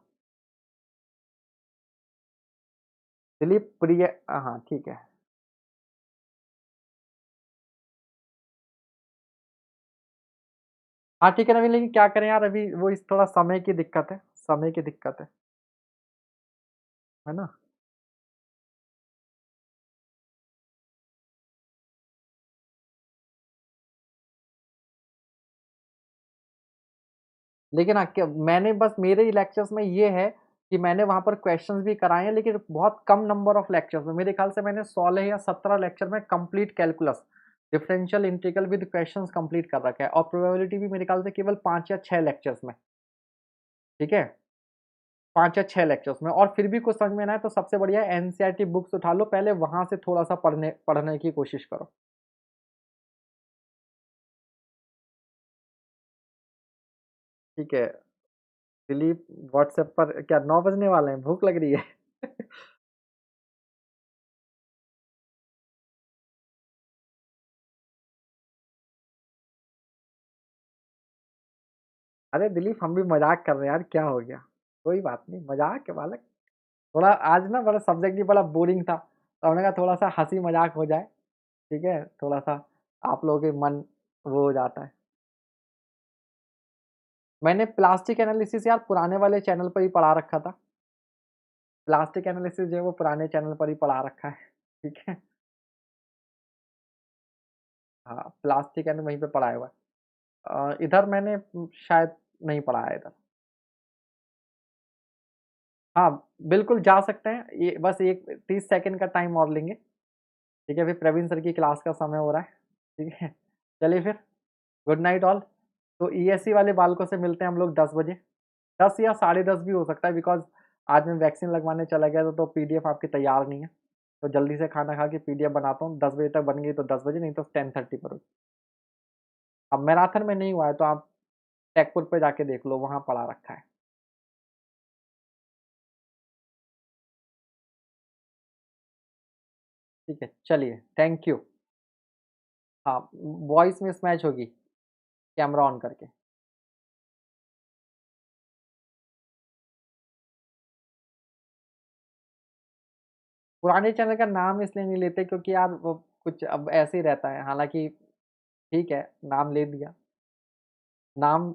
चलिए प्रिय, हाँ ठीक है। हाँ ठीक है नवीन, लेकिन क्या करें यार, अभी वो इस थोड़ा समय की दिक्कत है, समय की दिक्कत है ना। लेकिन मैंने बस मेरे ही लेक्चर्स में ये है कि मैंने वहाँ पर क्वेश्चंस भी कराए हैं, लेकिन बहुत कम नंबर ऑफ लेक्चर्स में, मेरे ख्याल से मैंने 16 या 17 लेक्चर में complete calculus, differential integral with questions complete कर रखा है, और प्रोबेबिलिटी भी मेरे ख्याल से केवल 5 या 6 लेक्चर्स में। ठीक है, 5 या 6 लेक्चर्स में, और फिर भी कुछ समझ में ना आए तो सबसे बढ़िया एनसीईआरटी बुक्स उठा लो, पहले वहां से थोड़ा सा पढ़ने पढ़ने की कोशिश करो। ठीक है दिलीप, व्हाट्सएप पर क्या 9 बजने वाले हैं, भूख लग रही है? अरे दिलीप, हम भी मजाक कर रहे हैं यार, क्या हो गया? कोई बात नहीं, मजाक है बालक। थोड़ा आज ना बड़ा सब्जेक्ट ही बड़ा बोरिंग था, तो हमने कहा थोड़ा सा हंसी मजाक हो जाए। ठीक है, थोड़ा सा आप लोगों के मन वो हो जाता है। मैंने प्लास्टिक एनालिसिस यार पुराने वाले चैनल पर ही पढ़ा रखा था। प्लास्टिक एनालिसिस जो है वो पुराने चैनल पर ही पढ़ा रखा है। ठीक है, हाँ प्लास्टिक एनालिसिस वहीं पे पढ़ाया हुआ है। इधर मैंने शायद नहीं पढ़ाया है इधर। हाँ बिल्कुल जा सकते हैं, ये बस एक 30 सेकंड का टाइम और लेंगे। ठीक है, अभी प्रवीण सर की क्लास का समय हो रहा है। ठीक है, चलिए फिर, गुड नाइट ऑल। तो ईएससी वाले बालकों से मिलते हैं हम लोग 10 बजे, 10 या 10:30 भी हो सकता है, बिकॉज आज मैं वैक्सीन लगवाने चला गया था, तो पीडीएफ आपकी तैयार नहीं है, तो जल्दी से खाना खा के पीडीएफ बनाता हूँ। 10 बजे तक बन गई तो 10 बजे, नहीं तो 10:30 पर होगी। अब मैराथन में नहीं हुआ है तो आप टेकपुर पे जाके देख लो, वहाँ पढ़ा रखा है। ठीक है चलिए, थैंक यू। हाँ, वॉइस मिसमैच होगी, कैमरा ऑन करके। पुराने चैनल का नाम इसलिए नहीं लेते क्योंकि यार वो कुछ अब ऐसे ही रहता है, हालांकि ठीक है, नाम ले दिया। नाम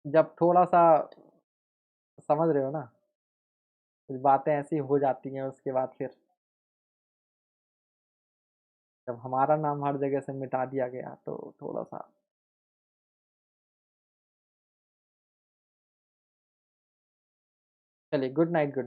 जब थोड़ा सा, समझ रहे हो ना, कुछ बातें ऐसी हो जाती हैं उसके बाद फिर, जब हमारा नाम हर जगह से मिटा दिया गया तो थोड़ा सा चलिए गुड नाइट गुड